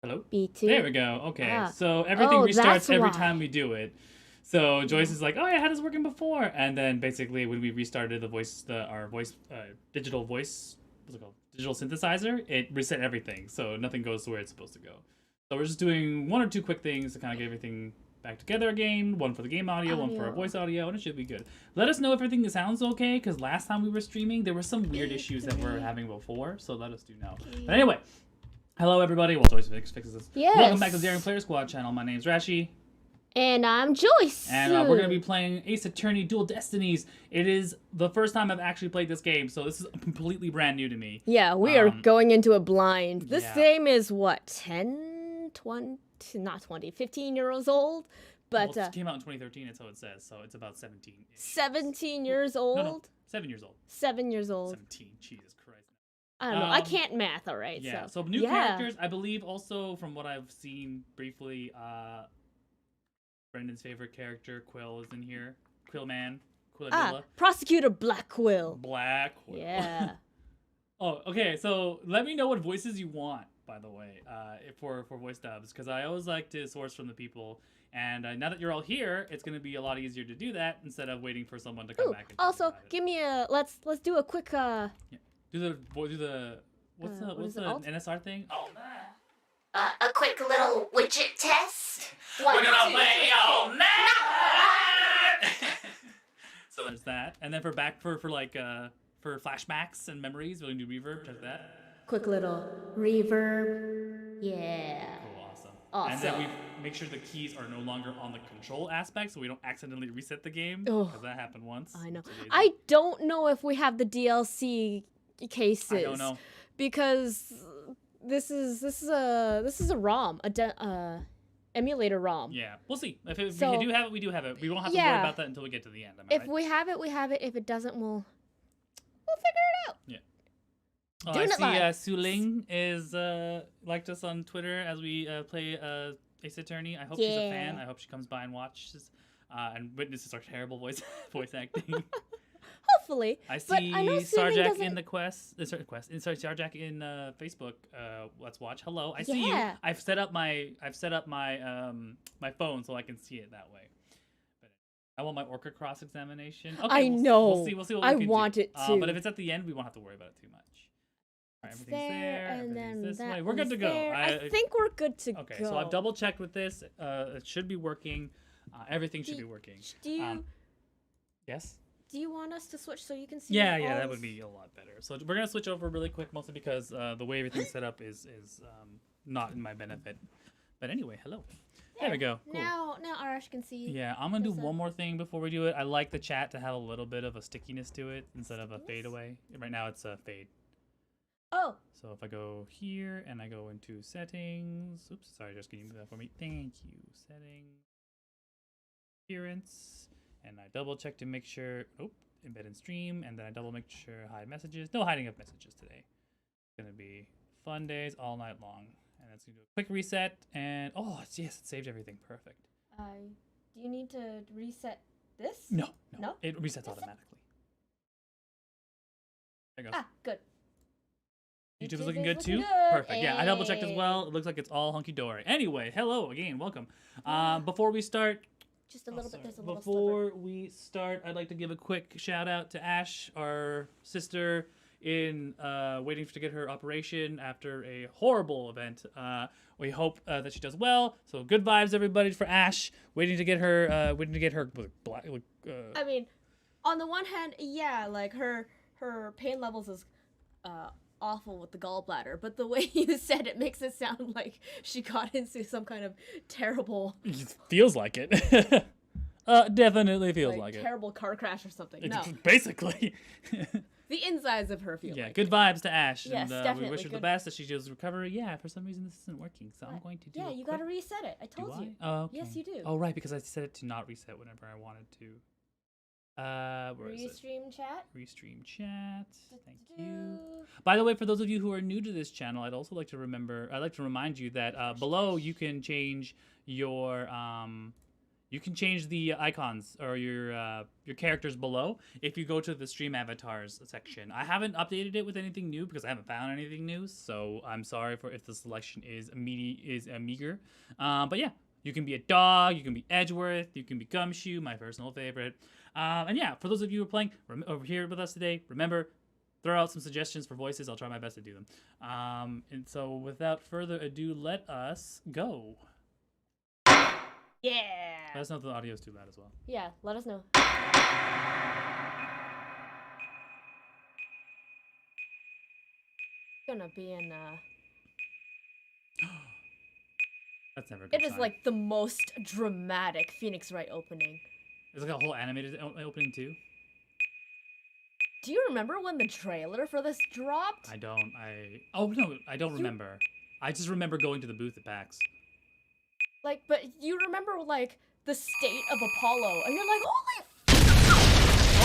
Hello? B2. There we go. Okay. Ah. So everything Oh, restarts that's every why. time we do it. So Joyce is like, "Oh yeah, how does it working before?" And then basically when we restarted our digital voice, what's it called? Digital synthesizer, it reset everything. So nothing goes to where it's supposed to go. So we're just doing one or two quick things to kind of get everything back together again. One for the game audio, one for our voice audio, and it should be good. Let us know if everything sounds okay, because last time we were streaming, there were some weird issues that we're having before. So let us do know. But anyway. Hello, everybody. Well, Joyce fixes this. Yes. Welcome back to the Daring Player Squad channel. My name's Rashi. And I'm Joyce. And we're going to be playing Ace Attorney Dual Destinies. It is the first time I've actually played this game, so this is completely brand new to me. Yeah, we are going into a blind. This yeah. game is what, 10, 20, not 20, 15 years old? But Well, it came out in 2013, that's how it says, so it's about 17. 17 years old? No, 7 years old. 7 years old. 17, Jesus Christ. I don't know. I can't math, all right. Yeah, so new characters. I believe also, from what I've seen briefly, Brendan's favorite character, Quill, is in here. Quillman. Quilladilla. Prosecutor Black Quill. Black Quill. Yeah. Oh, okay, so let me know what voices you want, by the way, for Voice Dubz, because I always like to source from the people, and now that you're all here, it's going to be a lot easier to do that instead of waiting for someone to come back. And also, give me a, let's do a quick, Yeah. What's the NSR thing? Oh, A quick little widget test. we're gonna play all night. So there's that, and then for flashbacks and memories, we're gonna do reverb. Check that. quick little reverb. Yeah. Cool, awesome. Awesome. And then we make sure the keys are no longer on the control aspect, so we don't accidentally reset the game, Oh. because that happened once. I know. I don't know if we have the DLC cases. I don't know. Because this is a ROM, emulator ROM. Yeah, we'll see. If we So- do have it, we do have it. We won't have to worry about that until we get to the end. Am I If right? we have it, we have it. If it doesn't, we'll figure it out. Yeah. Oh, Doing it I live. see Suling is liked us on Twitter as we play Ace Attorney. I hope she's a fan. I hope she comes by and watches and witnesses our terrible voice acting. Hopefully. I But see I know Suling Sarjak doesn't... in the Sarjak in Facebook. Let's watch. Hello, I see you. Yeah. I've set up my my phone so I can see it that way. But I want my Orca cross examination. Okay, I know. We'll see what we can want do. it too. But if it's at the end, we won't have to worry about it too much. All right, everything's there. And Everything's then this that way. We're good to go. there. I think we're good to go. Okay, so I've double checked with this. It should be working. Everything should be working. Do you Yes. do you want us to switch so you can see? Yeah, all that this? would be a lot better. So we're gonna switch over really quick, mostly because the way everything's set up is not in my benefit. But anyway, hello. There we go. Cool. Now Arash can see. Yeah, I'm gonna do Does that- one more thing before we do it. I like the chat to have a little bit of a stickiness to it instead of a fade away. Right now it's a fade. Oh. So if I go here and I go into settings, oops, sorry, just can you do that for me? Thank you. Settings, appearance, and I double check to make sure, embed in stream, and then I double make sure hide messages. No hiding of messages today. It's gonna be fun days all night long. And it's gonna do a quick reset, and yes, it saved everything. Perfect. Do you need to reset this? No, No? it resets automatically. There it goes. Ah, good. YouTube is looking good too? Perfect. Yeah, I double checked as well. It looks like it's all hunky dory. Anyway, hello again, welcome. Before we start, Just a little bit. There's a little before we start, I'd like to give a quick shout out to Ash, our sister, in waiting to get her operation after a horrible event. We hope that she does well. So good vibes, everybody, for Ash. Waiting to get her. I mean, on the one hand, yeah, like her pain levels is awful with the gallbladder, but the way you said it makes it sound like she got into some kind of terrible. It feels like it. Definitely feels like it. Terrible car crash or something. No, Basically. the insides of her feel. Yeah, like good vibes to Ash. Yes, and we definitely, wish her the good. best as she does recovery. Yeah, for some reason this isn't working, so I'm going to do Yeah, a you quick... gotta reset it. I told Do you. I? Oh, okay. Yes, you do. Oh, right, because I set it to not reset whenever I wanted to. Where is it? Restream chat. Restream chat. Thank you. By the way, for those of you who are new to this channel, I'd also like to remind you that below you can change your you can change the icons or your characters below if you go to the stream avatars section. I haven't updated it with anything new because I haven't found anything new, so I'm sorry for if the selection is meager. But yeah, you can be a dog, you can be Edgeworth, you can be Gumshoe, my personal favorite. And yeah, for those of you who are playing over here with us today, remember, throw out some suggestions for voices. I'll try my best to do them. And so without further ado, let us go. Yeah. Let us know if the audio is too loud as well. Yeah, let us know. Gonna be in That's never a good It is sign. like the most dramatic Phoenix Wright opening. It's like a whole animated opening too. Do you remember when the trailer for this dropped? I don't. Oh no, I don't remember. I just remember going to the booth at PAX. Like, but you remember like the state of Apollo, and you're like, holy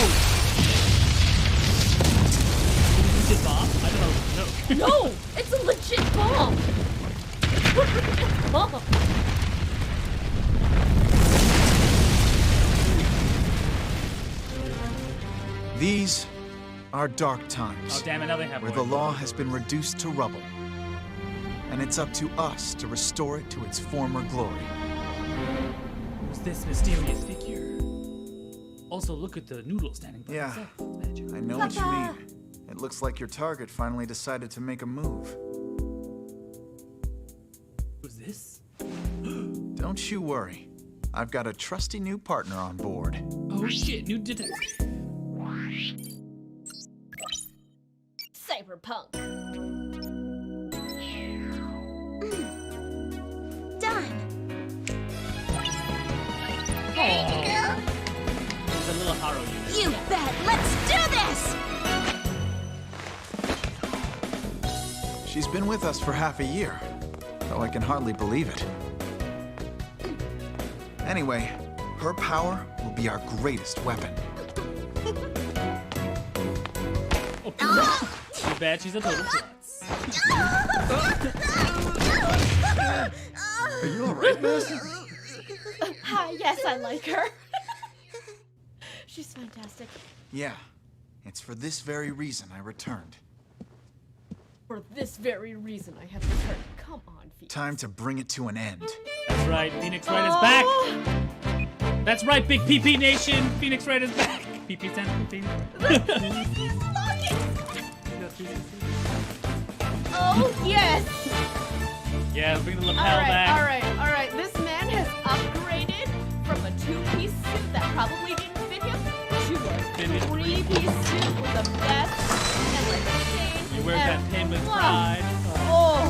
Oh! Legit bomb? I don't know. no, it's a legit bomb. It's a legit bomb. These are dark times, Oh damn it! Now they have where the law has been reduced to rubble. And it's up to us to restore it to its former glory. Who's this mysterious figure? Also, look at the noodle standing by Yeah, itself. Magic. I know what you mean. It looks like your target finally decided to make a move. Who's this? Don't you worry. I've got a trusty new partner on board. Oh shit! New detective. Cyberpunk. Done. It's a little Haro unit. You bet. Let's do this. She's been with us for half a year, though I can hardly believe it. Anyway, her power will be our greatest weapon. Oh, too bad she's a total klutz. Are you alright, miss? Hi, yes, I like her. She's fantastic. Yeah, it's for this very reason I returned. For this very reason, I have returned. Come on, Phoenix. Time to bring it to an end. That's right, Phoenix Wright is back! That's right, Big PP Nation! Phoenix Wright is back! PP stands for PP. Oh, yes! Yeah, bring the lapel back. Alright. This man has upgraded from a two-piece suit that probably didn't fit him to a three-piece suit with a vest and like a chain. You wear that pin with Wow. pride. Oh,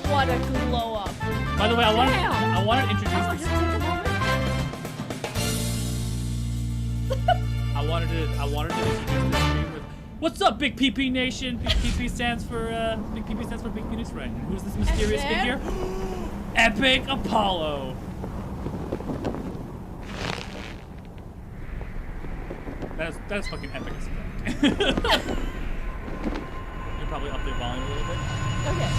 what a glow up. By the way, I wanted to introduce Oh, this. just take a moment. I wanted to introduce this stream with what's up, Big PP Nation? Big PP stands for Big PP stands for Big Phoenix Wright. And who's this mysterious And then- figure? Epic Apollo. That's fucking epic as fuck. You'll probably up the volume a little bit. Okay.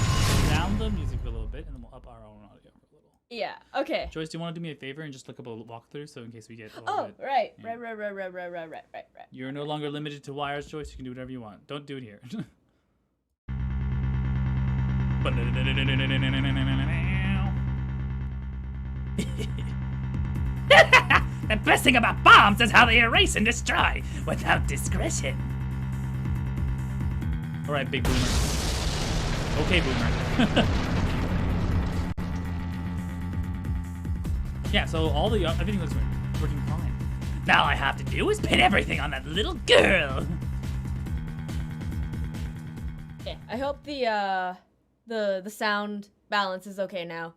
Down the music a little bit, and then we'll up our own audio a little. Yeah, okay. Joyce, do you want to do me a favor and just look up a walkthrough so in case we get a little Oh, bit... right. Yeah. Right. You're no longer limited to wires, Joyce. You can do whatever you want. Don't do it here. The best thing about bombs is how they erase and destroy without discretion. All right, big boomer. Okay, boomer. Yeah, so everything looks working fine. Now all I have to do is pin everything on that little girl. Okay, I hope the sound balance is okay now.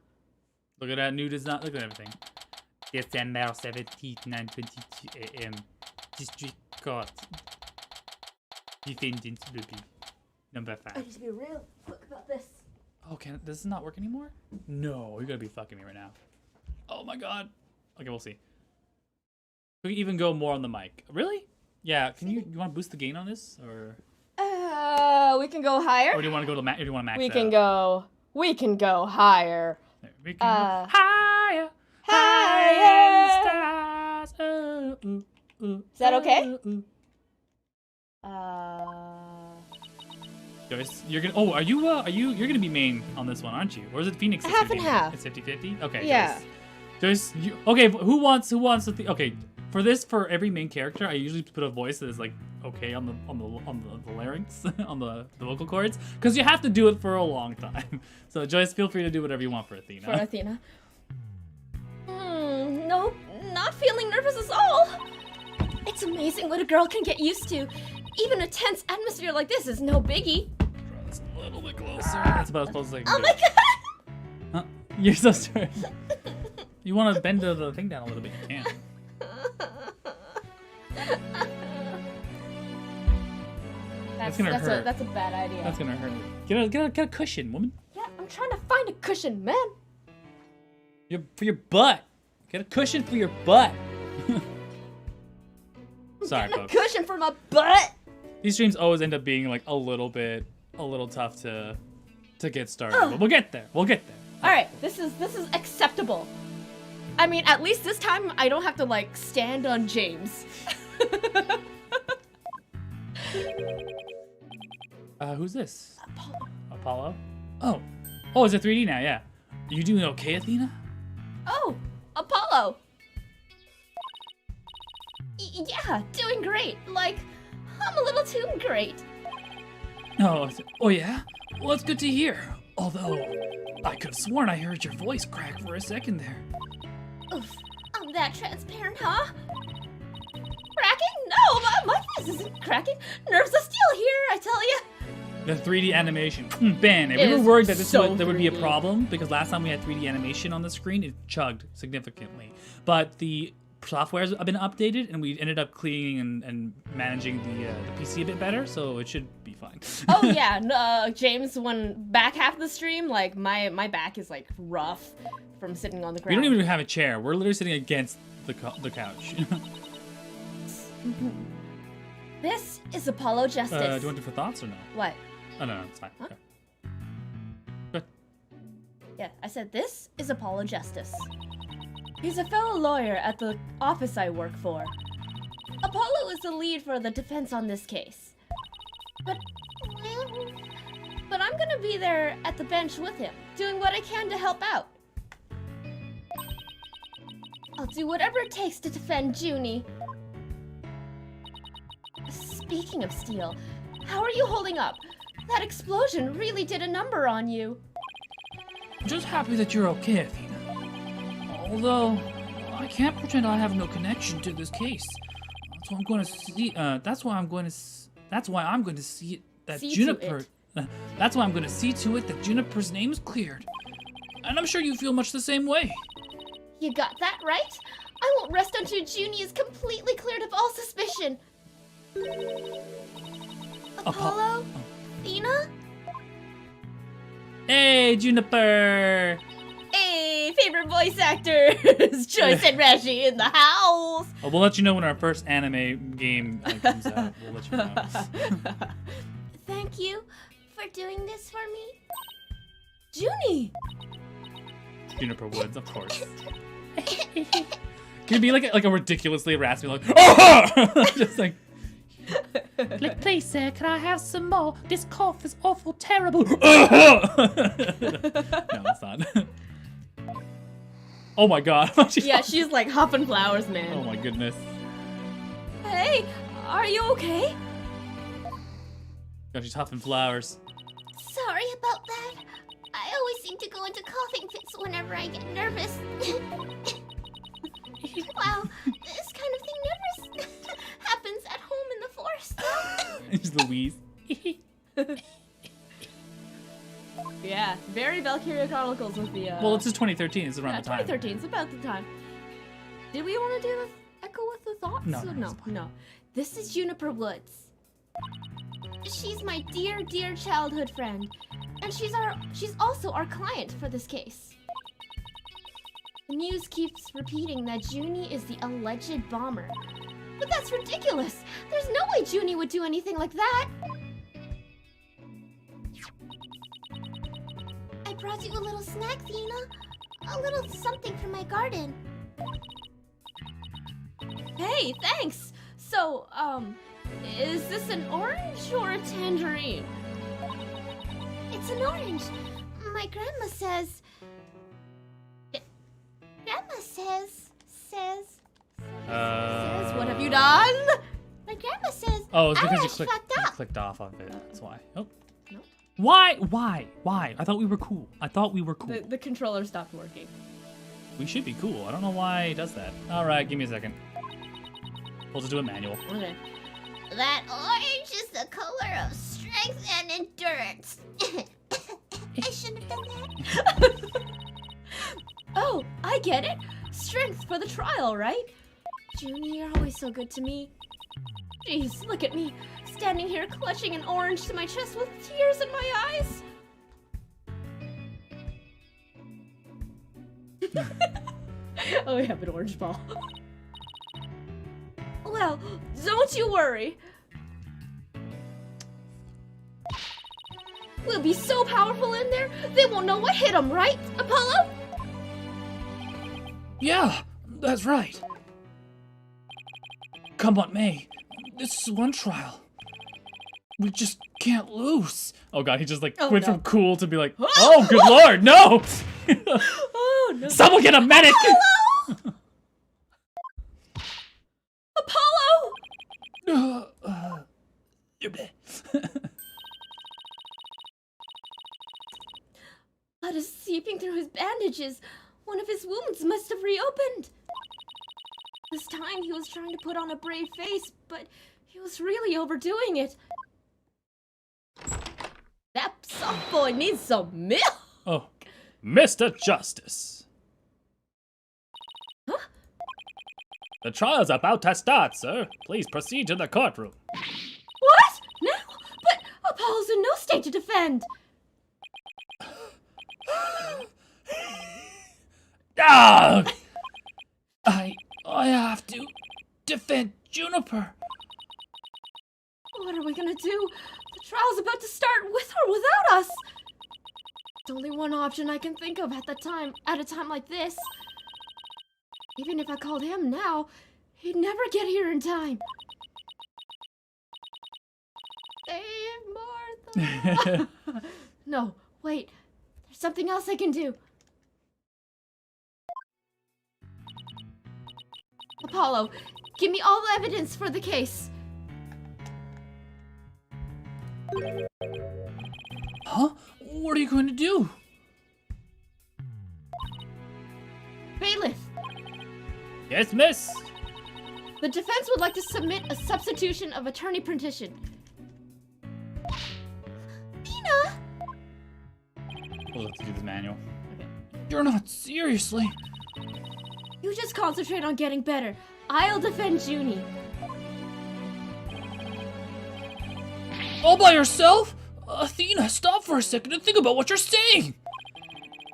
Look at that new design. Look at everything. December 17th, 9:22 a.m. District Court. Defendant Ruby. Number 5. need to be real quick about this. Oh, does this not work anymore? No, you're gonna be fucking me right now. Oh my god. Okay, we'll see. We can even go more on the mic. Really? Yeah. Can you want to boost the gain on this, or We can go higher. do you want to go to or do you want to max? We it can out? go. We can go higher. There, we can go higher, higher. higher in the Is that okay? Joyce, you're gonna. Oh, are you? You're gonna be main on this one, aren't you? Or is it Phoenix? Half and half. It's 50-50? Okay. Yeah. Joyce, okay. Who wants the? Okay. For every main character, I usually put a voice that is like okay on the larynx, on the vocal cords, because you have to do it for a long time. So Joyce, feel free to do whatever you want for Athena. For Athena. Nope, not feeling nervous at all. It's amazing what a girl can get used to. Even a tense atmosphere like this is no biggie. It's a little bit closer. That's about as close as I can Oh do. my god! Huh? You're so sorry. You want to bend the thing down a little bit? You can. That's gonna hurt. That's a bad idea. That's gonna hurt. Get a cushion, woman. Yeah, I'm trying to find a cushion, man. For your butt. Get a cushion for your butt. Sorry, Getting a folks. cushion for my butt. These streams always end up being like a little tough to get started, but we'll get there. We'll get there. All right, this is acceptable. I mean, at least this time I don't have to like stand on James. Who's this? Apollo. Apollo? Oh, it's a 3D now. Yeah. Are you doing okay, Athena? Oh, Apollo. Yeah, doing great. Like, I'm a little too great. Oh yeah. Well, that's good to hear. Although, I could have sworn I heard your voice crack for a second there. Oof, I'm that transparent, huh? Cracking? No, my voice isn't cracking. Nerves are still here, I tell you. The 3D animation. Ben, we were Is worried that so there would be a 3D. problem because last time we had 3D animation on the screen, it chugged significantly. But the software's been updated and we ended up cleaning and managing the PC a bit better, so it should be fine. Oh yeah, no, James, when back half of the stream, like my back is like rough from sitting on the We ground. don't even have a chair. We're literally sitting against the couch. This is Apollo Justice. Do you want different thoughts or no? What? Oh, no, it's fine. Huh? Okay. Good. Yeah, I said this is Apollo Justice. He's a fellow lawyer at the office I work for. Apollo is the lead for the defense on this case. But I'm gonna be there at the bench with him, doing what I can to help out. I'll do whatever it takes to defend Junie. Speaking of steel, how are you holding up? That explosion really did a number on you. I'm just happy that you're okay, Athena. Although, I can't pretend I have no connection to this case. That's why I'm going to see. That's why I'm going to see that See to Juniper. That's why I'm going to see to it that Juniper's name is cleared. And I'm sure you feel much the same way. You got that right? I won't rest until Junie is completely cleared of all suspicion. Apollo? Athena? Hey, Juniper! Hey, favorite voice actors! Joyce and Rashi in the house! Oh, we'll let you know when our first anime game comes out. We'll let you know. Thank you for doing this for me. Junie! Juniper Woods, of course. Can it be like a ridiculously raspy, like, oh! Just like, please, sir, can I have some more? This cough is awful terrible. No, it's not. Oh my god. Yeah, she's like hopping flowers, man. Oh my goodness. Hey, are you okay? God, she's huffing flowers. Sorry about that. I always seem to go into coughing fits whenever I get nervous. Wow, this kind of thing never happens at home in the forest. Just Louise. Yeah, very Valkyria Chronicles with the. Well, it's just 2013. It's around Yeah, the time. 2013. It's about the time. Did we want to do the echo with the thoughts? No, it's fine. no. This is Juniper Woods. She's my dear, dear childhood friend. And she's also our client for this case. The news keeps repeating that Junie is the alleged bomber. But that's ridiculous! There's no way Junie would do anything like that! I brought you a little snack, Thena. A little something from my garden. Hey, thanks. So, is this an orange or a tangerine? It's an orange. My grandma says. Grandma says. What have you done? My grandma says. Oh, it's because Irish fucked you up. clicked off of it. That's why. Oh. No. Why? I thought we were cool. The controller stopped working. We should be cool. I don't know why it does that. All right, give me a second. We'll just do a manual. Okay. That orange is the color of strength and endurance. I shouldn't have done that. Oh, I get it. Strength for the trial, right? Junie, you're always so good to me. Jeez, look at me, standing here clutching an orange to my chest with tears in my eyes. Oh, we have an orange ball. Well, don't you worry. We'll be so powerful in there, they won't know what hit them, right, Apollo? Yeah, that's right. Come on, May. This is one trial. We just can't lose. Oh god, he just like went from cool to be like, oh good lord, no! Oh no. Someone get a medic! Apollo! Blood is seeping through his bandages. One of his wounds must have reopened. This time he was trying to put on a brave face, but he was really overdoing it. That soft boy needs some milk. Oh, Mr. Justice. Huh? The trial's about to start, sir. Please proceed to the courtroom. What? Now? But Apollo's in no state to defend. Ah! I have to defend Juniper. What are we gonna do? The trial's about to start with or without us. It's only one option I can think of at a time like this. Even if I called him now, he'd never get here in time. Save Martha. No, wait. There's something else I can do. Apollo, give me all the evidence for the case. Huh? What are you going to do? Bailiff, Yes, miss. the defense would like to submit a substitution of attorney petition. Tina! We'll have to do this manual. Okay. You're not seriously. You just concentrate on getting better. I'll defend Junie. All by yourself? Athena, stop for a second and think about what you're saying.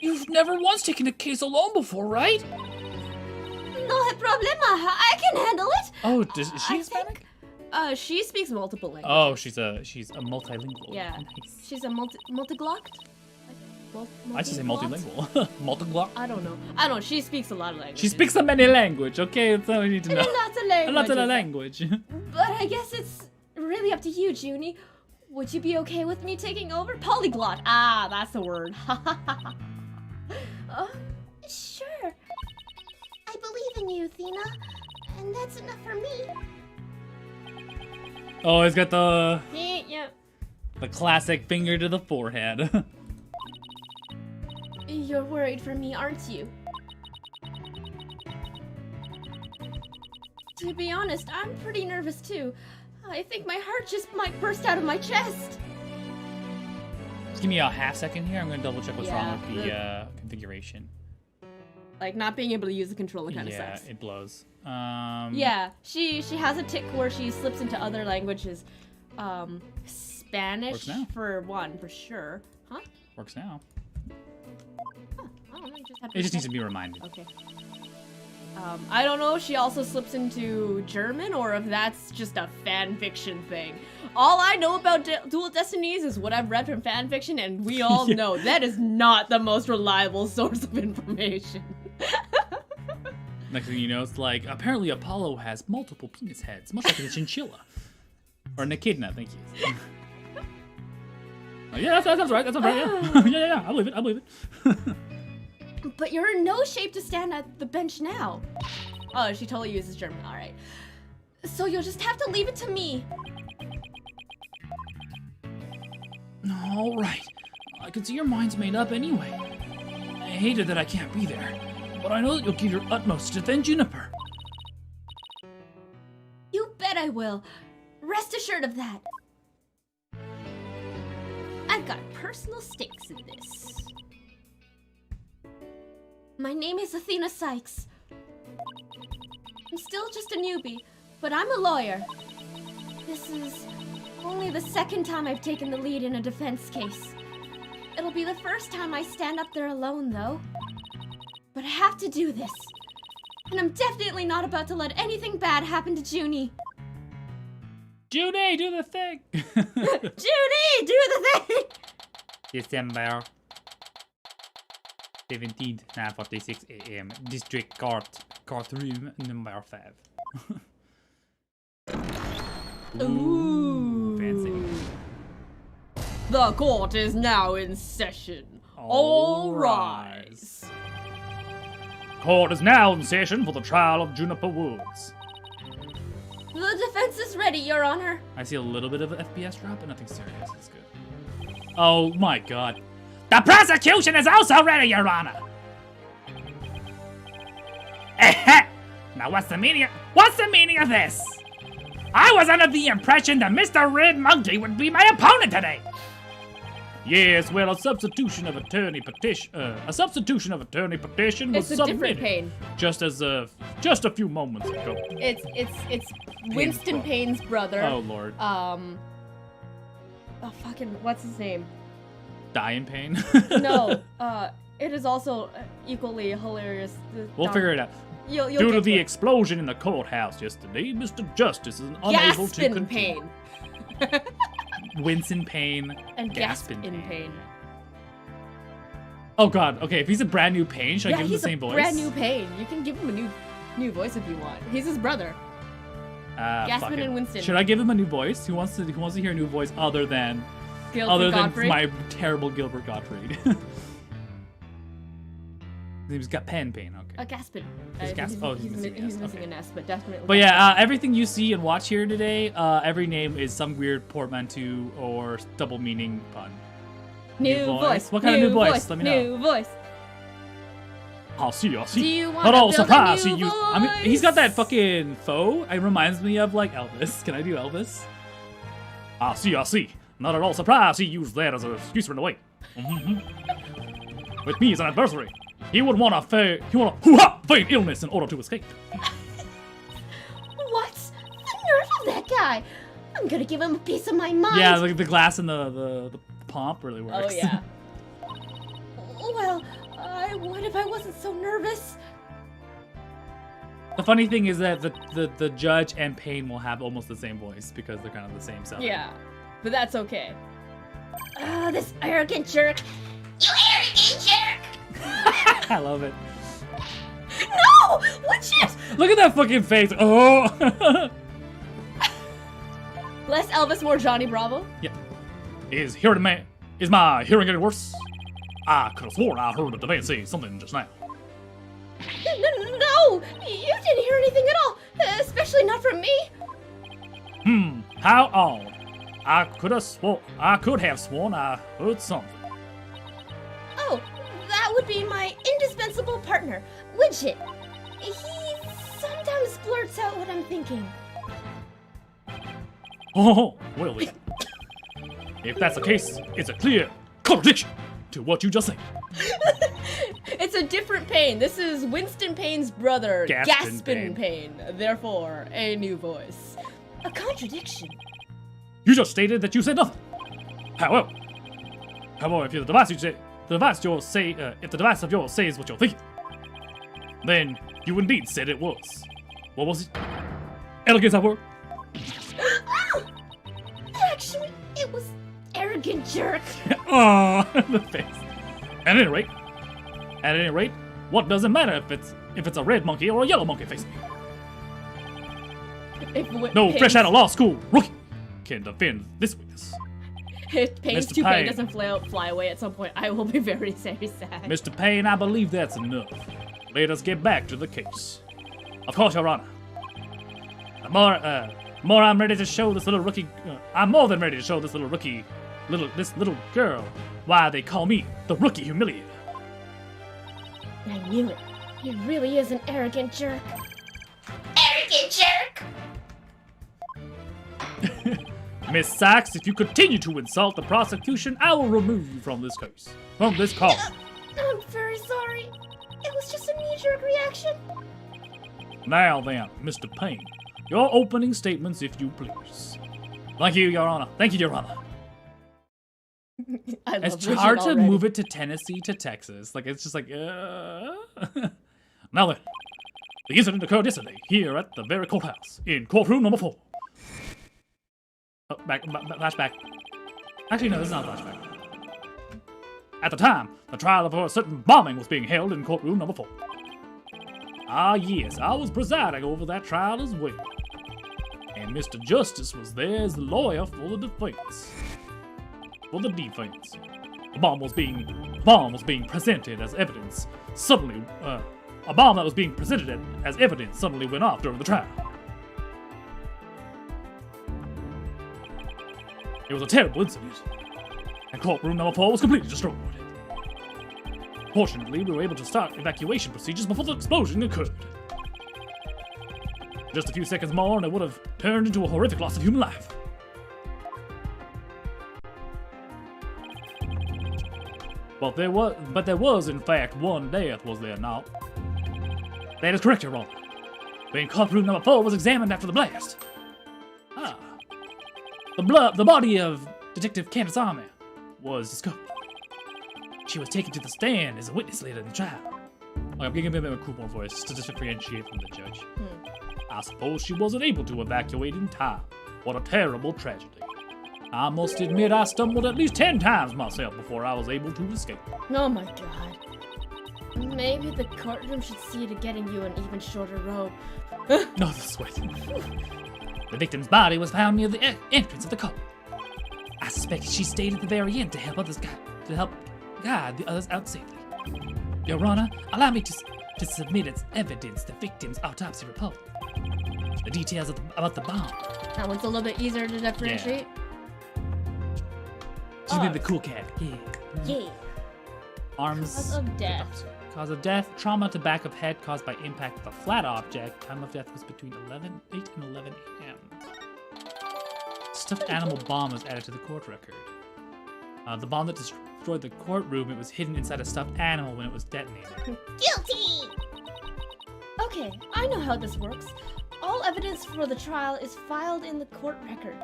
You've never once taken a case alone before, right? No problema. I can handle it. Oh, is she I Hispanic? think, she speaks multiple languages. Oh, she's a multilingual. Yeah. Nice. She's a multiglocked? I just say Multiglot? multilingual. Multiglot. I don't know. She speaks a lot of languages. She speaks a many language. Okay, that's all we need to know. A lot of languages. A lot of language. But I guess it's really up to you, Junie. Would you be okay with me taking over? Polyglot. Ah, that's the word. Sure. I believe in you, Athena. And that's enough for me. Oh, he's got the Yeah. classic finger to the forehead. You're worried for me, aren't you? To be honest, I'm pretty nervous too. I think my heart just might burst out of my chest. Just give me a half second here. I'm gonna double check what's wrong with the Yeah, configuration. Like not being able to use the controller kind of Yeah, sucks. it blows. Yeah, she has a tick where she slips into other languages. Spanish Works now. for one, for sure. Huh? Works now. Huh. I don't know, you just have It just needs check. to be reminded. Okay. I don't know if she also slips into German or if that's just a fan fiction thing. All I know about Dual Destinies is what I've read from fan fiction, and we all Yeah. know that is not the most reliable source of information. Next thing you know, it's like, apparently Apollo has multiple penis heads, much like a chinchilla. Or an echidna, thank you. Yeah, that's right, yeah. yeah, I believe it. But you're in no shape to stand at the bench now. Oh, she totally uses German, alright. So you'll just have to leave it to me. Alright, I can see your mind's made up anyway. I hate it that I can't be there, but I know that you'll give your utmost to defend Juniper. You bet I will. Rest assured of that. I've got personal stakes in this. My name is Athena Sykes. I'm still just a newbie, but I'm a lawyer. This is only the second time I've taken the lead in a defense case. It'll be the first time I stand up there alone, though. But I have to do this. And I'm definitely not about to let anything bad happen to Junie. Junie, do the thing! Junie, do the thing! December 17th, 9:46 a.m. District courtroom number 5. Ooh. Fancy. The court is now in session. All rise. Court is now in session for the trial of Juniper Woods. The defense is ready, Your Honor. I see a little bit of an FPS drop, but nothing serious. It's good. Oh my god. The prosecution is also ready, Your Honor! Now what's the meaning of this? I was under the impression that Mr. Red Monkey would be my opponent today! Yes, well, a substitution of attorney petition was It's a submitted different pain. just a few moments ago. It's Winston Payne's brother. Oh lord. What's his name? Dying pain? No, it is also equally hilarious. We'll figure it out. You'll Due to get the it. explosion in the courthouse yesterday, Mr. Justice is unable to Gaspin continue. Payne. Winston Payne And Gaspin Gaspin Payne. Oh god, okay, if he's a brand new Payne, should I give him the same voice? He's a brand new Payne. You can give him a new voice if you want. He's his brother. Fuck Gaspin it. and Winston. Should I give him a new voice? Who wants to hear a new voice other than my terrible Gilbert Gottfried? He's got Payne, okay. Gaspin. He's missing an S, but definitely. But yeah, everything you see and watch here today, every name is some weird portmanteau or double meaning pun. New voice. What kind of new voice? Let me know. New voice. I'll see. Do you want Not all to build surprise a new voice? I mean, he's got that fucking faux. It reminds me of like Elvis. Can I do Elvis? I'll see. Not at all surprised he used that as an excuse for the way. With me as an adversary, he would want to feign illness in order to escape. What? The nerve of that guy! I'm gonna give him a piece of my mind. Yeah, the glass and the pomp really works. Oh yeah. Well, I would if I wasn't so nervous. The funny thing is that the judge and Payne will have almost the same voice because they're kind of the same sound. Yeah, but that's okay. This arrogant jerk. You arrogant jerk! I love it. No! Legit! Look at that fucking face. Oh. Less Elvis, more Johnny Bravo. Yeah. Is my hearing getting worse? I could have sworn I heard the man say something just now. No! You didn't hear anything at all, especially not from me. How odd. I could have sworn I heard something. Oh, that would be my indispensable partner, Widget. He sometimes blurts out what I'm thinking. Oh, well then. If that's the case, it's a clear contradiction to what you just said. It's a different Payne. This is Winston Payne's brother, Gaspin Payne. Therefore, a new voice. A contradiction? You just stated that you said nothing. However, if the device of yours says what you're thinking, then you indeed said it was. What was it? Elegance at work? Actually, it was arrogant jerk. Oh, the face. At any rate, what does it matter if if it's a red monkey or a yellow monkey facing me. No, Pain's- fresh out of law school, rookie can defend this weakness. If Pain's Mr. toupee Payne. doesn't fly away at some point, I will be very, very sad. Mr. Payne, I believe that's enough. Let us get back to the case. Of course, Your Honor. The more I'm ready to show this little rookie, I'm more than ready to show this little rookie, this little girl, why they call me the Rookie Humiliator. I knew it. He really is an arrogant jerk. Arrogant jerk! Miss Sachs, if you continue to insult the prosecution, I will remove you from this case, from this call. I'm very sorry. It was just a knee-jerk reaction. Now then, Mr. Payne, your opening statements, if you please. Thank you, Your Honor. Thank you, Your Honor. I love It's Bridget hard to already. move it to Tennessee to Texas. Like, it's just like, Now then, the incident occurred yesterday here at the very courthouse in courtroom number 4. Oh, flashback. Actually, no, this is not a flashback. At the time, the trial for a certain bombing was being held in courtroom number 4. Ah, yes, I was presiding over that trial as well. And Mr. Justice was there as the lawyer for the defense. For the defense. A bomb was being presented as evidence. Suddenly, a bomb that was being presented as evidence suddenly went off during the trial. It was a terrible incident, and courtroom number 4 was completely destroyed. Fortunately, we were able to start evacuation procedures before the explosion occurred. Just a few seconds more, and it would have turned into a horrific loss of human life. But there was, in fact, one death, was there not? That is correct, Your Honor. When courtroom number 4 was examined after the blast. The body of Detective Candace Army was discovered. She was taken to the stand as a witness later in the trial. Okay, I'm giving him a cool voice just to differentiate from the judge. I suppose she wasn't able to evacuate in time. What a terrible tragedy. I must admit I stumbled at least 10 times myself before I was able to escape. Oh my god. Maybe the courtroom should see to getting you an even shorter robe. No, the sweat. The victim's body was found near the entrance of the court. I suspect she stayed at the very end to help guide the others out safely. Your Honor, allow me to submit as evidence the victim's autopsy report. The details about the bomb. That one's a little bit easier to differentiate. She's been the cool cat. Yeah. Yeah. Arms. Cause of death. Cause of death, trauma to back of head caused by impact with a flat object. Time of death was between 8 and 11 a.m. Stuffed animal bomb was added to the court record. The bomb that destroyed the courtroom, it was hidden inside a stuffed animal when it was detonated. Guilty! Okay, I know how this works. All evidence for the trial is filed in the court record.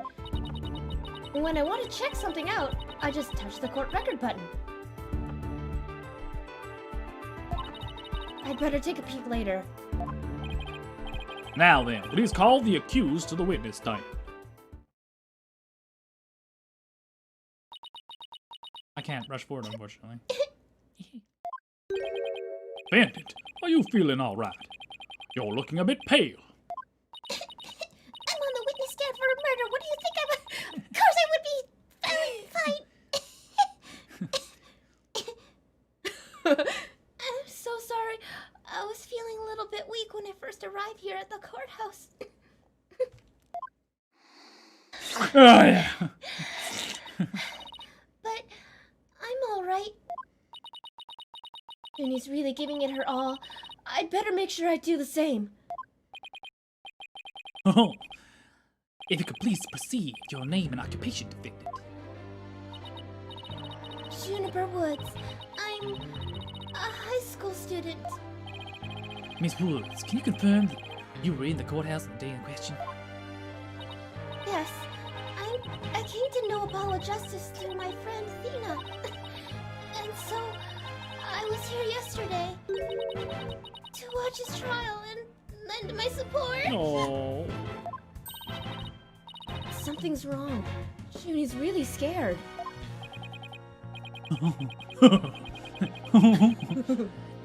When I want to check something out, I just touch the court record button. I'd better take a peek later. Now then, please call the accused to the witness stand. I can't rush forward, unfortunately. Bandit, are you feeling all right? You're looking a bit pale. I'm on the witness stand for a murder. What do you think I'm? Of course I would be fine. I'm so sorry. I was feeling a little bit weak when I first arrived here at the courthouse. Oh, yeah. But I'm all right. Jenny's really giving it her all. I'd better make sure I do the same. Oh, if you could please proceed, your name and occupation, defendant. Juniper Woods. I'm a high school student. Miss Woods, can you confirm that you were in the courthouse on the day in question? Yes, I came to know Apollo Justice through my friend Thena. And so I was here yesterday to watch his trial and lend my support. Oh. Something's wrong. Junie's really scared.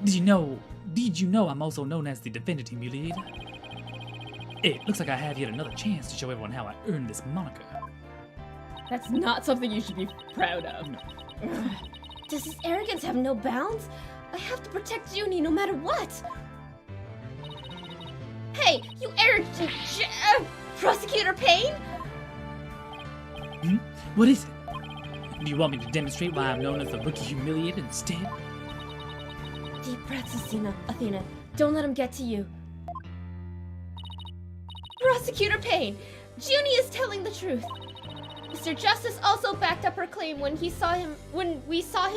Did you know Did you know I'm also known as the Defendant Humiliator? It looks like I have yet another chance to show everyone how I earned this moniker. That's not something you should be proud of. Does his arrogance have no bounds? I have to protect Junie no matter what. Hey, you arrogant Prosecutor Payne? What is it? Do you want me to demonstrate why I'm known as the Rookie Humiliator instead? Deep breaths, Athena. Don't let him get to you. Prosecutor Payne, Junie is telling the truth. Mr. Justice also backed up her claim when we saw him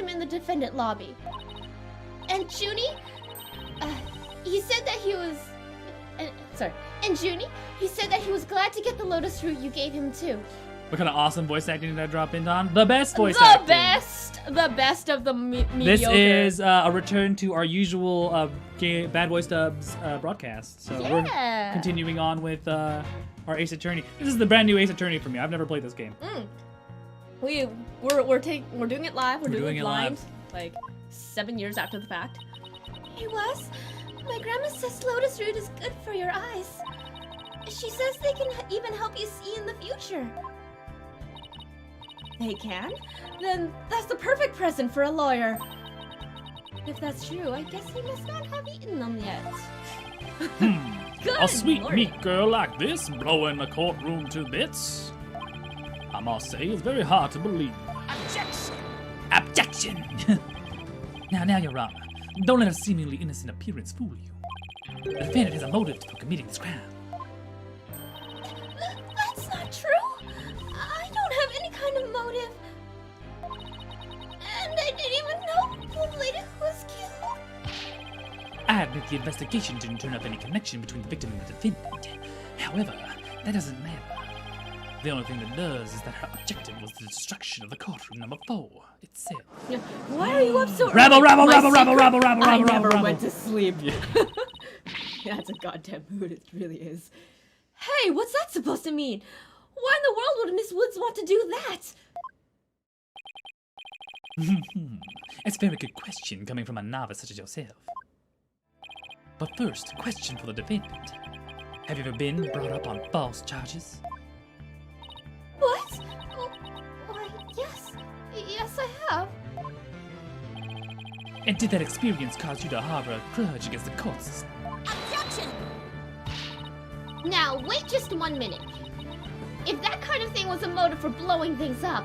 in the defendant lobby. And Junie, he said that he was, and Junie, he said that he was glad to get the lotus fruit you gave him too. What kind of awesome voice acting did I drop in on? The best voice acting. The best of the mediocre. This is a return to our usual Bad Voice Dubz broadcast. So we're continuing on with our Ace Attorney. This is the brand new Ace Attorney for me. I've never played this game. We're doing it live. We're doing it blind. Like 7 years after the fact. He was. My grandma says lotus root is good for your eyes. She says they can even help you see in the future. They can? Then that's the perfect present for a lawyer. If that's true, I guess he must not have eaten them yet. A sweet meat girl like this blowing the courtroom to bits. I must say, it's very hard to believe. Objection! Now, Your Honor, don't let a seemingly innocent appearance fool you. The defendant has a motive for committing this crime. That's not true. I don't have any kind of motive. And I didn't even know the lady who was killed. I admit the investigation didn't turn up any connection between the victim and the defendant. However, that doesn't matter. The only thing that does is that her objective was the destruction of the courtroom number 4 itself. Why are you up so early? Rabble! I never went to sleep. That's a goddamn mood, it really is. Hey, what's that supposed to mean? Why in the world would Miss Woods want to do that? It's a very good question coming from a novice such as yourself. But first, question for the defendant. Have you ever been brought up on false charges? What? Oh, why, yes. Yes, I have. And did that experience cause you to harbor a grudge against the court system? Objection! Now, wait just 1 minute. If that kind of thing was a motive for blowing things up,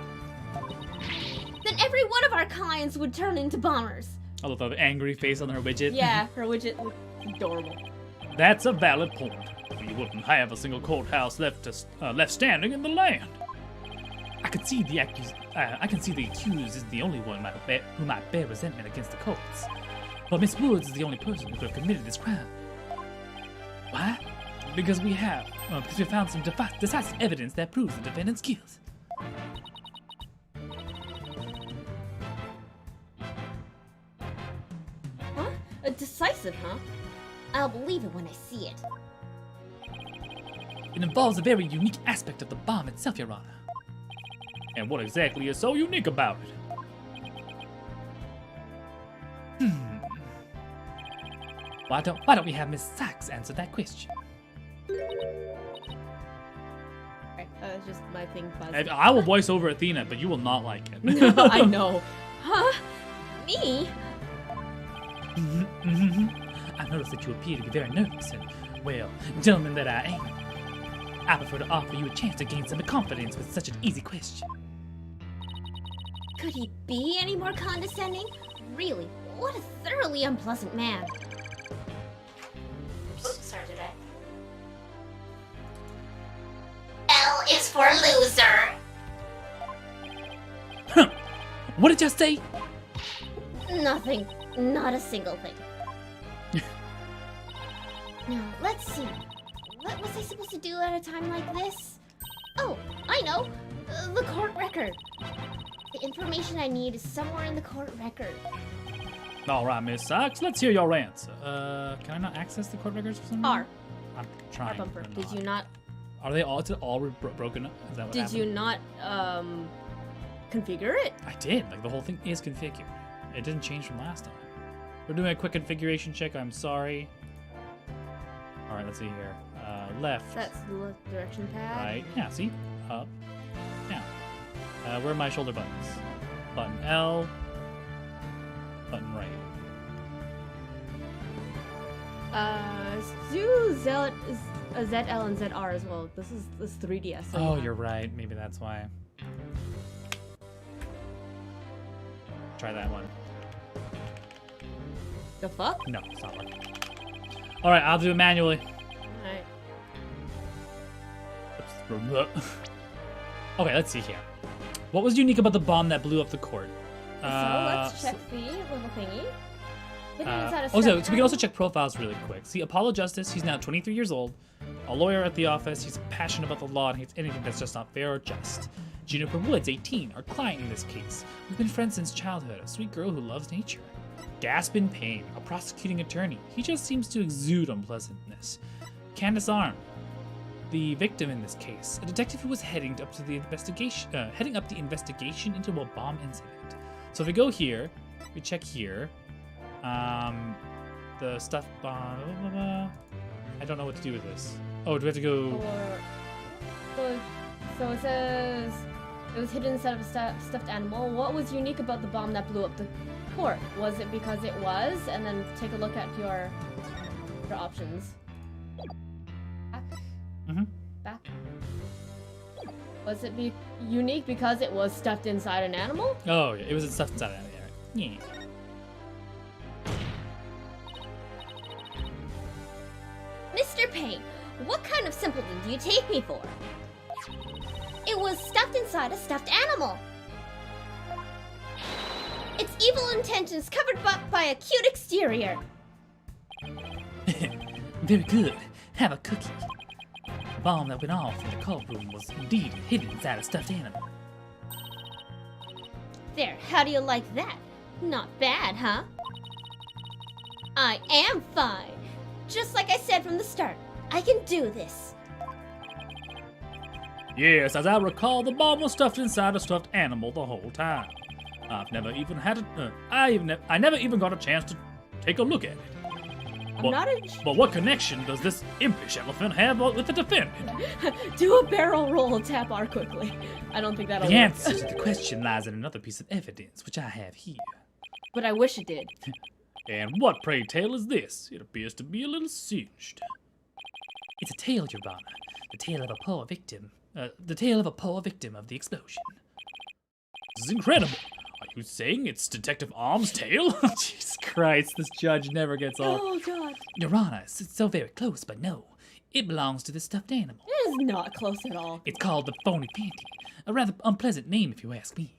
then every one of our clients would turn into bombers. I love the angry face on her widget. Yeah, her widget was adorable. That's a valid point. We wouldn't have a single courthouse left standing in the land. I can see the accused is the only one who might bear resentment against the courts. But Miss Woods is the only person who could have committed this crime. Why? Because we found some decisive evidence that proves the defendant's guilt. Huh? Decisive, huh? I'll believe it when I see it. It involves a very unique aspect of the bomb itself, Your Honor. And what exactly is so unique about it? Why don't we have Miss Sachs answer that question? Right, that's just my thing. I will voice over Athena, but you will not like it. I know. Huh? Me? I noticed that you appear to be very nervous, and, well, gentleman that I am, I prefer to offer you a chance to gain some confidence with such an easy question. Could he be any more condescending? Really, what a thoroughly unpleasant man. Oops, sorry, did I? L is for loser. Huh. What did you say? Nothing. Not a single thing. Now, let's see. What was I supposed to do at a time like this? Oh, I know! The court record. The information I need is somewhere in the court record. All right, Miss Sachs, let's hear your answer. Can I not access the court records for some reason? R. I'm trying. Bumper. but Did you not. not? Are they all? Is it all broken up? Is that what Did happened? you not configure it? I did. Like the whole thing is configured. It didn't change from last time. We're doing a quick configuration check. I'm sorry. All right, let's see here. Left. That's the left direction pad. Right. Yeah, see? Up. Down. Where are my shoulder buttons? Button L. Button right. Do ZL and ZR as well. This is 3DS. So Oh, yeah. you're right. Maybe that's why. Try that one. The fuck? No, it's not working. All right, I'll do it manually. Alright. Okay, let's see here. What was unique about the bomb that blew up the court? So let's check the little thingy. Hidden inside a So we stuffed can also check profiles really quick. See, Apollo Justice, he's now 23 years old, a lawyer at the office, he's passionate about the law and hates anything that's just not fair or just. Juniper Woods, 18, our client in this case. We've been friends since childhood, a sweet girl who loves nature. Gasp in pain, a prosecuting attorney. He just seems to exude unpleasantness. Candace Arm, the victim in this case, a detective who was heading up the investigation into a bomb incident. So if we go here, we check here. The stuff. I don't know what to do with this. Oh, do we have to go? So it says it was hidden inside of a stuffed animal. What was unique about the bomb that blew up the court? Was it because it was? And then take a look at your options. Back. Was it unique because it was stuffed inside an animal? Oh, yeah, it was stuffed inside of there. Yeah. Mr. Payne, what kind of simpleton do you take me for? It was stuffed inside a stuffed animal. Its evil intentions covered by a cute exterior. Very good. Have a cookie. The bomb that went off in the courtroom was indeed hidden inside a stuffed animal. There, how do you like that? Not bad, huh? I am fine. Just like I said from the start, I can do this. Yes, as I recall, the bomb was stuffed inside a stuffed animal the whole time. I've never even had I never even got a chance to take a look at it. But what connection does this impish elephant have with the defendant? Do a barrel roll, tap R quickly. I don't think that'll The work. answer to the question lies in another piece of evidence, which I have here. But I wish it did. And what, pray tale, is this? It appears to be a little singed. It's a tale, Your Honor. The tale of a poor victim. The tale of a poor victim of the explosion. This is incredible. Are you saying it's Detective Arm's tale? Jesus Christ, this judge never gets off. Oh god. Your Honor, it's so very close, but no. It belongs to the stuffed animal. It is not close at all. It's called the Phony Panty. A rather unpleasant name, if you ask me.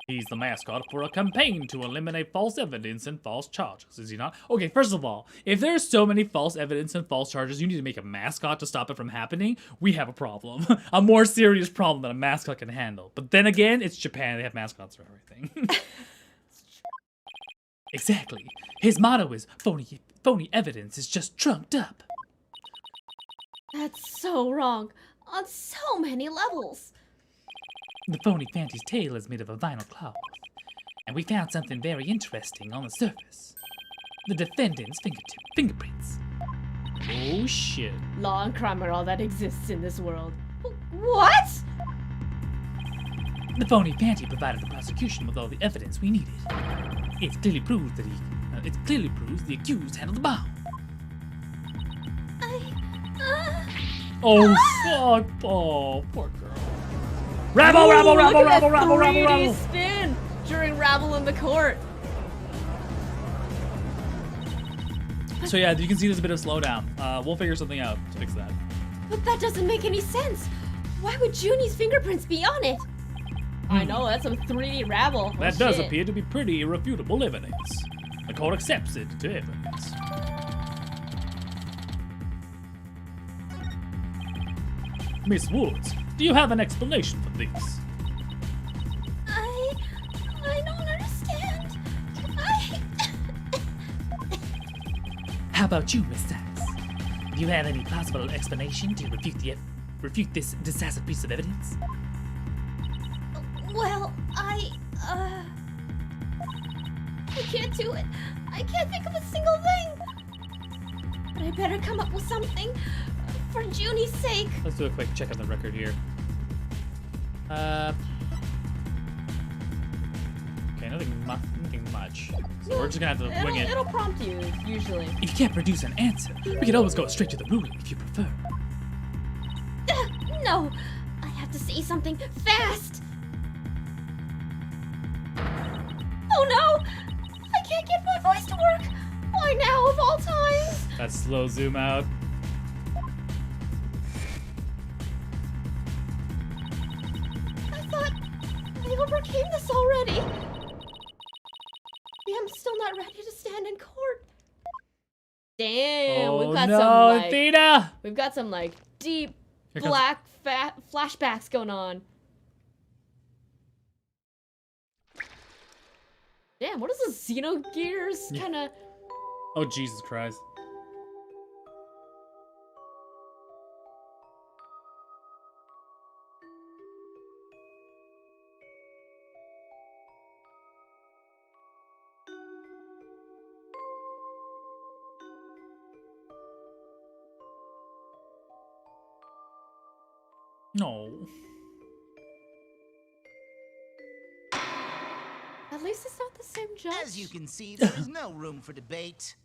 He's the mascot for a campaign to eliminate false evidence and false charges, is he not? Okay, first of all, if there's so many false evidence and false charges, you need to make a mascot to stop it from happening. We have a problem. A more serious problem than a mascot can handle. But then again, it's Japan. They have mascots for everything. Exactly. His motto is, phony evidence is just trunked up. That's so wrong. On so many levels. The Phony Panty's tail is made of a vinyl cloth, and we found something very interesting on the surface. The defendant's fingerprints. Oh shit. Law and crime are all that exists in this world. What? The Phony Panty provided the prosecution with all the evidence we needed. It clearly proves the accused handled the bomb. Oh fuck! Oh, poor girl. Rabble, rabble, rabble, Look at rabble, that rabble, rabble, 3D rabble. spin during Rabble in the court. So yeah, you can see there's a bit of slowdown. We'll figure something out to fix that. But that doesn't make any sense. Why would Junie's fingerprints be on it? I know, that's some 3D Rabble. Oh, That does shit. appear to be pretty irrefutable evidence. The court accepts it to evidence. Miss Woods, do you have an explanation for this? I don't understand. How about you, Miss Sachs? Do you have any possible explanation to refute this decisive piece of evidence? Well, can't do it. I can't think of a single thing. But I better come up with something for Junie's sake. Let's do a quick check on the record here. Okay, nothing much. So we're just gonna have to wing it. It'll prompt you, usually. If you can't produce an answer, we can always go straight to the ruling if you prefer. No, I have to say something fast. Oh no! I can't get my voice to work. Why now of all times? That slow zoom out. I thought I overcame this already. I'm still not ready to stand in court. Damn, Oh we've got no, some like Athena! we've got some like deep Here comes- black flashbacks going on. Damn, what is this Xenogears Yeah. kind of? Oh Jesus Christ! No. At least it's not the same judge. As you can see, there is no room for debate.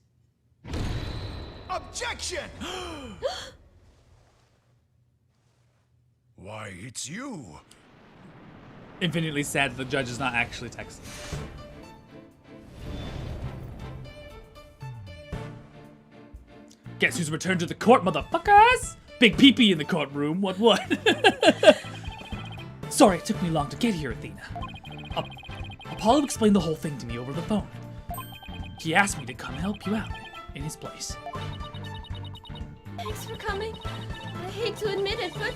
Objection! Why, it's you. Infinitely sad that the judge is not actually Texan. Guess who's returned to the court, motherfuckers? Big pee-pee in the courtroom. What? Sorry it took me long to get here, Athena. Apollo explained the whole thing to me over the phone. He asked me to come help you out in his place. Thanks for coming. I hate to admit it, but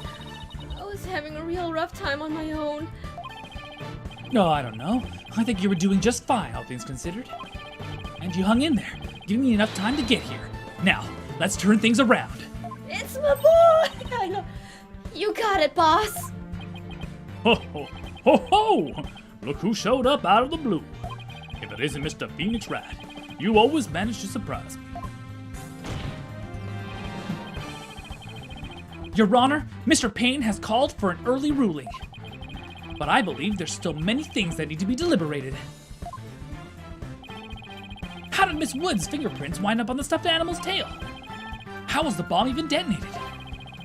I was having a real rough time on my own. No, I don't know. I think you were doing just fine, all things considered. And you hung in there, giving me enough time to get here. Now, let's turn things around. It's my boy! I know. You got it, boss. Ho ho ho ho! Look who showed up out of the blue. If it isn't Mr. Phoenix Wright, you always manage to surprise me. Your Honor, Mr. Payne has called for an early ruling. But I believe there's still many things that need to be deliberated. How did Miss Wood's fingerprints wind up on the stuffed animal's tail? How was the bomb even detonated?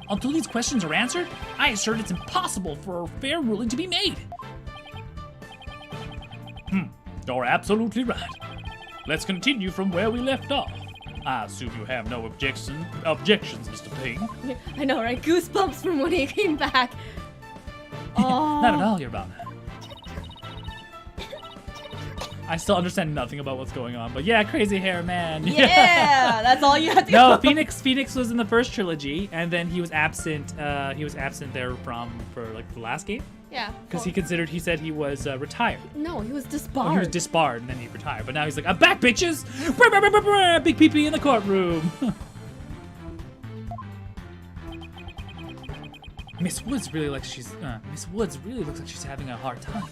Until these questions are answered, I assert it's impossible for a fair ruling to be made. You're absolutely right. Let's continue from where we left off. I assume you have no objections, Mr. Payne. I know, right? Goosebumps from when he came back. Oh. Not at all, Your Honor. I still understand nothing about what's going on, but yeah, crazy hair man. Yeah, that's all you have to No, go. Phoenix was in the first trilogy, and then he was absent. He was absent there for like the last game Yeah. because he said he was retired. No, he was Oh, disbarred. he was disbarred, and then he retired. But now he's like, I'm back, bitches! Brr, brr, brr, brr, brr, big pee-pee in the courtroom. Miss Woods really looks like she's having a hard time.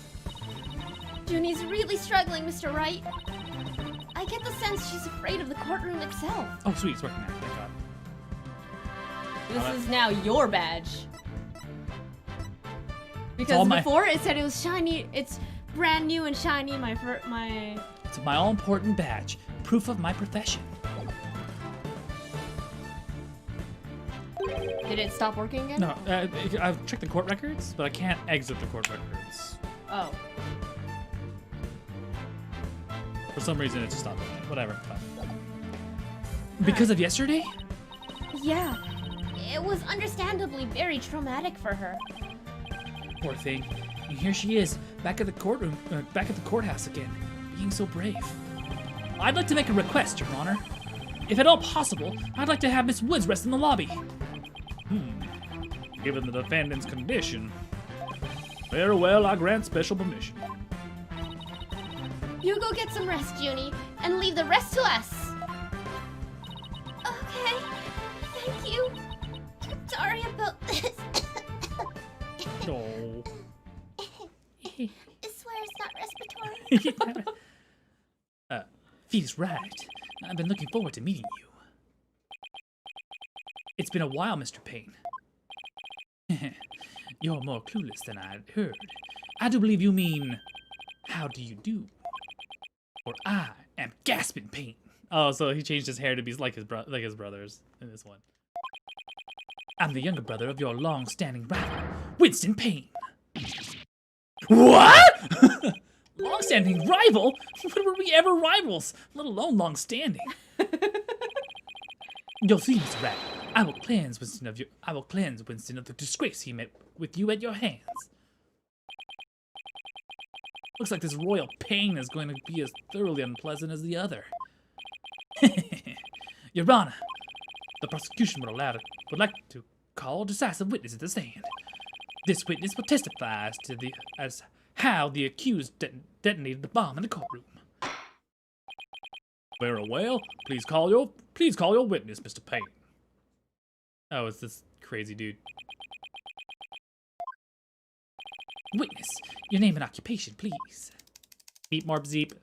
Junie's really struggling, Mr. Wright. I get the sense she's afraid of the courtroom itself. Oh, sweet, it's working now. Thank God. This is now your badge. all Because my- before it said it was shiny. It's brand new and shiny. My It's my all-important badge, proof of my profession. Did it stop working again? No, I've checked the court records, but I can't exit the court records. Oh. For some reason, it just stopped working. Whatever. Fine. Because of yesterday? Yeah, it was understandably very traumatic for her. Poor thing. And here she is, back at the courthouse again, being so brave. I'd like to make a request, Your Honor. If at all possible, I'd like to have Miss Woods rest in the lobby. Given the defendant's condition, very well, I grant special permission. You go get some rest, Junie, and leave the rest to us. Okay, thank you. Sorry about this. Oh. I swear it's not respiratory. just right. I've been looking forward to meeting you. It's been a while, Mr. Payne. You're more clueless than I'd heard. I do believe you mean, how do you do? Or I am gasping pain. Oh, so he changed his hair to be like his brothers in this one. I'm the younger brother of your long-standing rival, Winston Payne. What? Long-standing rival? When were we ever rivals? Let alone long-standing. You'll see, Mr. Rat. I will cleanse Winston of the disgrace he met with you at your hands. Looks like this royal pain is going to be as thoroughly unpleasant as the other. Your Honor, the prosecution would like to call decisive witness at the stand. This witness will testify as how the accused detonated the bomb in the courtroom. Very well. Please call your witness, Mr. Payne. Oh, it's this crazy dude. Witness, your name and occupation, please. Beep Marp Zeep.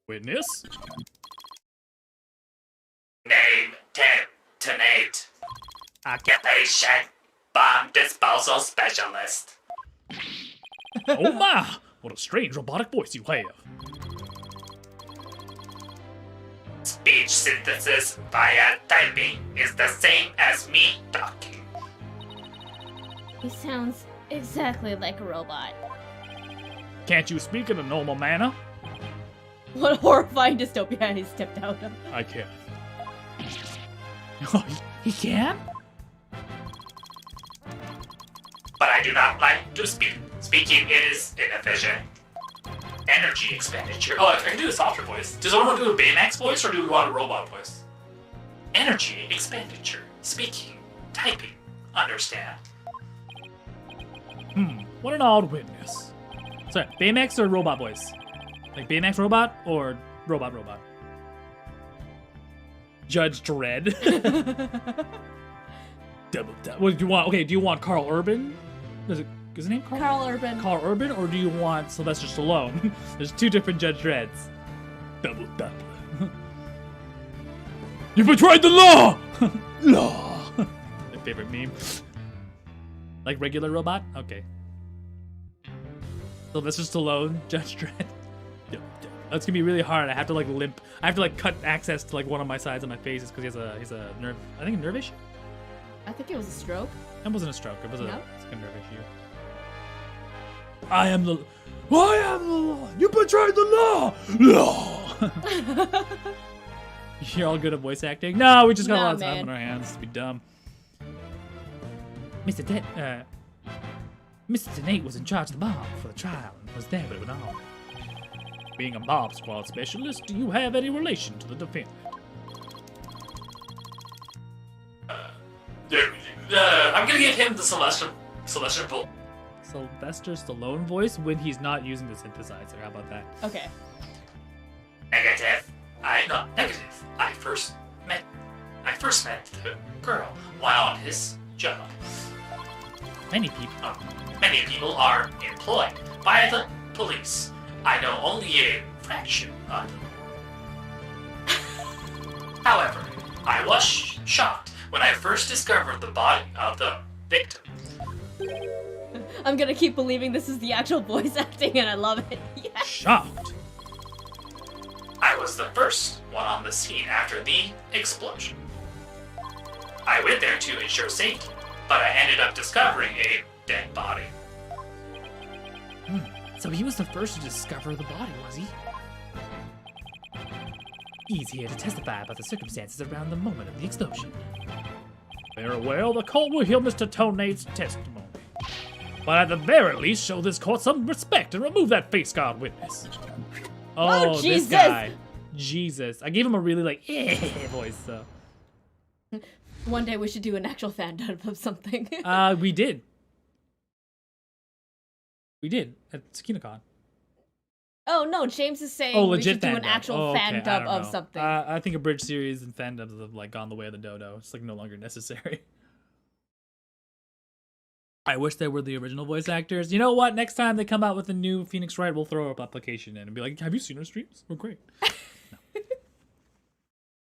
Witness? Name detonate. Occupation bomb disposal specialist. Oh my! What a strange robotic voice you have. Speech synthesis via typing is the same as me talking. He sounds exactly like a robot. Can't you speak in a normal manner? What horrifying dystopia he stepped out of. I can't. Oh, he can? But I do not like to speak. Speaking is inefficient. Energy expenditure. Oh, I can do a softer voice. Does anyone want to do a Baymax voice or do we want a robot voice? Energy expenditure. Speaking. Typing. Understand? What an odd witness. Sorry, Baymax or robot voice? Like Baymax robot or robot? Judge Dredd. What do you want? Okay, do you want Carl Urban? Is his name Carl? Carl Urban. Carl Urban, or do you want Sylvester Stallone? There's two different Judge Dredds. Double. You betrayed the law! Law! My favorite meme. Like regular robot? Okay. Sylvester Stallone, Judge Dredd. That's gonna be really hard. I have to like limp. I have to like cut access to like one of my sides of my face because he's a nerve. I think a nerve issue. I think it was a stroke. That wasn't a stroke. It was No? it's like a nerve issue. I am the law. You betrayed the law. Law. You're all good at voice acting. No, we just got a lot of time on our hands to be dumb. Mr. Nate was in charge of the bomb for the trial and was there when it went on. Being a mob squad specialist, do you have any relation to the defendant? I'm gonna give him the Sylvester Stallone voice when he's not using the synthesizer. How about that? Okay. Negative. Negative. I first met the girl while on his job. Many people are employed by the police. I know only a fraction of them. However, I was shocked when I first discovered the body of the victim. I'm gonna keep believing this is the actual voice acting and I love it. Yes. shocked. I was the first one on the scene after the explosion. I went there to ensure safety, but I ended up discovering a dead body. So he was the first to discover the body, was he? He's here to testify about the circumstances around the moment of the explosion. Very well, the court will hear Mr. Tonate's testimony. But at the very least, show this court some respect and remove that face guard witness. Oh, Jesus. This guy. Jesus. I gave him a really, like, voice, so. One day we should do an actual fan dub of something. We did. We did at SakinaCon. Oh no, James is saying we should do an actual fan dub of something. I think a bridge series and fan dubs have like gone the way of the dodo. It's like no longer necessary. I wish they were the original voice actors. You know what? Next time they come out with a new Phoenix Wright, we'll throw up application in and be like, have you seen our streams? We're great. No.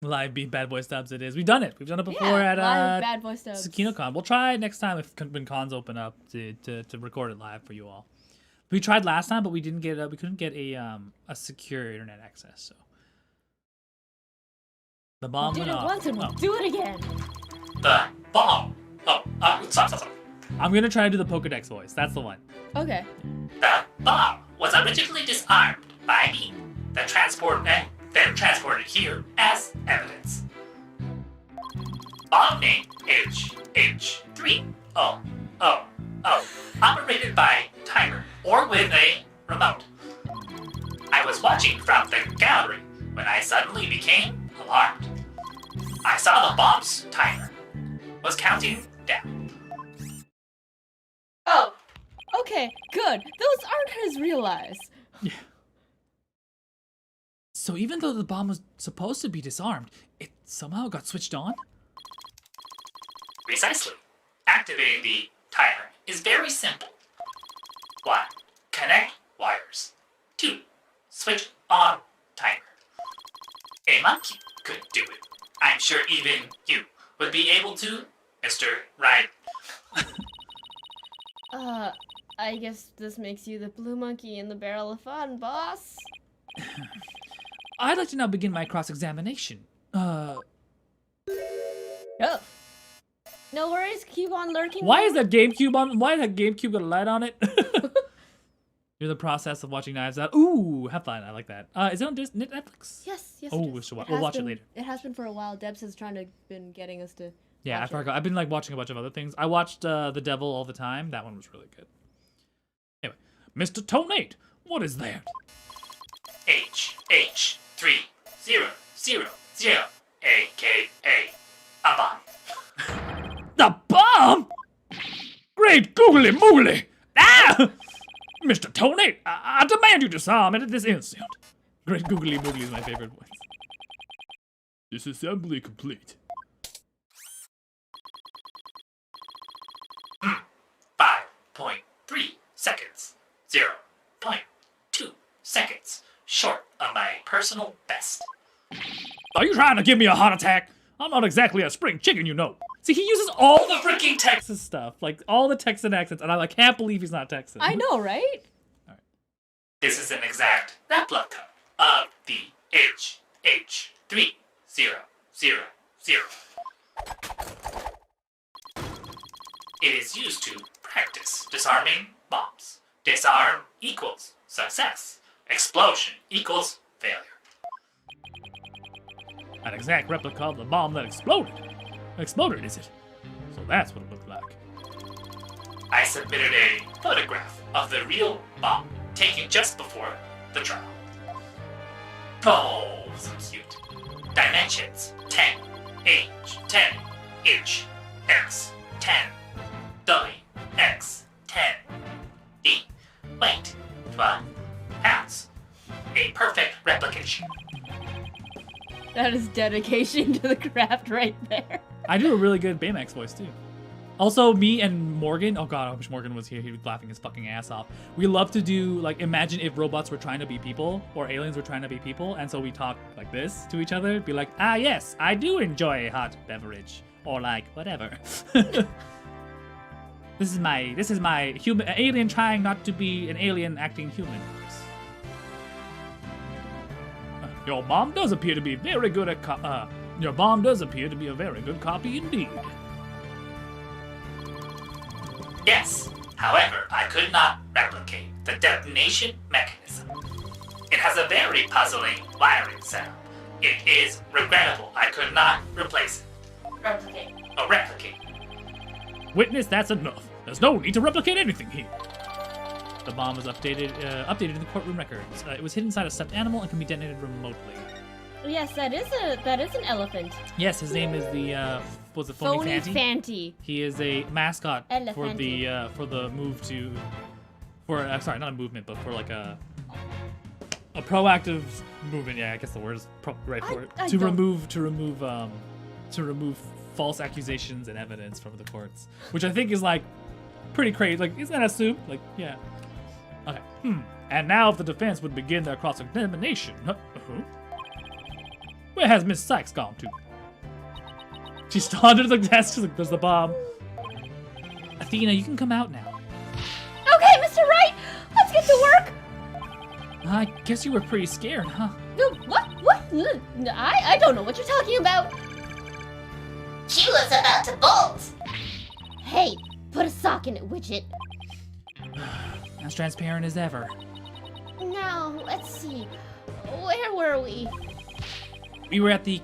Live beat Bad Voice Dubz it is. We've done it. We've done it before at live Bad Voice Dubz. SakinoCon. We'll try next time when cons open up to record it live for you all. We tried last time, but we didn't get we couldn't get a secure internet access. So the bomb Did went it off. once and Oh. do it again. The bomb. Oh, stop. I'm gonna try to do the Pokedex voice. That's the one. Okay. The bomb was originally disarmed by me, then transported here as evidence. Bomb name HH3. Oh. Operated by timer or with a remote. I was watching from the gallery when I suddenly became alarmed. I saw the bomb's timer was counting down. Oh. Okay, good. Those aren't his real eyes. Yeah. So even though the bomb was supposed to be disarmed, it somehow got switched on? Precisely. Activating the timer is very simple. 1. Connect wires. 2. Switch on timer. A monkey could do it. I'm sure even you would be able to, Mr. Wright. I guess this makes you the blue monkey in the barrel of fun, boss. I'd like to now begin my cross-examination. Oh. No worries, keep on lurking. Why is that GameCube on? Why is that GameCube got a light on it? You're the process of watching Knives Out. Ooh, have fun. I like that. Is it on Netflix? Yes. Oh, it we is. should It we'll has watch it been- later. It has been for a while. Debs has been getting us to. Yeah, I watch it. forgot. I've been like watching a bunch of other things. I watched The Devil all the time. That one was really good. Anyway, Mr. Tonate, what is that? HH3000, aka a bomb. The bomb? Great googly moogly! Ah! Mr. Tonate, I demand you disarm it at this instant. Great googly moogly is my favorite voice. Disassembly complete. 5.3 seconds. 0.2 seconds. Short of my personal best. Are you trying to give me a heart attack? I'm not exactly a spring chicken, you know. See, he uses all the freaking Texas stuff, like all the Texan accents, and I can't believe he's not Texan. I know, right? This is an exact replica of the HH3000. It is used to practice disarming bombs. Disarm equals success. Explosion equals failure. An exact replica of the bomb that exploded. Exploded, is it? So that's what it looked like. I submitted a photograph of the real bomb taken just before the trial. Oh, so cute. Dimensions 10, H, 10, H, X, 10, W, X, 10, D, weight, 12 pounds. A perfect replication. That is dedication to the craft right there. I do a really good Baymax voice, too. Also, me and Morgan, oh god, I wish Morgan was here, he'd be laughing his fucking ass off. We love to do, like, imagine if robots were trying to be people, or aliens were trying to be people, and so we talk like this to each other, be like, ah yes, I do enjoy a hot beverage, or like, whatever. This is my human, alien trying not to be an alien acting human. Your mom does appear to be very good at your mom does appear to be a very good copy indeed. Yes, however, I could not replicate the detonation mechanism. It has a very puzzling wiring setup. It is regrettable I could not replace it. Replicate. Witness, that's enough. There's no need to replicate anything here. The bomb was updated in the courtroom records. It was hidden inside a stuffed animal and can be detonated remotely. Yes, that is an elephant. Yes, his name is the was it Phony Fanty? Fanty. He is a mascot for Elephanty. the move to sorry, not a movement, but for like a proactive movement. Yeah, I guess the word is right for it. To remove false accusations and evidence from the courts, which I think is like pretty crazy. Like, is that assumed? Like, yeah. Okay. And now if the defense would begin their cross-examination. Where has Miss Sykes gone to? She stood under the desk. She's like, there's the bomb. Athena, you can come out now. Okay, Mr. Wright, let's get to work. I guess you were pretty scared, huh? No, what? I don't know what you're talking about. She was about to bolt. Hey, put a sock in it, Widget. As transparent as ever. Now, let's see. Where were we? We were at the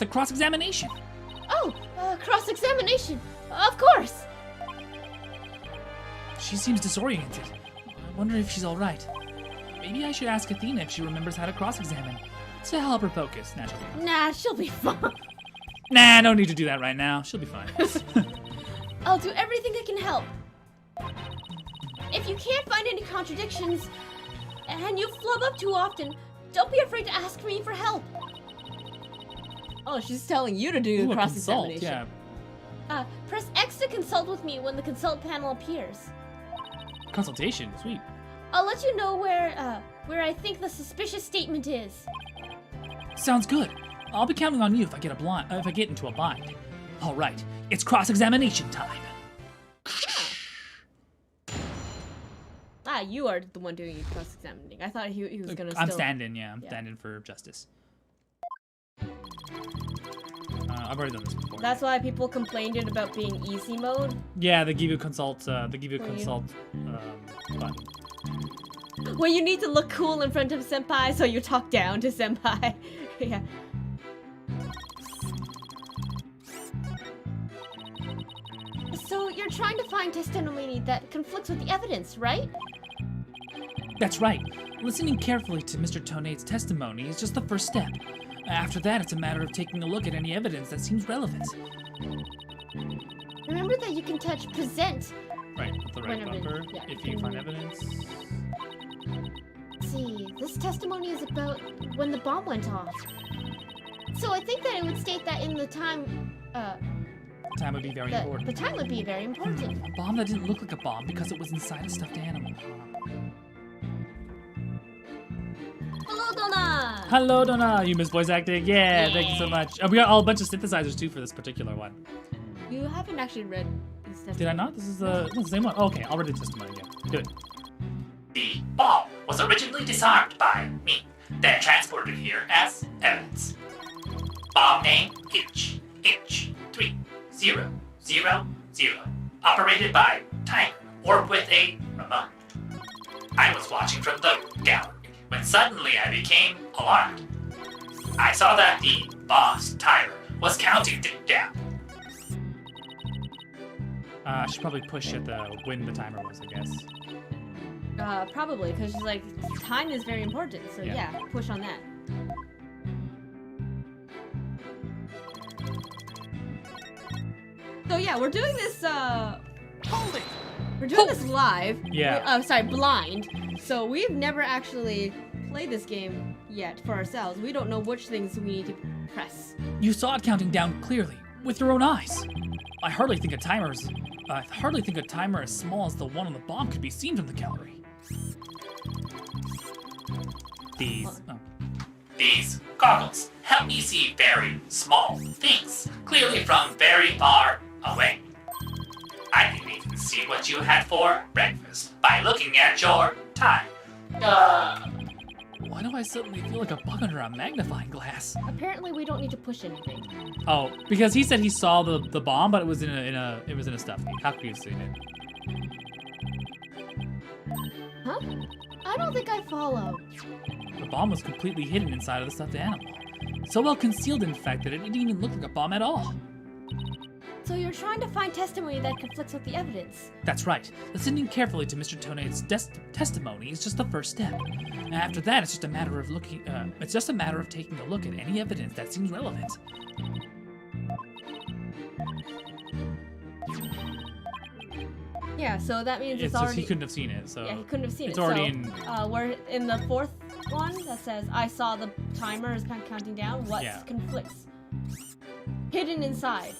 cross-examination. Oh, cross-examination. Of course. She seems disoriented. I wonder if she's all right. Maybe I should ask Athena if she remembers how to cross-examine to help her focus, naturally. Nah, she'll be fine. Nah, no need to do that right now. She'll be fine. I'll do everything that can help. If you can't find any contradictions, and you flub up too often, don't be afraid to ask me for help. Oh, she's telling you to do Ooh, the a cross-examination. consult, yeah. Press X to consult with me when the consult panel appears. Consultation, sweet. I'll let you know where I think the suspicious statement is. Sounds good. I'll be counting on you if I get into a bind. All right, it's cross-examination time. Ah, you are the one doing cross-examining. I thought he was gonna. I'm still... standing, yeah. I'm standing for justice. I've already done this before. That's why people complained about being easy mode. Yeah, they give you consult. Button. Well, you need to look cool in front of senpai, so you talk down to senpai. Yeah. So you're trying to find testimony that conflicts with the evidence, right? That's right. Listening carefully to Mr. Tonate's testimony is just the first step. After that, it's a matter of taking a look at any evidence that seems relevant. Remember that you can touch present. Right, with the right Whenever- bumper, yeah, if you find evidence. Let's see, this testimony is about when the bomb went off. So I think that it would state that in the time, Time would be very important. the time would be very important. A bomb that didn't look like a bomb because it was inside a stuffed animal. Hello, Donna! Hello, Donna. You miss voice acting? Yeah, thank you so much. We got a bunch of synthesizers too for this particular one. You haven't actually read this testimony. Did I not? This is the same one. Oh, okay, I'll read the testimony again. Good. The bomb was originally disarmed by me, then transported here as evidence. Bomb name H3000, operated by timer or with a remote. I was watching from the gallery when suddenly I became alarmed. I saw that the boss timer was counting down. I should probably push at when the timer was, I guess. Probably, because she's like, time is very important, so Yeah. yeah, push on that. So yeah, we're doing this, Hold it! we're doing this live. Yeah. Sorry, blind. So we've never actually played this game yet for ourselves. We don't know which things we need to press. You saw it counting down clearly, with your own eyes. I hardly think a timer as small as the one on the bomb could be seen from the gallery. These goggles help me see very small things clearly from very far away. I can even see what you had for breakfast by looking at your time. Why do I suddenly feel like a bug under a magnifying glass? Apparently, we don't need to push anything. Oh, because he said he saw the bomb, but it was in a stuffy. How could you have seen it? Huh? I don't think I follow. The bomb was completely hidden inside of the stuffed animal. So well concealed, in fact, that it didn't even look like a bomb at all. So you're trying to find testimony that conflicts with the evidence. That's right. Listening carefully to Mr. Tonate's testimony is just the first step. After that, it's just a matter of taking a look at any evidence that seems relevant. Yeah, so that means It's it's just already. he couldn't have seen it, so Yeah, he couldn't have seen it's it. already so, in. we're in the fourth one that says, I saw the timer is counting down. What Yeah. conflicts? Hidden inside.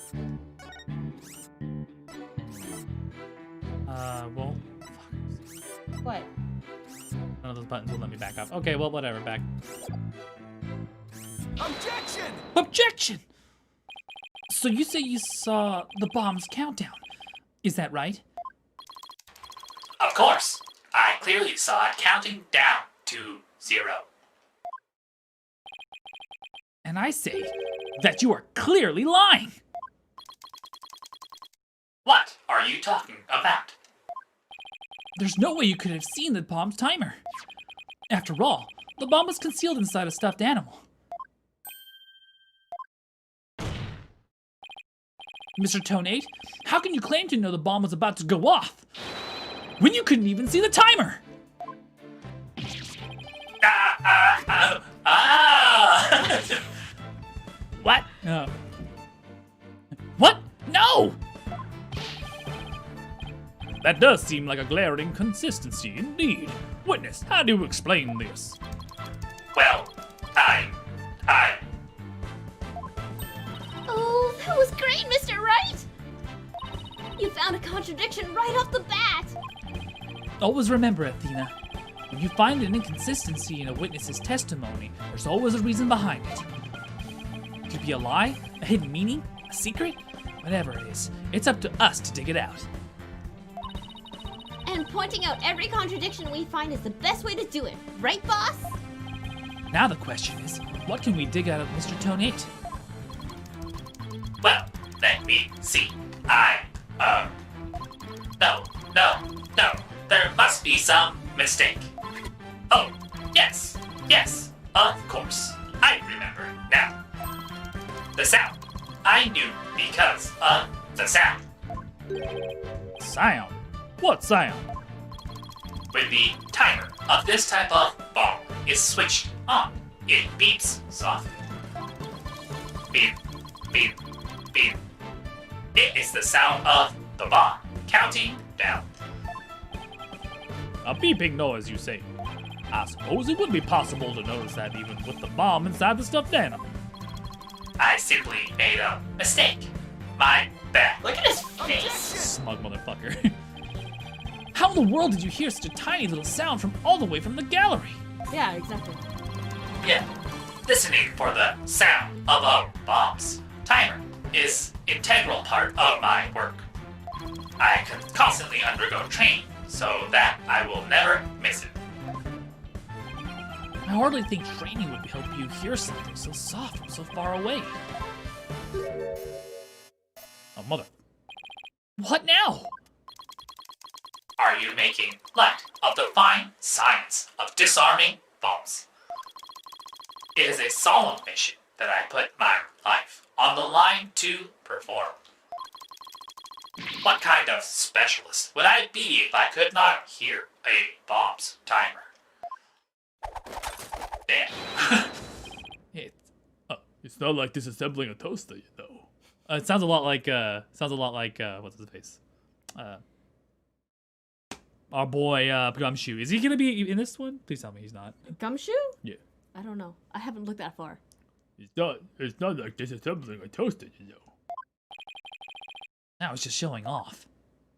Well, What? none of those buttons will let me back up. Okay, well, whatever, back. Objection! Objection! So you say you saw the bomb's countdown. Is that right? Of course, I clearly saw it counting down to 0. And I say that you are clearly lying. What are you talking about? There's no way you could have seen the bomb's timer. After all, the bomb was concealed inside a stuffed animal. Mr. Tonate, how can you claim to know the bomb was about to go off when you couldn't even see the timer? What? What? No! That does seem like a glaring inconsistency indeed. Witness, how do you explain this? Well, I... Oh, that was great, Mr. Wright! You found a contradiction right off the bat! Always remember, Athena, when you find an inconsistency in a witness's testimony, there's always a reason behind it. It could be a lie, a hidden meaning, a secret, whatever it is. It's up to us to dig it out. And pointing out every contradiction we find is the best way to do it, right, boss? Now the question is, what can we dig out of Mr. Tonate? Well, let me see. No. There must be some mistake. Oh, yes, of course. I remember now. The sound. I knew because of the sound. Sound? What sound? When the timer of this type of bomb is switched on, it beeps softly. Beep, beep, beep. It is the sound of the bomb counting down. A beeping noise, you say? I suppose it would be possible to notice that even with the bomb inside the stuffed animal. I simply made a mistake. My bad. Look at his face. Smug motherfucker. How in the world did you hear such a tiny little sound from all the way from the gallery? Yeah, exactly. Yeah. Listening for the sound of a bomb's timer is integral part of my work. I constantly undergo training so that I will never miss it. I hardly think training would help you hear something so soft from so far away. Oh, mother. What now? Are you making light of the fine science of disarming bombs? It is a solemn mission that I put my life on the line to perform. What kind of specialist would I be if I could not hear a bomb's timer? Damn. It's not like disassembling a toaster, you know. It sounds a lot like what's his face? Our boy Gumshoe. Is he gonna be in this one? Please tell me he's not. Gumshoe? Yeah. I don't know. I haven't looked that far. It's not like disassembling a toaster, you know. Now it's just showing off.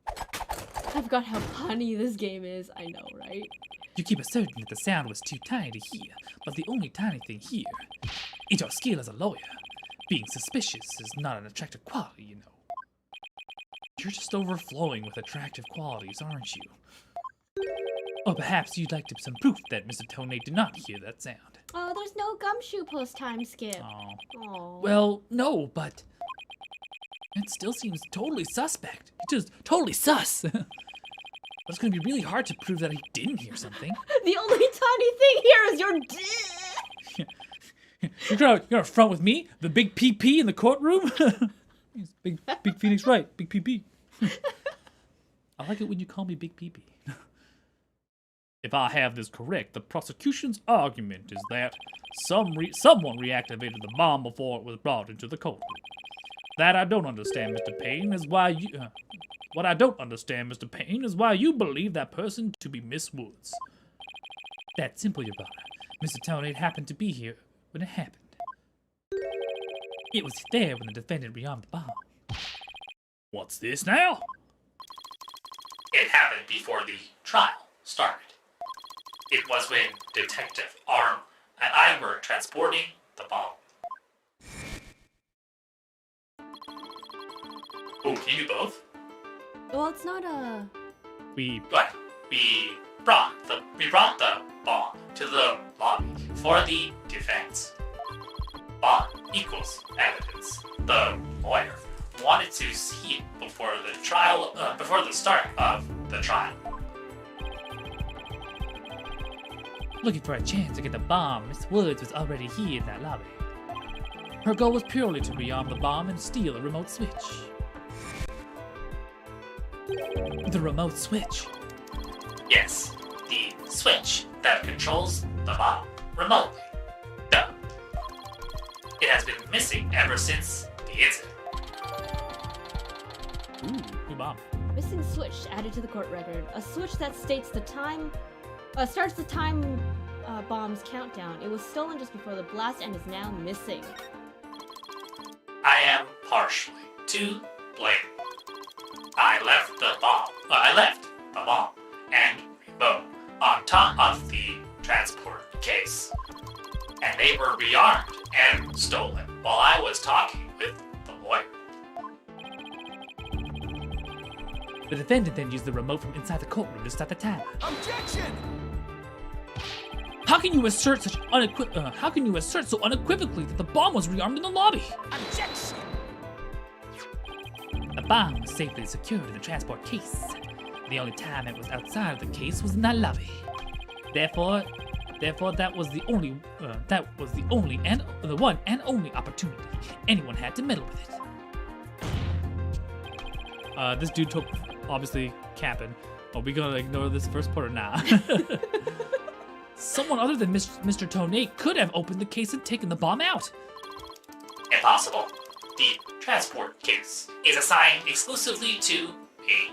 I forgot how punny this game is. I know, right? You keep asserting that the sound was too tiny to hear, but the only tiny thing here is your skill as a lawyer. Being suspicious is not an attractive quality, you know. You're just overflowing with attractive qualities, aren't you? Or perhaps you'd like some proof that Mr. Tonate did not hear that sound. Oh, there's no Gumshoe post-time skip. Oh. Oh. Well, no, but it still seems totally suspect. It's just totally sus. But it's gonna be really hard to prove that he didn't hear something. The only tiny thing here is your dick. You're gonna front with me, the big PP in the courtroom? big Phoenix Wright, big PP. I like it when you call me Big PP. If I have this correct, the prosecution's argument is that someone reactivated the bomb before it was brought into the courtroom. That I don't understand, Mr. Payne, is why you... what I don't understand, Mr. Payne, is why you believe that person to be Miss Woods. That's simple, Your Honor. Mr. Tonate happened to be here when it happened. It was there when the defendant rearmed the bomb. What's this now? It before the trial started. It was when Detective Arm and I were transporting the bomb. Oh, can you do both? Well, it's not a. But we brought the bomb to the lobby for the defense. Bomb equals evidence. The lawyer wanted to see it before the trial, before the start of the trial. Looking for a chance to get the bomb, Miss Woods was already here in that lobby. Her goal was purely to rearm the bomb and steal a remote switch. The remote switch? Yes, the switch that controls the bomb remotely. Duh. It has been missing ever since the incident. Ooh, new bomb. Missing switch added to the court record. A switch that states the time, starts the time bomb's countdown. It was stolen just before the blast and is now missing. I am partially to blame. I left the bomb and remote on top of the transport case, and they were rearmed and stolen while I was talking with the lawyer. The defendant then used the remote from inside the courtroom to start the timer. Objection! How can you assert so unequivocally that the bomb was rearmed in the lobby? Objection! The bomb was safely secured in the transport case. The only time it was outside of the case was in that lobby. Therefore, that was the one and only opportunity anyone had to meddle with it. This dude took obviously capping. Are we gonna ignore this first part or not? Someone other than Mr. Toney could have opened the case and taken the bomb out. Impossible. The transport case is assigned exclusively to me.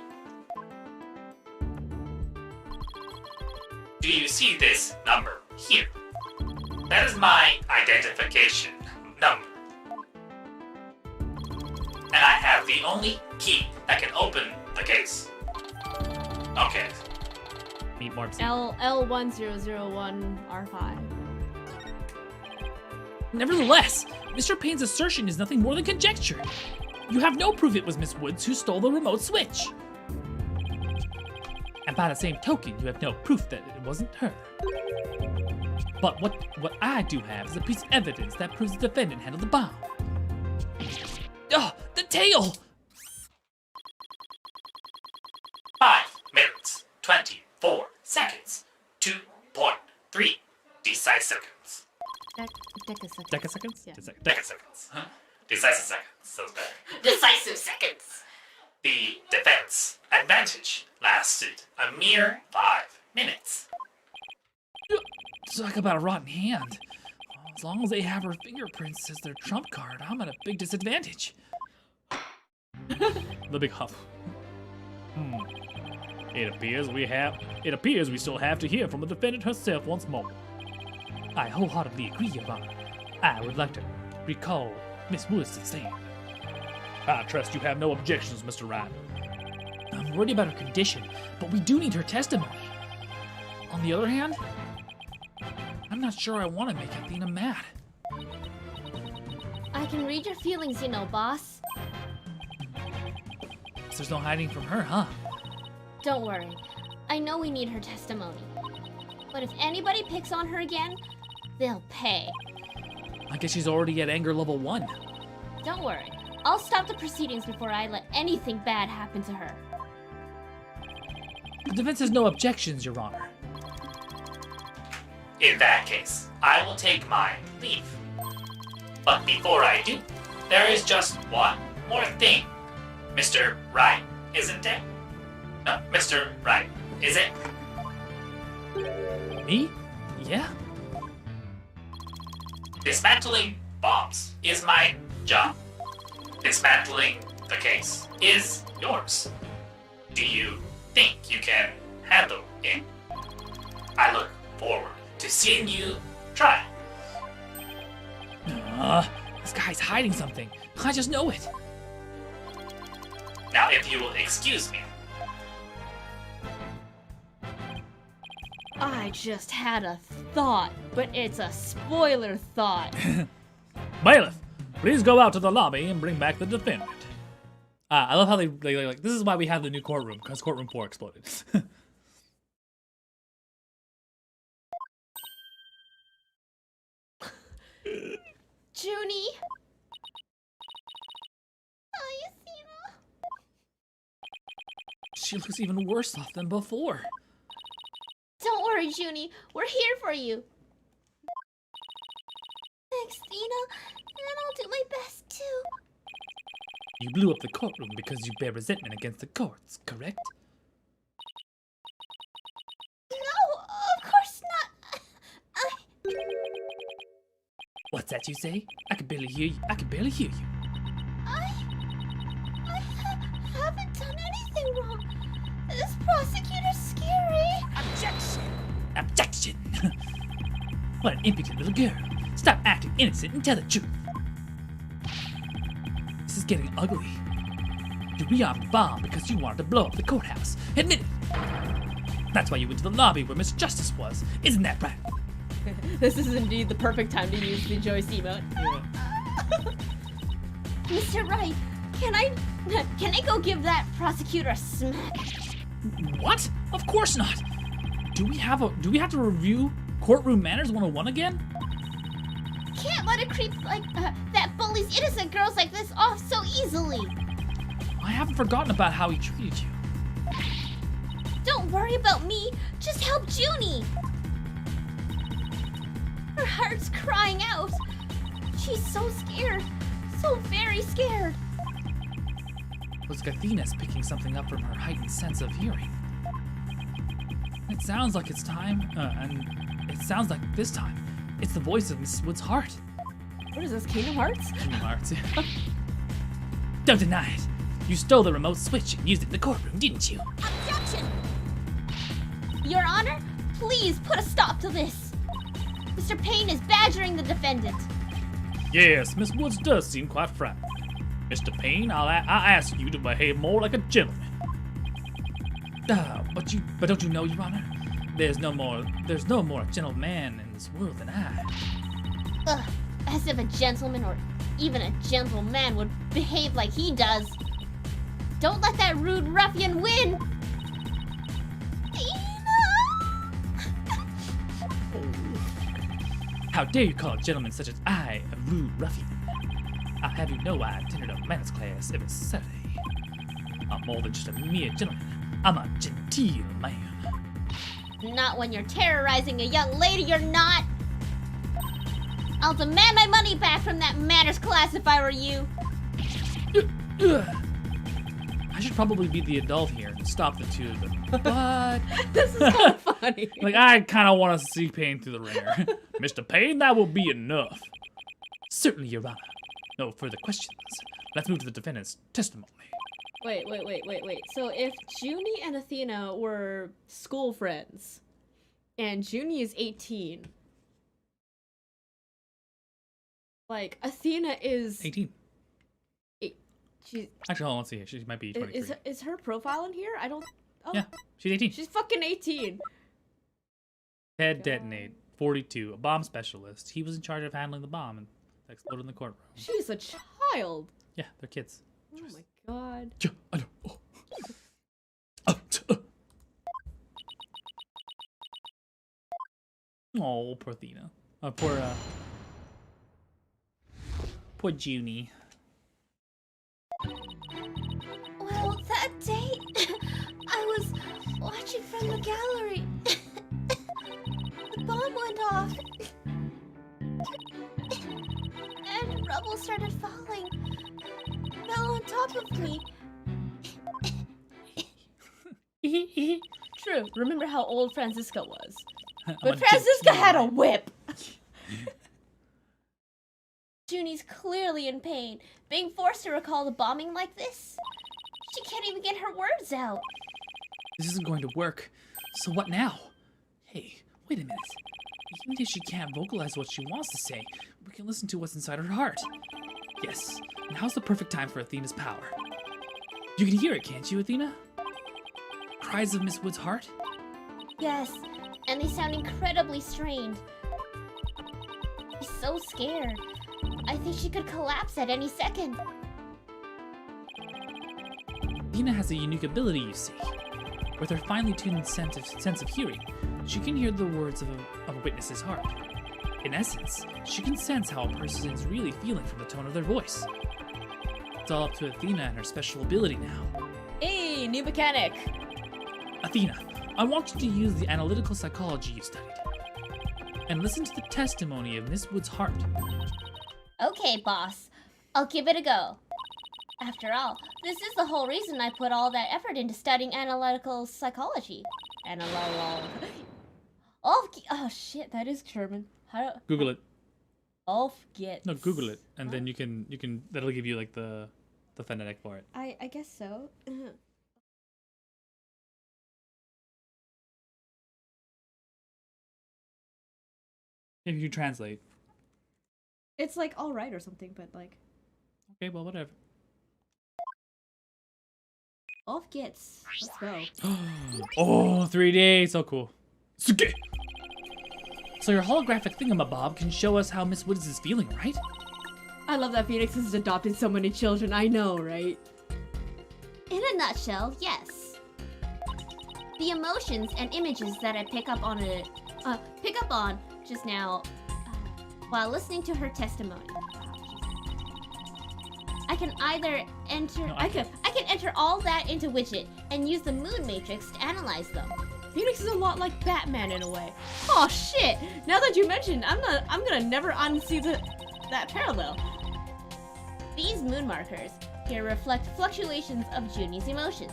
Do you see this number here? That is my identification number. And I have the only key that can open the case. Okay. Meet Morpsy. L1001R5. Nevertheless, Mr. Payne's assertion is nothing more than conjecture. You have no proof it was Miss Woods who stole the remote switch. And by the same token, you have no proof that it wasn't her. But what I do have is a piece of evidence that proves the defendant handled the bomb. Oh, the tail! 5 minutes, 24 seconds, 2.3 deciseconds. Decaseconds? Yeah. Decaseconds. Huh? Decisive seconds. Sounds better. Decisive seconds. The defense advantage lasted a mere 5 minutes. Talk about a rotten hand. As long as they have her fingerprints as their trump card, I'm at a big disadvantage. The big huff. It appears we still have to hear from the defendant herself once more. I wholeheartedly agree, Your Honor. I would like to recall Miss Woods to the stand. I trust you have no objections, Mr. Ryan. I'm worried about her condition, but we do need her testimony. On the other hand, I'm not sure I want to make Athena mad. I can read your feelings, you know, boss. So there's no hiding from her, huh? Don't worry. I know we need her testimony. But if anybody picks on her again, they'll pay. I guess she's already at anger level 1. Don't worry. I'll stop the proceedings before I let anything bad happen to her. The defense has no objections, Your Honor. In that case, I will take my leave. But before I do, there is just one more thing. Mr. Wright, isn't it? No, Mr. Wright, is it? Me? Yeah? Dismantling bombs is my job. Dismantling the case is yours. Do you think you can handle it? I look forward to seeing you try. This guy's hiding something. I just know it. Now, if you will excuse me, I just had a thought, but it's a spoiler thought. Bailiff, please go out to the lobby and bring back the defendant. I love how they like. This is why we have the new courtroom, because courtroom 4 exploded. Junie. Hi, Athena. She looks even worse off than before. Don't worry, Junie. We're here for you. Thanks, Athena. And I'll do my best, too. You blew up the courtroom because you bear resentment against the courts, correct? No, of course not. What's that you say? I can barely hear you. I can barely hear you. I haven't done anything wrong. This prosecutor's scary. Objection! Objection! What an impudent little girl. Stop acting innocent and tell the truth. This is getting ugly. You rearmed the bomb because you wanted to blow up the courthouse. Admit it. That's why you went to the lobby where Miss Justice was. Isn't that right? This is indeed the perfect time to use the Joyce emote. Mr. Wright, can I go give that prosecutor a smack? What? Of course not. Do we have to review Courtroom Manners 101 again? Can't let a creep like that bullies innocent girls like this off so easily. I haven't forgotten about how he treated you. Don't worry about me. Just help Junie. Her heart's crying out. She's so scared. So very scared. Looks like Athena's picking something up from her heightened sense of hearing. It sounds like it's time, and it sounds like this time, it's the voice of Mrs. Wood's heart. What is this, Kingdom Hearts? Kingdom Hearts, yeah. Don't deny it. You stole the remote switch and used it in the courtroom, didn't you? Objection! Your Honor, please put a stop to this. Mr. Payne is badgering the defendant. Yes, Miss Woods does seem quite frightened. Mr. Payne, I ask you to behave more like a gentleman. But don't you know, Your Honor? There's no more a gentleman in this world than I. Ugh, as if a gentleman or even a gentleman would behave like he does. Don't let that rude ruffian win! How dare you call a gentleman such as I a rude ruffian? I'll have you know I attended a manners class every Saturday. I'm more than just a mere gentleman. I'm a genteel man. Not when you're terrorizing a young lady, you're not! I'll demand my money back from that manners class if I were you! I should probably be the adult here and stop the two of them. But This is kind of funny. like, I kind of want to see Payne through the ringer. Mr. Payne, that will be enough. Certainly, Your Honor. No further questions. Let's move to the defendant's testimony. Wait. So if Junie and Athena were school friends, and Junie is 18, like, Athena is... 18. She's, Actually, hold on, let's see. She might be 23. is her profile in here? I don't... Oh, Yeah, she's 18. she's fucking 18. Head detonate. 42. A bomb specialist. He was in charge of handling the bomb and exploded in the courtroom. She's a child. Yeah, they're kids. Oh my god. Oh, poor Athena. Poor Junie. Well, that day, I was watching from the gallery. The bomb went off. And rubble started falling. Fell on top of me. True. Remember how old Franziska was. I'm But a Franziska genteel had a man. whip. Junie's clearly in pain. Being forced to recall the bombing like this? She can't even get her words out. This isn't going to work. So what now? Hey, wait a minute. Even if she can't vocalize what she wants to say, we can listen to what's inside her heart. Yes, now's the perfect time for Athena's power. You can hear it, can't you, Athena? Cries of Miss Wood's heart? Yes, and they sound incredibly strained. She's so scared. I think she could collapse at any second. Athena has a unique ability, you see. With her finely tuned sense of hearing, she can hear the words of a witness's heart. In essence, she can sense how a person is really feeling from the tone of their voice. It's all up to Athena and her special ability now. Hey, new mechanic. Athena, I want you to use the analytical psychology you studied and listen to the testimony of Miss Wood's heart. Okay, boss. I'll give it a go. After all, this is the whole reason I put all that effort into studying analytical psychology. Oh shit, that is German. How? Google it. Aufgeht. No, Google it, and then you can. That'll give you like the phonetic for it. I guess so. If you translate. It's like all right or something, but like. Okay, well, whatever. Aufgeht's. Let's go. Oh, 3D, so cool. Suke! So your holographic thingamabob can show us how Miss Woods is feeling, right? I love that Phoenix has adopted so many children. I know, right? In a nutshell, yes. The emotions and images that I pick up on just now while listening to her testimony. I can either enter I can enter all that into Widget and use the mood matrix to analyze them. Phoenix is a lot like Batman in a way. Oh shit! Now that you mentioned, I'm gonna never unsee that parallel. These mood markers here reflect fluctuations of Junie's emotions.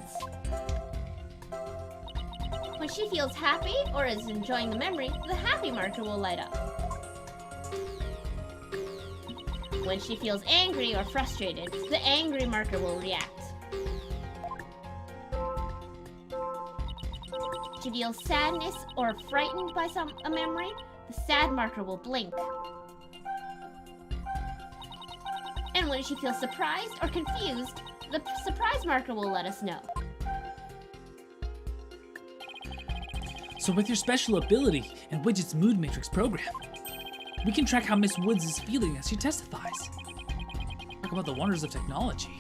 When she feels happy or is enjoying the memory, the happy marker will light up. When she feels angry or frustrated, the angry marker will react. If she feels sadness or frightened by a memory, the sad marker will blink. And when she feels surprised or confused, the surprise marker will let us know. So with your special ability and Widget's mood matrix program, we can track how Miss Woods is feeling as she testifies. Talk about the wonders of technology.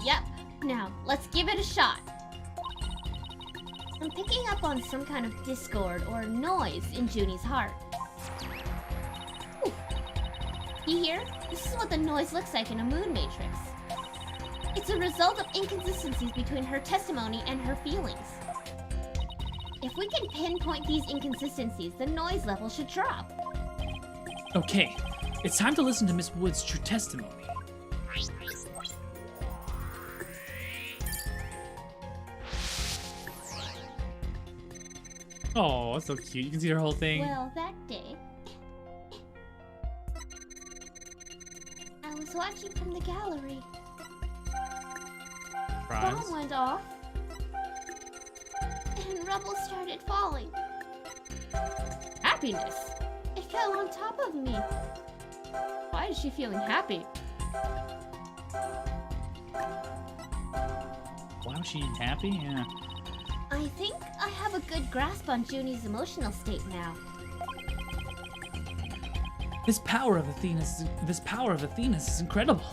Yep. Now, let's give it a shot. I'm picking up on some kind of discord or noise in Junie's heart. Ooh. You hear? This is what the noise looks like in a mood matrix. It's a result of inconsistencies between her testimony and her feelings. If we can pinpoint these inconsistencies, the noise level should drop. Okay, it's time to listen to Miss Wood's true testimony. Oh, that's so cute. You can see her whole thing. Well, that day, I was watching from the gallery. Rhymes. Bomb went off, and rubble started falling. Happiness. It fell on top of me. Why is she feeling happy? Why was she happy? Yeah. I think I have a good grasp on Junie's emotional state now. This power of Athena's is incredible.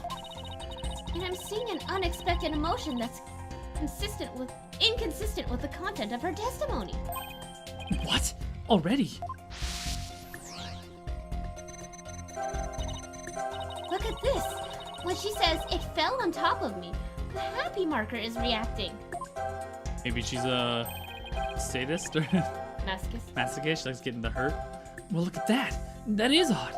And I'm seeing an unexpected emotion that's inconsistent with the content of her testimony. What? Already? Look at this. When she says, "It fell on top of me," the happy marker is reacting. Maybe she's a sadist or Masochist. masochist. She likes getting the hurt. Well, look at that. That is odd.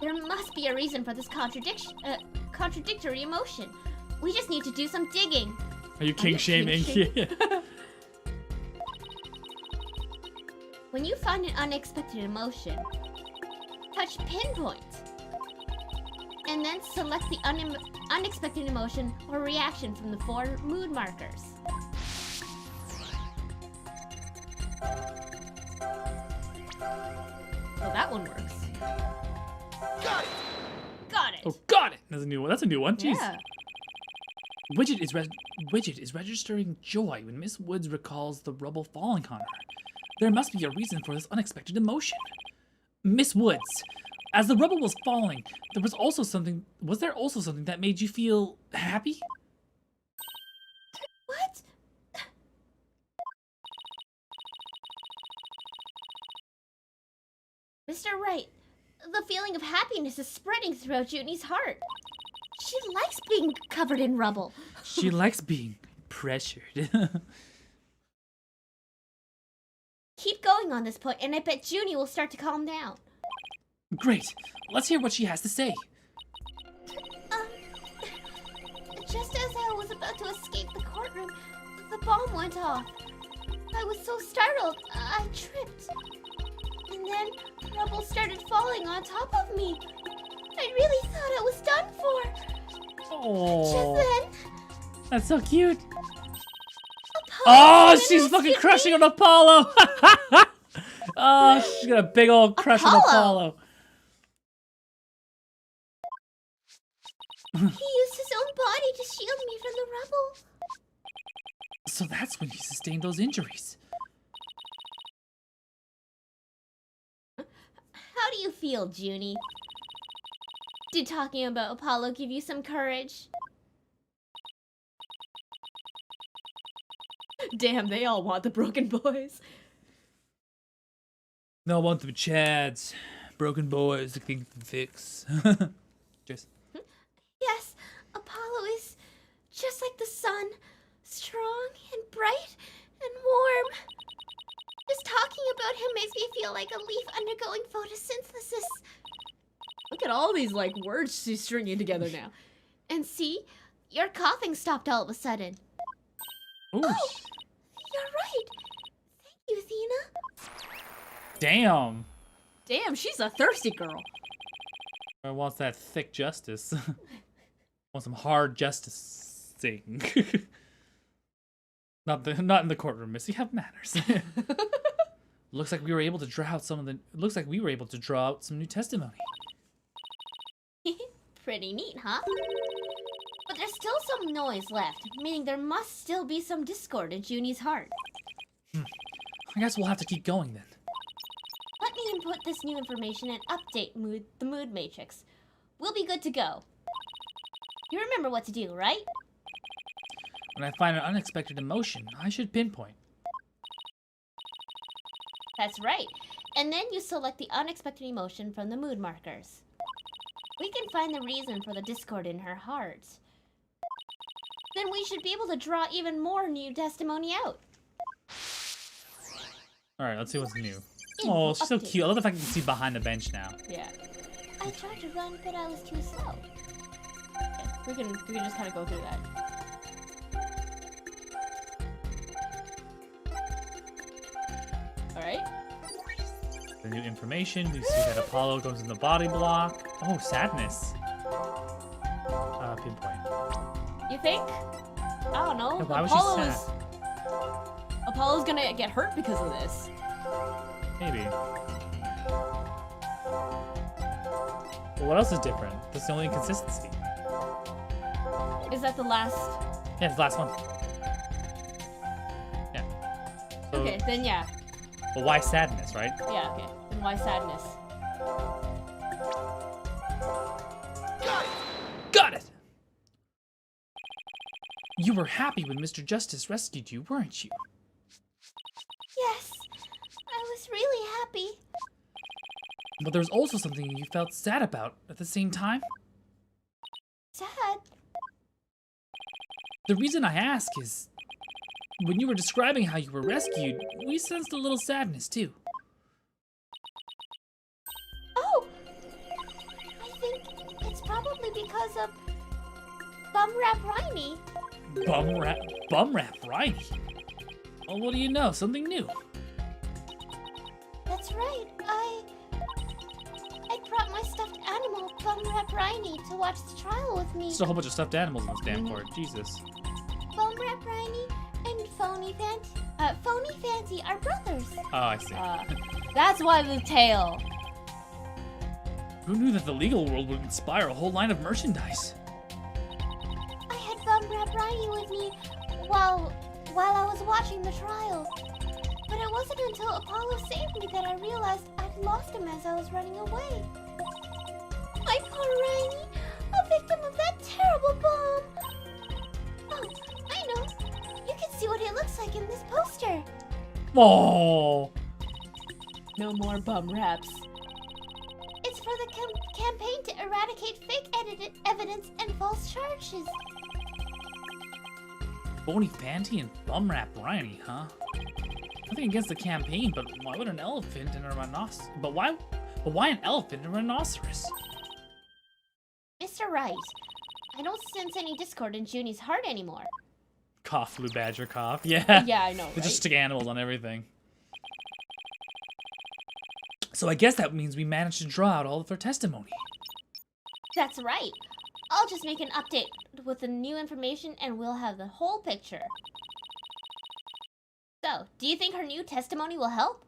There must be a reason for this contradictory emotion. We just need to do some digging. Are you king shaming? When you find an unexpected emotion, touch pinpoint. And then select the unexpected emotion or reaction from the 4 mood markers. Oh, that one works. Got it! Got it! Oh, got it. That's a new one. That's a new one. Jeez. Yeah. Widget is registering joy when Miss Woods recalls the rubble falling on her. There must be a reason for this unexpected emotion. Miss Woods, as the rubble was falling, was there also something that made you feel happy? What? Mr. Wright, the feeling of happiness is spreading throughout Junie's heart. She likes being covered in rubble. She likes being pressured. Keep going on this point, and I bet Junie will start to calm down. Great. Let's hear what she has to say. Just as I was about to escape the courtroom, the bomb went off. I was so startled, I tripped. And then rubble started falling on top of me. I really thought I was done for. Oh, Just then, that's so cute. Apollo Oh, came and she's fucking rescued crushing me. on Apollo. Oh, she's got a big old crush on Apollo. He used his own body to shield me from the rubble. So that's when he sustained those injuries. How do you feel, Junie? Did talking about Apollo give you some courage? Damn, they all want the broken boys. No one to Chads. Broken boys to think the fix. Just. Yes, Apollo is just like the sun, strong and bright and warm. Just talking about him makes me feel like a leaf undergoing photosynthesis. Look at all these, like, words she's stringing together now. And see, your coughing stopped all of a sudden. Ooh. Oh, you're right. Thank you, Athena. Damn. Damn, she's a thirsty girl. I wants that thick justice. Want some hard justicing. Not in the courtroom, Miss. You have manners. Looks like we were able to draw out some new testimony. Pretty neat, huh? But there's still some noise left, meaning there must still be some discord in Junie's heart. I guess we'll have to keep going then. Let me input this new information and update the mood matrix. We'll be good to go. You remember what to do, right? When I find an unexpected emotion, I should pinpoint. That's right. And then you select the unexpected emotion from the mood markers. We can find the reason for the discord in her heart. Then we should be able to draw even more new testimony out. Alright, let's see what's new. Info Oh, she's so update. cute. I love the fact you can see behind the bench now. Yeah. I tried to run, but I was too slow. Okay. We can just kind of go through that. All right. The new information, we see that Apollo goes in the body block. Oh, sadness. Pinpoint. You think? I don't know. Yeah, why was she sad? Apollo's gonna get hurt because of this. Maybe. Well, what else is different? That's the only inconsistency. Is that the last? Yeah, it's the last one. Yeah. So, Okay, then yeah. well, why sadness, right? Yeah, okay. Then why sadness? Got it! You were happy when Mr. Justice rescued you, weren't you? Yes, I was really happy. But there was also something you felt sad about at the same time. Sad? The reason I ask is, when you were describing how you were rescued, we sensed a little sadness too. Oh! I think it's probably because of Bumrap Riney. Bum rap, right? Well, what do you know? Something new. That's right. I brought my stuffed animal, Bumrap Riney, to watch the trial with me. Just a whole bunch of stuffed animals in this damn court. Jesus. Bumrap Riney and Phony Fancy are brothers. Oh, I see. That's why the tail. Who knew that the legal world would inspire a whole line of merchandise? I had Bumrap Bryony with me while I was watching the trials. But it wasn't until Apollo saved me that I realized I'd lost him as I was running away. My poor Rainy, a victim of that terrible bomb. Oh, I know. You can see what it looks like in this poster. Oh. No more bum raps. It's for the campaign to eradicate fake evidence and false charges. Bony Panty and bum rap Bryony, huh? Nothing against the campaign, but why would an elephant and a rhinoceros? But why an elephant and a rhinoceros? Mr. Wright, I don't sense any discord in Junie's heart anymore. Cough, Blue Badger, cough. Yeah. Yeah, I know, They right? just stick animals on everything. So I guess that means we managed to draw out all of their testimony. That's right. I'll just make an update with the new information and we'll have the whole picture. So, do you think her new testimony will help?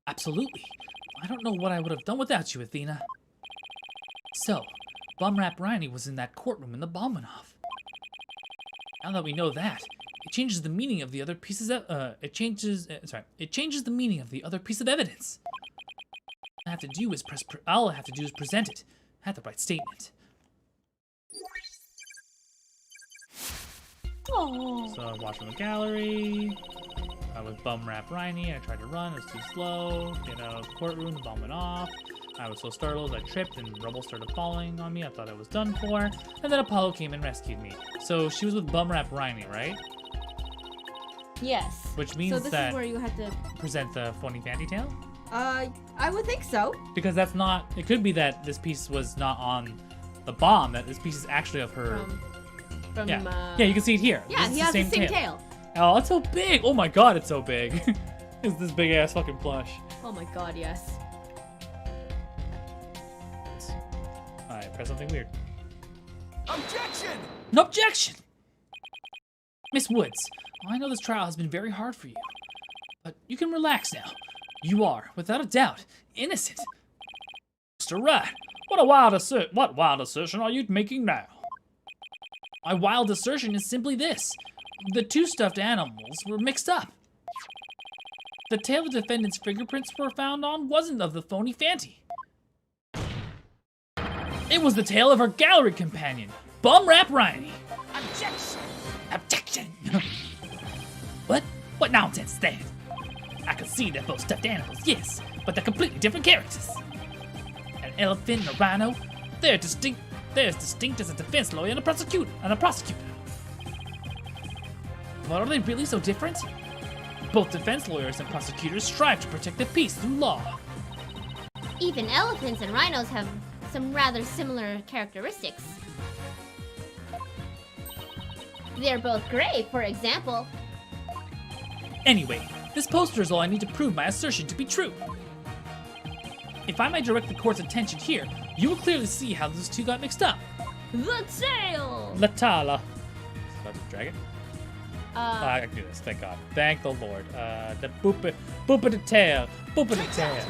Absolutely. I don't know what I would have done without you, Athena. So, Bum Rap Bryony was in that courtroom in the bomb went off. Now that we know that, it changes the meaning of the other pieces of, it changes the meaning of the other piece of evidence. All I have to do is present it. I have the right statement. Oh. So I watched from the gallery. I was Bum Rap Bryony. I tried to run. It was too slow. Get out of the courtroom. The bomb went off. I was so startled. I tripped and rubble started falling on me. I thought I was done for. And then Apollo came and rescued me. So she was with Bum Rap Bryony, right? Yes. Which means so this that is where you had to. present the phony fancy tale? I would think so. Because that's not. It could be that this piece was not on the bomb. That this piece is actually of her. From yeah, you can see it here. Yeah, This he is has the same tail. Oh, it's so big. Oh my god, it's so big. It's this big ass fucking plush. Oh my god, yes. Alright, press something weird. Objection! An objection! Miss Woods, I know this trial has been very hard for you, but you can relax now. You are, without a doubt, innocent. Mr. Wright, what wild assertion are you making now? My wild assertion is simply this. The two stuffed animals were mixed up. The tail the defendant's fingerprints were found on wasn't of the phony Fanty. It was the tail of her gallery companion, Bum Rap Bryony. Objection! Objection! What? What nonsense is that? I can see they're both stuffed animals, yes, but they're completely different characters. An elephant and a rhino, they're as distinct as a defense lawyer and a prosecutor. But are they really so different? Both defense lawyers and prosecutors strive to protect the peace through law. Even elephants and rhinos have some rather similar characteristics. They're both gray, for example. Anyway, this poster is all I need to prove my assertion to be true. If I might direct the court's attention here, you will clearly see how those two got mixed up. The tail! Latala. About to drag it? I can do this, thank God. Thank the Lord. The boopa the tail. Boopa the tail.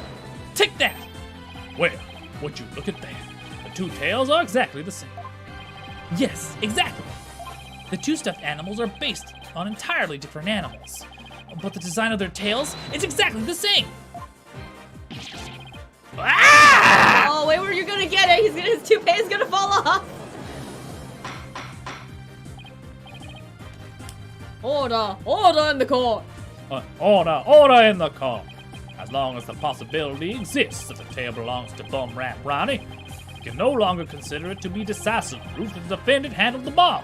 Take that! Well, would you look at that? The two tails are exactly the same. Yes, exactly. The two stuffed animals are based on entirely different animals. But the design of their tails is exactly the same. Ah! Oh, wait, where you're gonna get it? His toupee is gonna fall off. Order in the court. Order in the court. As long as the possibility exists that the tail belongs to Bum Rap Bryony, you can no longer consider it to be decisive proof that the defendant handled the bomb.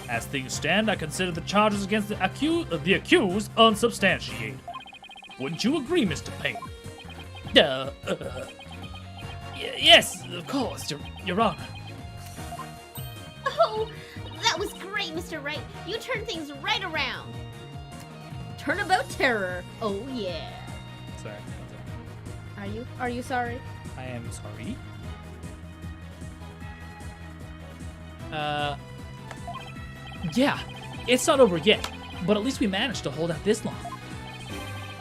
As things stand, I consider the charges against the accused unsubstantiated. Wouldn't you agree, Mr. Payne? Yes, of course, Your Honor. Oh, that was great, Mr. Wright. You turned things right around. Turnabout terror. Oh yeah. Sorry. Are you sorry? I am sorry. Yeah, it's not over yet, but at least we managed to hold out this long.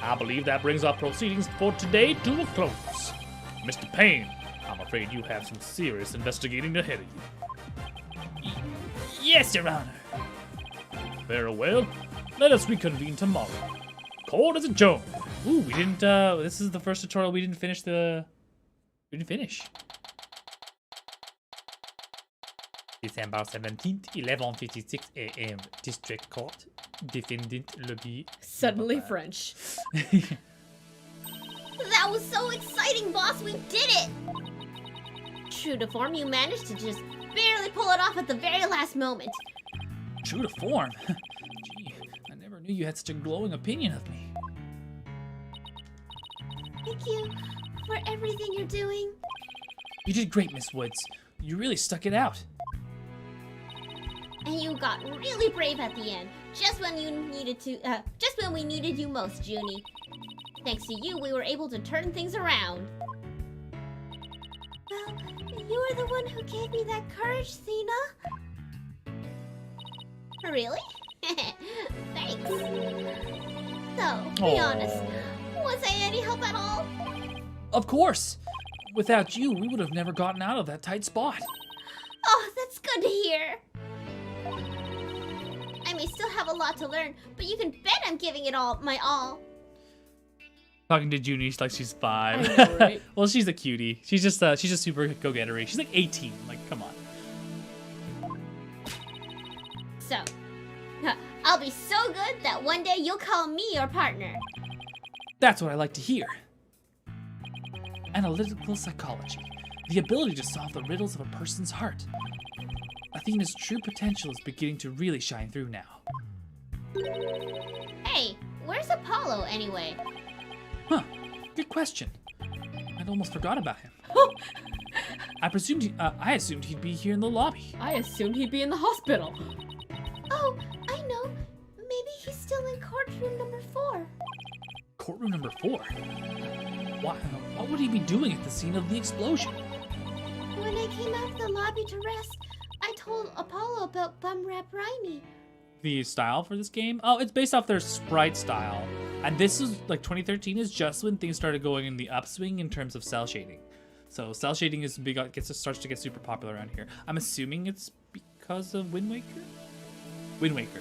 I believe that brings our proceedings for today to a close. Mr. Payne, I'm afraid you have some serious investigating ahead of you. Yes, Your Honor. Very well. Let us reconvene tomorrow. Court is adjourned. Ooh, we didn't, this is the first tutorial we didn't finish December 17th, 11:56 a.m. District Court. Defendant Lobby. Suddenly French. That was so exciting, boss! We did it! True to form, you managed to just barely pull it off at the very last moment. True to form. Gee, I never knew you had such a glowing opinion of me. Thank you for everything you're doing. You did great, Miss Woods. You really stuck it out. And you got really brave at the end, just when we needed you most, Junie. Thanks to you, we were able to turn things around. Well, you were the one who gave me that courage, Thena. Really? Thanks. So, be honest, was I any help at all? Of course. Without you, we would have never gotten out of that tight spot. Oh, that's good to hear. I may still have a lot to learn, but you can bet I'm giving it all my all. Talking to Junie like she's 5. I know, right? Well, she's a cutie. She's just super go-gettery. She's like 18. Like, come on. So, I'll be so good that one day you'll call me your partner. That's what I like to hear. Analytical psychology. The ability to solve the riddles of a person's heart. Athena's true potential is beginning to really shine through now. Hey, where's Apollo anyway? Huh. Good question. I'd almost forgot about him. I assumed he'd be here in the lobby. I assumed he'd be in the hospital. Oh, I know. Maybe he's still in courtroom number 4. Courtroom number 4? What would he be doing at the scene of the explosion? When I came out of the lobby to rest, I told Apollo about Bumrap Riney. The style for this game? Oh, it's based off their sprite style. And this is, like, 2013 is just when things started going in the upswing in terms of cell shading. So cell shading is starts to get super popular around here. I'm assuming it's because of Wind Waker? Wind Waker.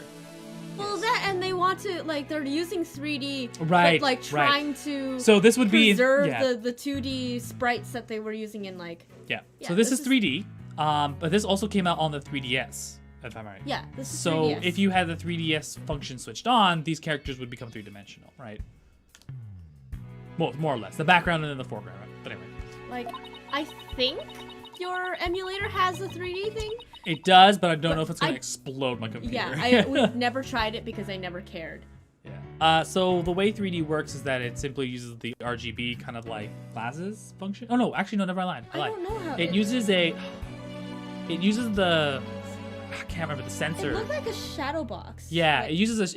Well, that and they want to they're using 3D, Right, but trying right. to So this would be preserve yeah. the 2D sprites that they were using in Yeah. Yeah, So this this is 3D, but this also came out on the 3DS, if I'm right. Yeah, this is So 3DS. if you had the 3DS function switched on, these characters would become 3-dimensional, right? Well, more or less. The background and then the foreground, right? But anyway. I think your emulator has a 3D thing. It does, but I don't But know if it's going I- to explode my computer. Yeah, we've never tried it because I never cared. Yeah. So the way 3D works is that it simply uses the RGB kind of like glasses function. Oh no, actually no, never mind. I lied. don't know how It uses the I can't remember the sensor. It looked like a shadow box. Yeah, Like, it uses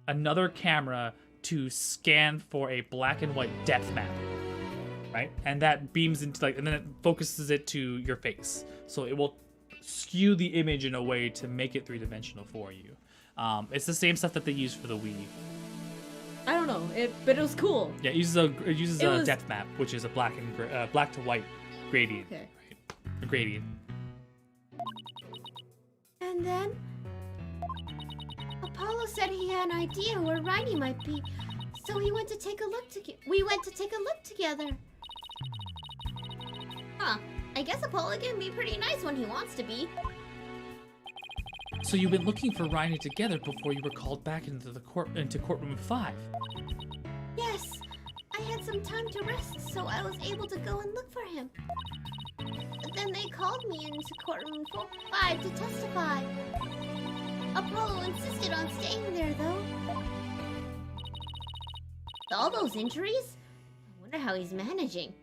another camera to scan for a black and white depth map, right? And that beams into and then it focuses it to your face, so it will skew the image in a way to make it 3-dimensional for you. It's the same stuff that they use for the Wii. I don't know, but it was cool. Yeah, it uses a was- depth map, which is a black to white gradient. Okay. Right? A gradient. And then Apollo said he had an idea where Riney might be, so we went to take a look together. Huh. I guess Apollo can be pretty nice when he wants to be. So you've been looking for Riney together before you were called back into courtroom 5. Yes. I had some time to rest, so I was able to go and look for him. Then they called me into courtroom 5 to testify. Apollo insisted on staying there, though. All those injuries? I wonder how he's managing.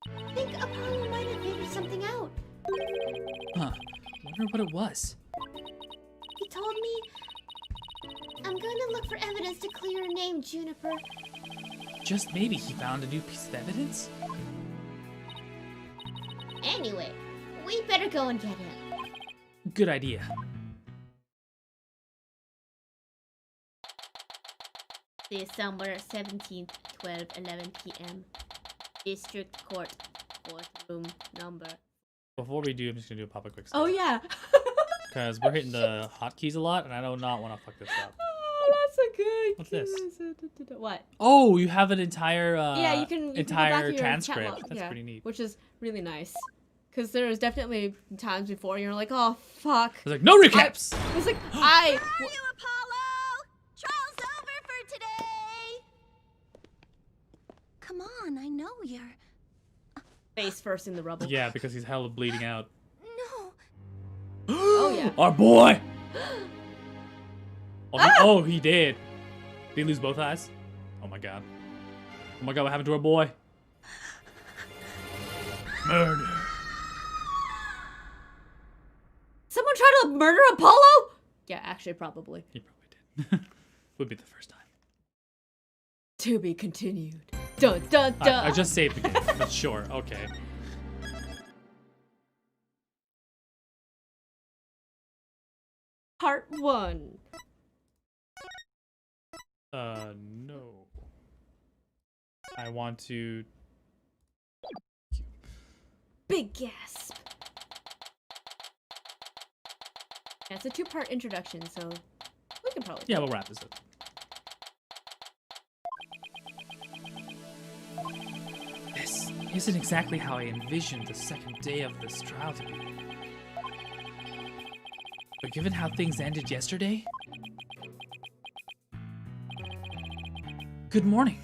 I think Apollo might have figured something out. Huh. Wonder what it was. He told me, I'm going to look for evidence to clear your name, Juniper. Just maybe he found a new piece of evidence? Anyway, we better go and get him. Good idea. December 17th, 12:11 p.m. District Court, courtroom number Before we do, I'm just gonna do a pop a quick. Oh yeah. Because we're hitting the hotkeys a lot, and I do not want to fuck this up. Oh, that's a good. What's this? What? Oh, you have an entire Yeah, you can go back entire to your transcript. chat log, That's yeah, pretty neat. which is really nice. Because there was definitely times before you're like, oh fuck. It's like no recaps. It was like Where are you, Apollo? Trial's over for today. Come on, I know you're. face first in the rubble. Yeah, because he's hella bleeding out. No. Oh yeah. Our boy. Oh, he did. Did he lose both eyes? Oh my god. Oh my god, what happened to our boy? Murder. Someone tried to murder Apollo? Yeah, actually, probably. He probably did. Would be the first time. To be continued. Dun dun dun. I just saved the game, but sure, okay. Part 1. No. I want to... Big gasp. Yeah, it's a 2-part introduction, so we can probably. Yeah, we'll wrap this up. This isn't exactly how I envisioned the second day of this trial to be. But given how things ended yesterday... Good morning.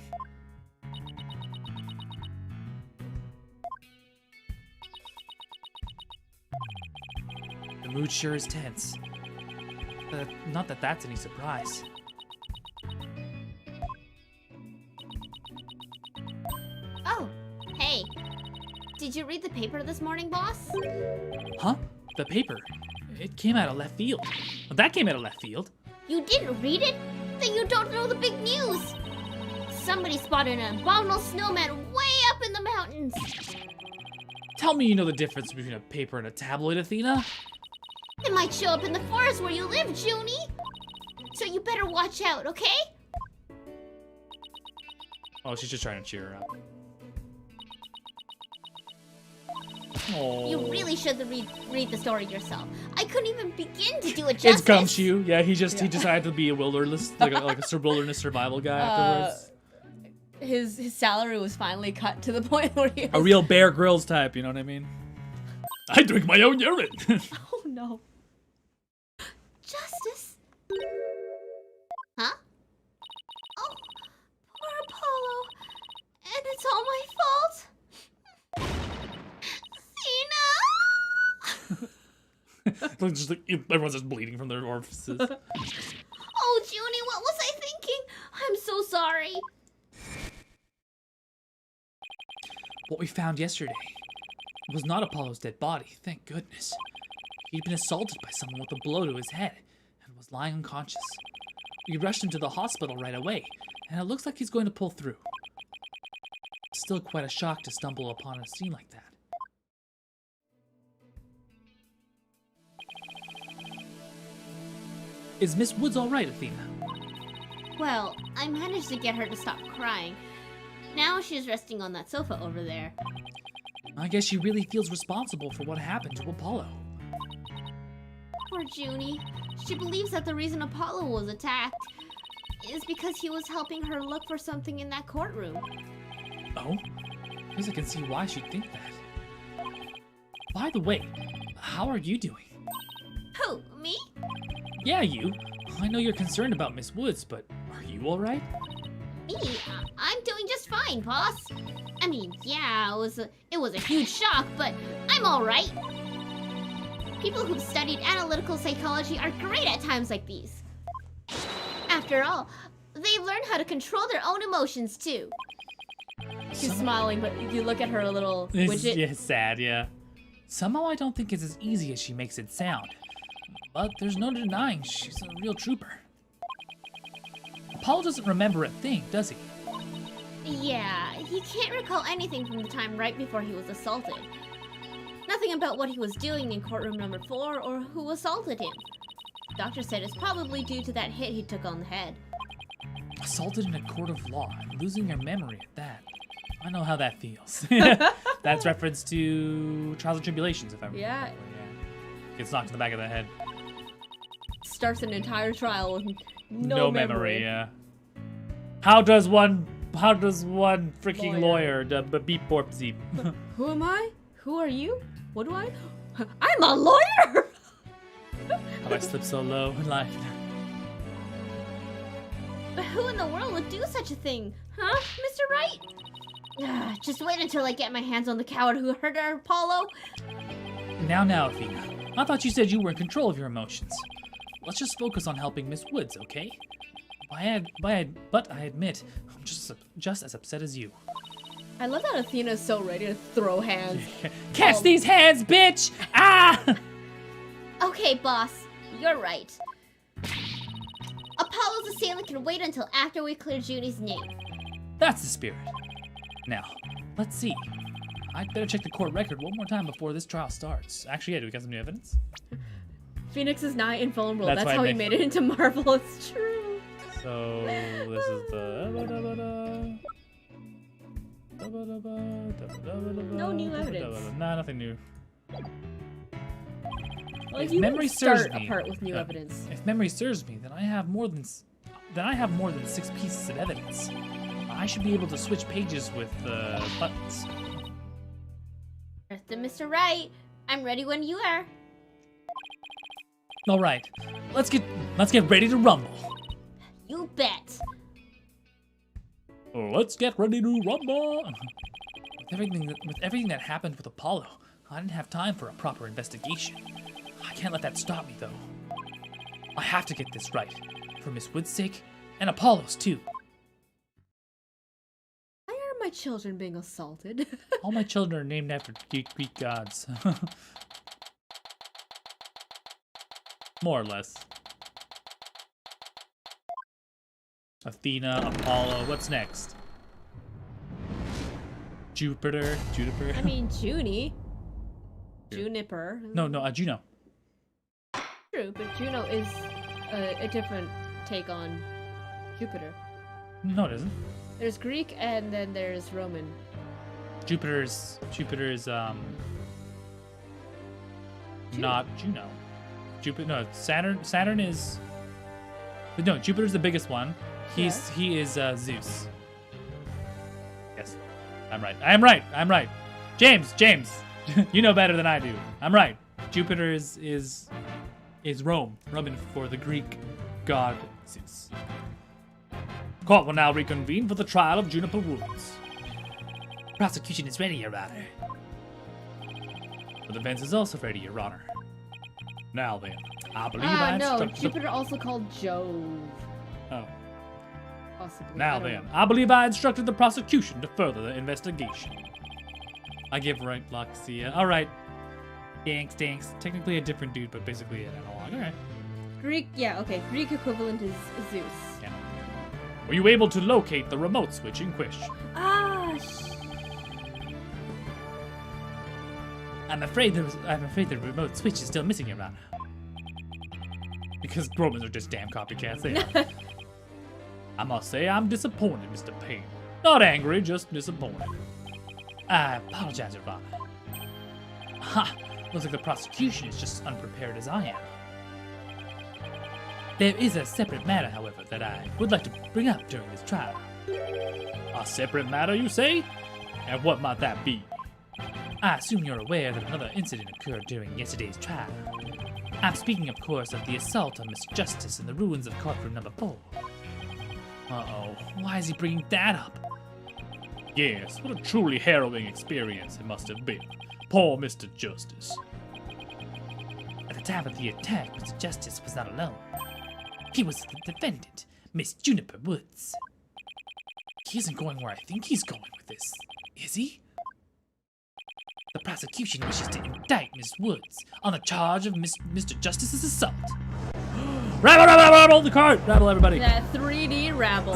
The mood sure is tense. Not that that's any surprise. Oh, hey. Did you read the paper this morning, boss? Huh? The paper? It came out of left field. Well, that came out of left field. You didn't read it? Then you don't know the big news. Somebody spotted an abominable snowman way up in the mountains. Tell me you know the difference between a paper and a tabloid, Athena? It might show up in the forest where you live, Junie. So you better watch out, okay? Oh, she's just trying to cheer her up. Oh. You really should read the story yourself. I couldn't even begin to do it justice. It's Gumshoe. Yeah, he decided to be a wilderness, like a wilderness survival guy afterwards. His salary was finally cut to the point where he was... A real Bear Grylls type, you know what I mean? I drink my own urine. Oh no. Justice? Huh? Oh, poor Apollo. And it's all my fault. Athena! Just like, everyone's just bleeding from their orifices. Oh, Junie, what was I thinking? I'm so sorry. What we found yesterday was not Apollo's dead body, thank goodness. He'd been assaulted by someone with a blow to his head and was lying unconscious. We rushed him to the hospital right away, and it looks like he's going to pull through. Still quite a shock to stumble upon a scene like that. Is Miss Woods all right, Athena? Well, I managed to get her to stop crying. Now she's resting on that sofa over there. I guess she really feels responsible for what happened to Apollo. Poor Junie. She believes that the reason Apollo was attacked is because he was helping her look for something in that courtroom. Oh? I guess I can see why she'd think that. By the way, how are you doing? Who, me? Yeah, you. I know you're concerned about Miss Woods, but are you alright? Me? I'm doing just fine, boss. I mean, yeah, it was a huge shock, but I'm alright. People who've studied analytical psychology are great at times like these. After all, they've learned how to control their own emotions, too. She's smiling, but you look at her little widget. Yeah, sad, yeah. Somehow I don't think it's as easy as she makes it sound. But there's no denying she's a real trooper. Apollo doesn't remember a thing, does he? Yeah, he can't recall anything from the time right before he was assaulted. Nothing about what he was doing in courtroom number 4 or who assaulted him. Doctor said it's probably due to that hit he took on the head. Assaulted in a court of law and losing your memory at that. I know how that feels. That's reference to Trials and Tribulations, if I remember. Yeah. correctly, yeah. Gets knocked in the back of the head. Starts an entire trial with No memory. Yeah. How does one freaking lawyer beep borp zeep? Who am I? Who are you? What do I know? I'm a lawyer! How I slip so low in life. But who in the world would do such a thing? Huh, Mr. Wright? Just wait until I get my hands on the coward who hurt our Apollo. Now, Athena. I thought you said you were in control of your emotions. Let's just focus on helping Miss Woods, okay? But I admit, I'm just as upset as you. I love that Athena's so ready to throw hands. Catch these hands, bitch! Ah! Okay, boss. You're right. Apollo's assailant can wait until after we clear Junie's name. That's the spirit. Now, let's see. I'd better check the court record one more time before this trial starts. Actually, yeah, do we got some new evidence? Phoenix is not invulnerable. That's That's why how I he made- made it into Marvel. It's true. So, this is the... No new evidence. Nah, nothing new. Well, If you memory can start serves me- a part with new evidence. If memory serves me, then I have more than 6 pieces of evidence. I should be able to switch pages with buttons. Mr. Wright, I'm ready when you are. All right, let's get ready to rumble. You bet. Let's get ready to rumble. With everything that happened with Apollo, I didn't have time for a proper investigation. I can't let that stop me, though. I have to get this right, for Miss Wood's sake, and Apollo's too. Why are my children being assaulted? All my children are named after Greek gods. More or less. Athena, Apollo, what's next? Jupiter. I mean, Junie. Juniper. No, Juno. True, but Juno is a different take on Jupiter. No, it isn't. There's Greek and then there's Roman. Jupiter's not Juno. Saturn is, but no, Jupiter's the biggest one. He is Zeus. Yes, I'm right. James, you know better than I do. I'm right. Jupiter is Roman for the Greek god Zeus. Court will now reconvene for the trial of Juniper Woods. Prosecution is ready, Your Honor. The defense is also ready, Your Honor. Now then, I believe I no, instructed Jupiter also called Jove. Oh. Possibly. Now I don't then, know. I believe I instructed the prosecution to further the investigation. I give right Loxia. Alright. Thanks. Technically a different dude, but basically an analog. Alright. Greek equivalent is Zeus. Yeah. Were you able to locate the remote switch in question? I'm afraid the remote switch is still missing, Your Honor. Because Romans are just damn copycats, they are. I must say I'm disappointed, Mr. Payne. Not angry, just disappointed. I apologize, Your Honor. Ha! Looks like the prosecution is just as unprepared as I am. There is a separate matter, however, that I would like to bring up during this trial. A separate matter, you say? And what might that be? I assume you're aware that another incident occurred during yesterday's trial. I'm speaking, of course, of the assault on Miss Justice in the ruins of courtroom number 4. Uh-oh, why is he bringing that up? Yes, what a truly harrowing experience it must have been. Poor Mr. Justice. At the time of the attack, Mr. Justice was not alone. He was the defendant, Miss Juniper Woods. He isn't going where I think he's going with this, is he? The prosecution wishes to indict Miss Woods on the charge of Mr. Justice's assault. Rabble the cart! Rabble, everybody! That 3D rabble.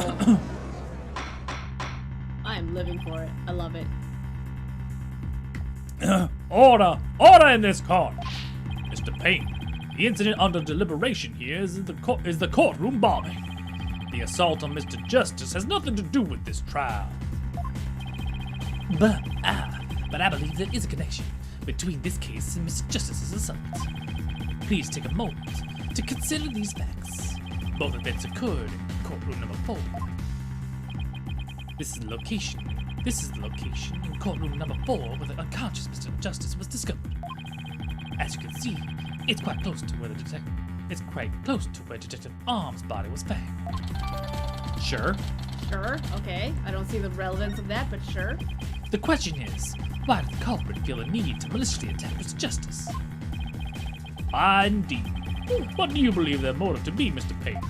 I'm living for it. I love it. Order! Order in this court! Mr. Payne, the incident under deliberation here is the courtroom bombing. The assault on Mr. Justice has nothing to do with this trial. But I believe there is a connection between this case and Mr. Justice's assault. Please take a moment to consider these facts. Both events occurred in courtroom number 4. This is the location in courtroom number 4 where the unconscious Mr. Justice was discovered. As you can see, it's quite close to where Detective Arm's body was found. Sure. Sure, okay. I don't see the relevance of that, but sure. The question is, why did the culprit feel a need to maliciously attack Mr. Justice? Indeed. What do you believe their motive to be, Mr. Payne?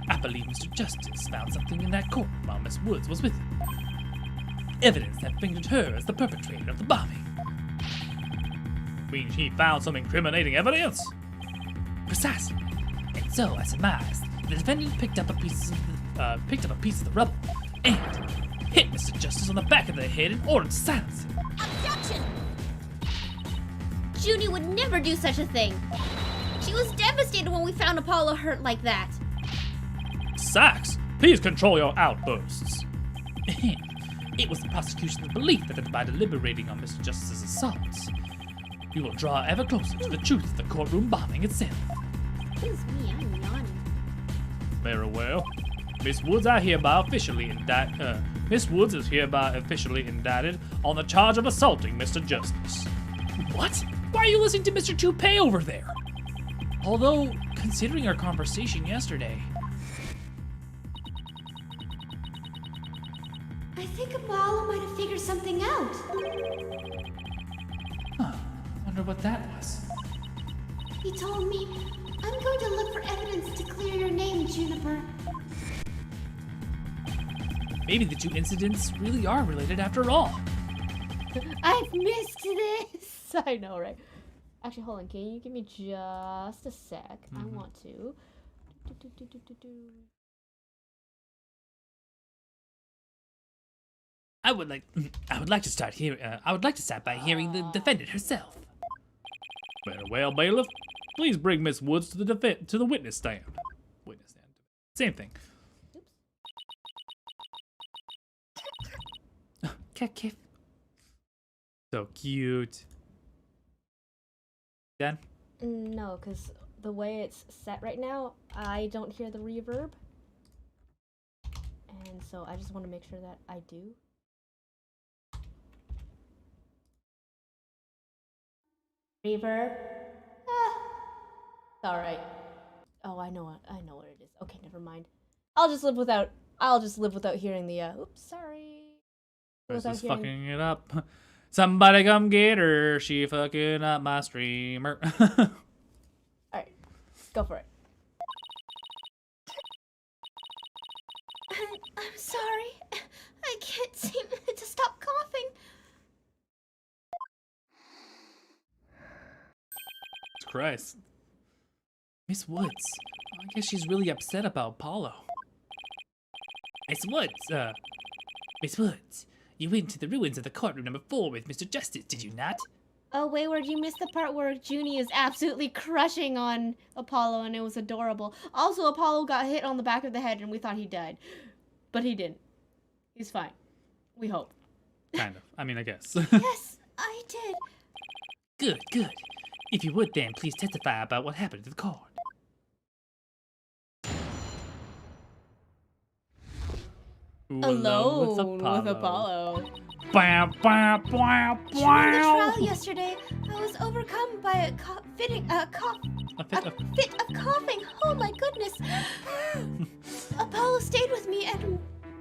I believe Mr. Justice found something in that courtroom while Miss Woods was with him. Evidence that fingered her as the perpetrator of the bombing. Means he found some incriminating evidence? Precisely. And so, I surmised, the defendant picked up a piece of the rubble and hit Mr. Justice on the back of the head in order to silence him. Objection! Junie would never do such a thing. She was devastated when we found Apollo hurt like that. Sax, please control your outbursts. It was the prosecution's belief that by deliberating on Mr. Justice's assaults, we will draw ever closer to the truth of the courtroom bombing itself. Excuse me, I'm yawning. Very well. Miss Woods is hereby officially indicted on the charge of assaulting Mr. Justice. What? Why are you listening to Mr. Toupee over there? Although, considering our conversation yesterday... I think Apollo might have figured something out. Wonder what that was. He told me, I'm going to look for evidence to clear your name, Juniper. Maybe the two incidents really are related after all. I've missed this! I know, right? Actually, hold on. Can you give me just a sec? I want to. I would like to start by hearing the defendant herself. Very well, bailiff. Please bring Miss Woods to the witness stand. Witness stand. Same thing. Cat kiff. So cute. Done? No, because the way it's set right now, I don't hear the reverb. And so I just want to make sure that I do. Reverb. It's alright. Oh, I know what it is. Okay, never mind. I'll just live without hearing the oops, sorry. Chris is fucking it up. Somebody come get her. She fucking up my streamer. Alright. Go for it. I'm sorry. I can't seem to stop coughing. Christ. Miss Woods. I guess she's really upset about Apollo. Miss Woods, you went to the ruins of the courtroom number 4 with Mr. Justice, did you not? Oh, Wayward, you missed the part where Junie is absolutely crushing on Apollo and it was adorable. Also, Apollo got hit on the back of the head and we thought he died. But he didn't. He's fine. We hope. Kind of. I mean, I guess. Yes, I did. Good, good. If you would then, please testify about what happened to the court. Alone with Apollo. Bam, bam, bam, During the trial yesterday, I was overcome by a fit of coughing. Oh my goodness. Apollo stayed with me and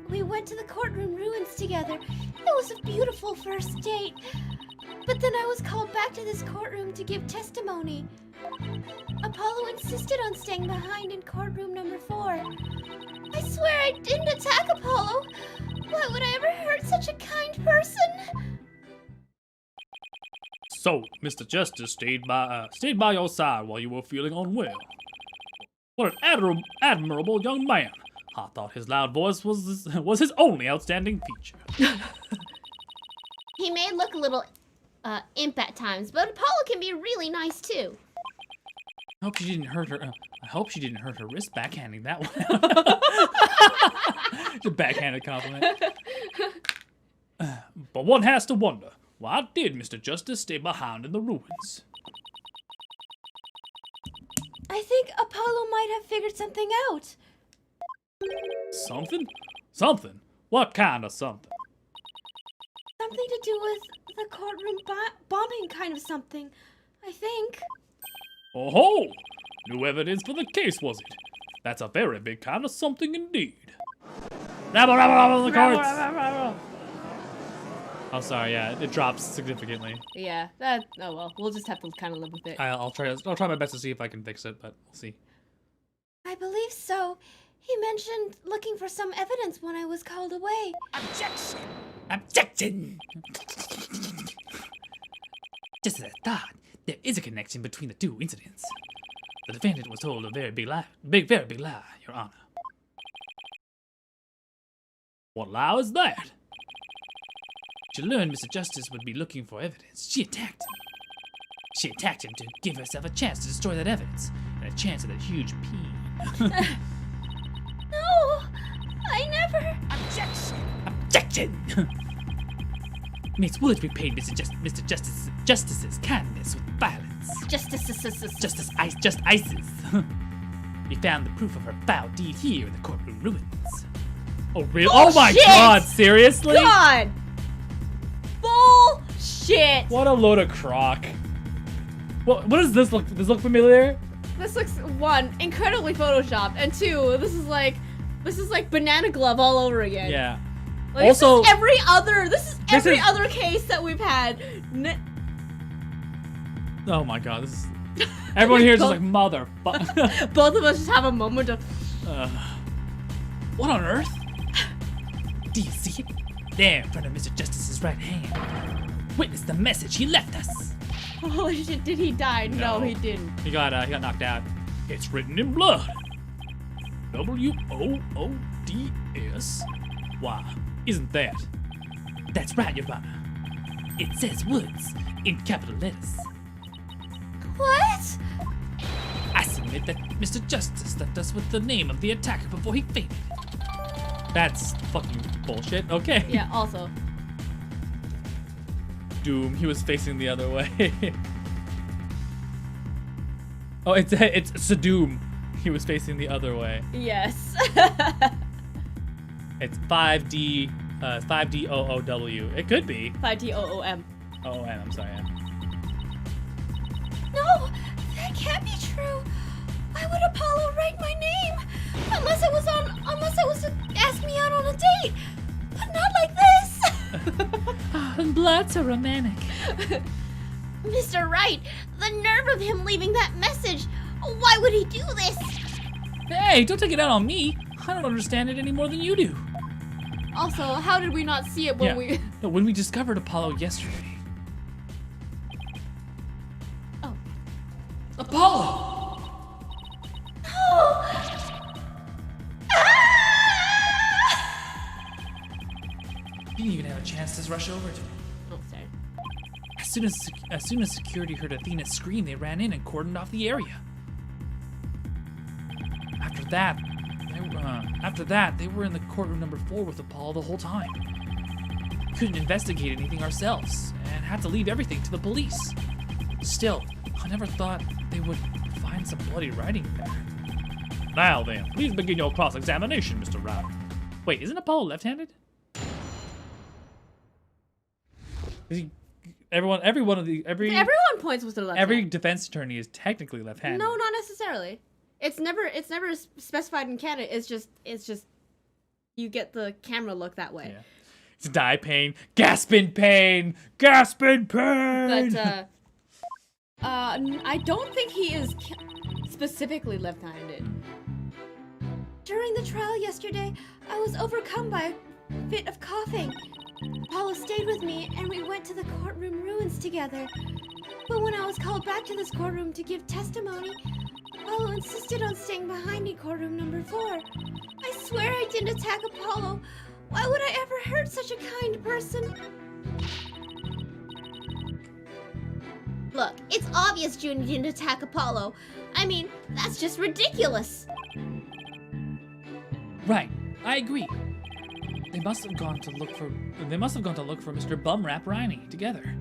we went to the courtroom ruins together. It was a beautiful first date. But then I was called back to this courtroom to give testimony. Apollo insisted on staying behind in courtroom number 4. I swear I didn't attack Apollo. Why would I ever hurt such a kind person? So, Mr. Justice stayed by your side while you were feeling unwell. What an admirable young man. I thought his loud voice was his only outstanding feature. He may look a little imp at times, but Apollo can be really nice too. I hope she didn't hurt her. I hope she didn't hurt her wrist backhanding that one. Just backhanded compliment. But one has to wonder, why did Mr. Justice stay behind in the ruins? I think Apollo might have figured something out. Something? Something? What kind of something? Something to do with the courtroom bombing kind of something, I think. Oh ho! New evidence for the case, was it? That's a very big kind of something indeed. Rabble, rabble, rabble, the courts! Oh, sorry, yeah, it drops significantly. Yeah, that. Oh well, we'll just have to kind of live with it. I'll try my best to see if I can fix it, but we'll see. I believe so. He mentioned looking for some evidence when I was called away. Objection! Objection! Just as I thought, there is a connection between the two incidents. The defendant was told a very big lie, very big lie, Your Honor. What lie was that? She learned Mr. Justice would be looking for evidence. She attacked him. She attacked him to give herself a chance to destroy that evidence, and a chance at that huge peen. No, I never. Objection! Objection! Miss Woods repaid Mr. Justice's kindness with violence. Just ISIS. We found the proof of her foul deed here in the courtroom ruins. Oh, really? Oh my Bullshit! God, seriously? God! Bullshit! What a load of crock. What does this look? Does this look familiar? This looks, one, incredibly photoshopped, and two, this is like Banana Glove all over again. Yeah. Like, Also, this is every is- other case that we've had. Oh my God, this is. Everyone here is just like motherfucker. Both of us just have a moment of. What on earth? Do you see it? There in front of Mr. Justice's right hand. Witness the message he left us. Holy shit! Did he die? No, No. he didn't. He got knocked out. It's written in blood. WOODS. Why, isn't that? That's right, Your Honor. It says Woods in capital letters. What? I submit that Mr. Justice left us with the name of the attacker before he fainted. That's fucking bullshit. Okay. Yeah. Also. Doom, he was facing the other way. Oh, it's Sadoom. He was facing the other way. Yes. It's 5DOOW. It could be. 5TOOM. Oh, I'm sorry. Yeah. No, that can't be true. Why would Apollo write my name? Unless it was to ask me out on a date. But not like this. Blood so romantic. Mr. Wright, the nerve of him leaving that message. Why would he do this? Hey, don't take it out on me. I don't understand it any more than you do. Also, how did we not see it when we? No, when we discovered Apollo yesterday. Oh. Apollo! You didn't even have a chance to rush over to me. Oh, sorry. As soon as security heard Athena's scream, they ran in and cordoned off the area. After that, they were in the courtroom number 4 with Apollo the whole time. Couldn't investigate anything ourselves, and had to leave everything to the police. Still, I never thought they would find some bloody writing there. Now then, please begin your cross-examination, Mr. Rao. Wait, isn't Apollo left-handed? Everyone points with their left every hand. defense attorney is technically left-handed. No, not necessarily. It's never specified in canon. It's just you get the camera look that way. Yeah. It's die pain, gasp in pain, gasp in pain. But I don't think he is specifically left-handed. During the trial yesterday, I was overcome by a fit of coughing. Apollo stayed with me, and we went to the courtroom ruins together. But when I was called back to this courtroom to give testimony, Apollo insisted on staying behind in courtroom number 4. I swear I didn't attack Apollo. Why would I ever hurt such a kind person? Look, it's obvious June didn't attack Apollo. I mean, that's just ridiculous. Right, I agree. Then must have gone to look for. They must have gone to look for Mr. Bumrap Riney together.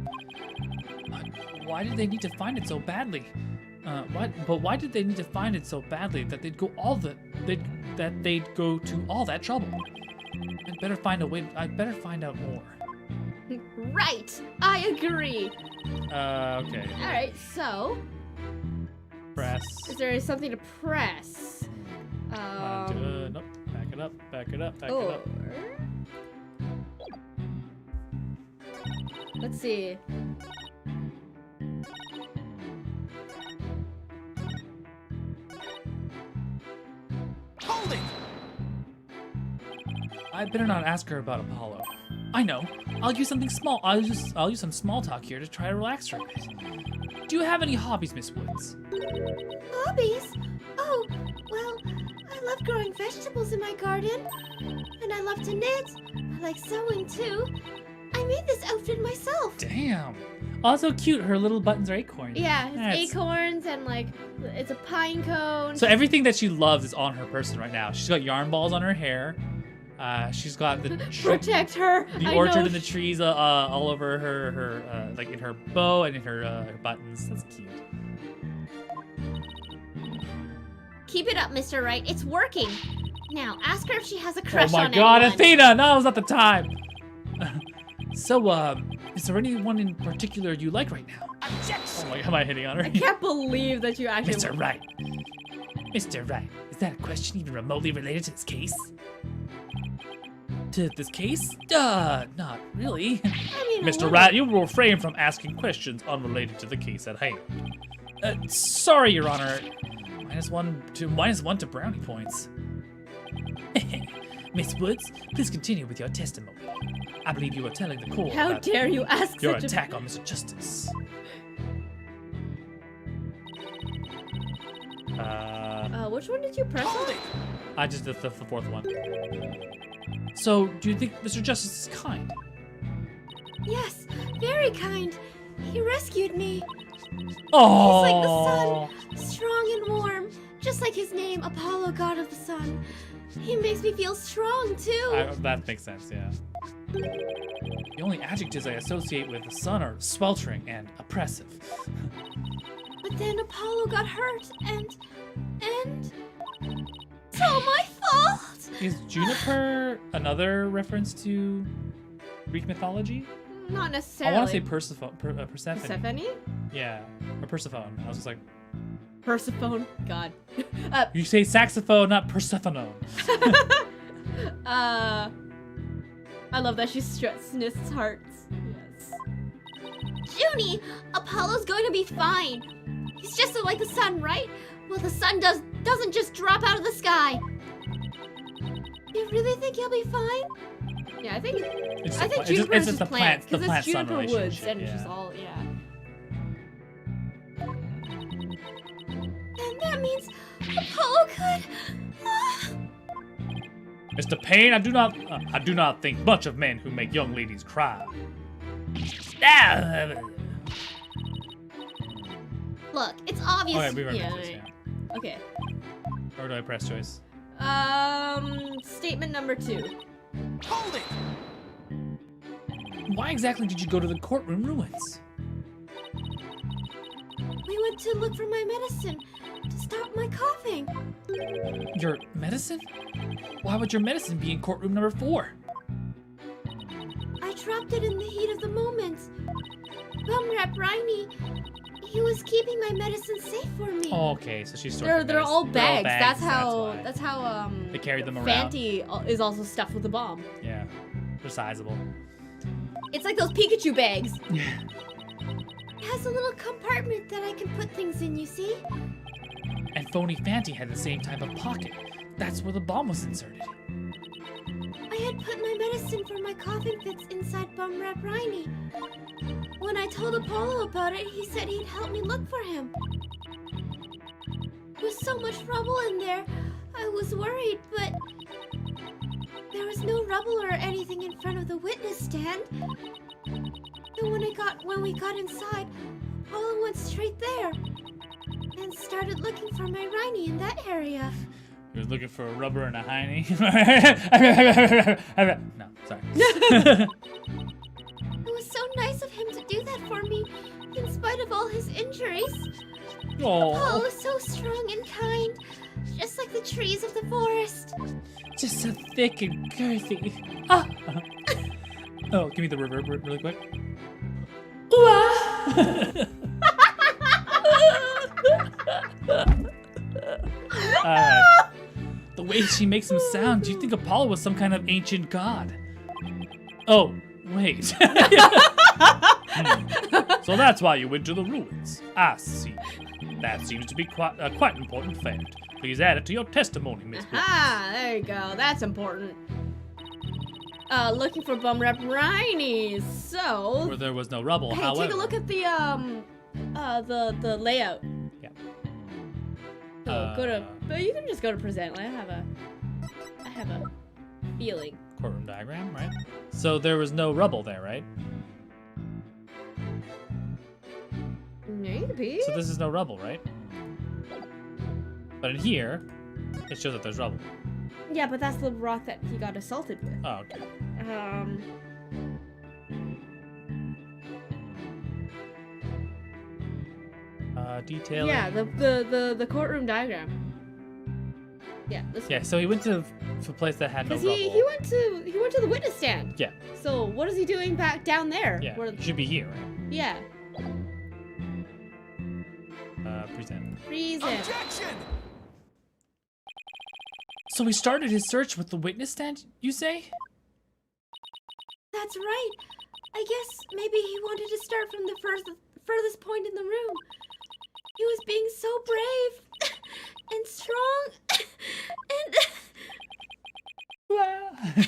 Why did they need to find it so badly? Why did they need to find it so badly that they'd go to all that trouble? I'd better find out more. Right. I agree. Okay. All right. So, Press. is there something to press? Nope. Back it up. Back it up. Let's see. Hold it! I better not ask her about Apollo. I know. I'll use something small. I'll use some small talk here to try to relax her a bit. Do you have any hobbies, Miss Woods? Hobbies? Oh, well, I love growing vegetables in my garden. And I love to knit. I like sewing too. I made this outfit myself. Damn. Also cute. Her little buttons are acorns. Yeah, it's That's- acorns and like it's a pine cone. So everything that she loves is on her person right now. She's got yarn balls on her hair. She's got the Protect her. I orchard know. and the trees all over her like in her bow and in her buttons. That's cute. Keep it up, Mr. Wright. It's working. Now, ask her if she has a crush Oh my on God, anyone. Athena! Now's not the time. So, is there anyone in particular you like right now? Objection! Oh my God, am I hitting on her? I can't believe that you actually. Mr. Wright. Mr. Wright, is that a question even remotely related to this case? To this case? Not really. I mean, Mr. Wright, you will refrain from asking questions unrelated to the case at hand. Sorry, Your Honor. -1 to brownie points. Miss Woods, please continue with your testimony. I believe you are telling the court How about dare you ask your such attack on Mr. Justice. Which one did you press on? I just did the fourth one. So, do you think Mr. Justice is kind? Yes, very kind. He rescued me. Oh, He's like the sun, strong and warm, just like his name, Apollo, god of the sun. He makes me feel strong too. That makes sense, yeah. The only adjectives I associate with the sun are sweltering and oppressive. But then Apollo got hurt, and it's all my fault. Is Juniper another reference to Greek mythology? Not I necessarily. want to say Persephone. Persephone? Yeah, or Persephone. I was just like, Persephone. God. you say saxophone, not Persephone. I love that she sniffs hearts. Yes. Junie, Apollo's going to be fine. He's just like the sun, right? Well, the sun doesn't just drop out of the sky. You really think he'll be fine? Yeah, I think It's Juniper is just just plants because it's plant-sun Juniper Woods relationship, and yeah. she's all And that means Apollo could. Mr. Payne, I do not think much of men who make young ladies cry. Look, it's obvious. Okay, we remember Yeah, this, right. yeah. Okay. Or do I press choice? Statement number 2. Hold it! Why exactly did you go to the courtroom ruins? We went to look for my medicine to stop my coughing. Your medicine? Why would your medicine be in courtroom number 4? I dropped it in the heat of the moment. Bumrap Riney, he was keeping my medicine safe for me. Oh, okay, so she's storing They're all bags. That's why. how They carried them around. Fanti is also stuffed with a bomb. Yeah, they're sizable. It's like those Pikachu bags. It has a little compartment that I can put things in, you see? And Phony Fanti had the same type of pocket. That's where the bomb was inserted. I had put my medicine for my coughing fits inside Bumrap Riney. When I told Apollo about it, he said he'd help me look for him. There was so much rubble in there, I was worried, but there was no rubble or anything in front of the witness stand. And when we got inside, Apollo went straight there and started looking for my Riney in that area. He was looking for a rubber and a hiney. No, sorry. It was so nice of him to do that for me, in spite of all his injuries. Paul Oh, was so strong and kind, just like the trees of the forest. just so thick and girthy. Ah. Oh, give me the reverb really quick. The way she makes him sound, you'd think Apollo was some kind of ancient god. Oh, wait. So that's why you went to the ruins. I see. That seems to be quite important fact. Please add it to your testimony, Miss Woods. Ah, there you go. That's important. Looking for bum rep Rhinies. So, Where there was no rubble, hey, however. take a look at the layout. Yeah. So go to. But you can just go to present. I have a feeling. Courtroom diagram, right? So there was no rubble there, right? Maybe. So this is no rubble, right? But in here, it shows that there's rubble. Yeah, but that's the rock that he got assaulted with. Oh, okay. Detailing. Yeah, the courtroom diagram. Yeah, this Yeah, so he went to a place that had no because rubble. he went to the witness stand. Yeah. So what is he doing back down there? Yeah, Where, he should be here, right? yeah. Present. Reason. Objection! So he started his search with the witness stand, you say? That's right. I guess maybe he wanted to start from the furthest point in the room. He was being so brave and strong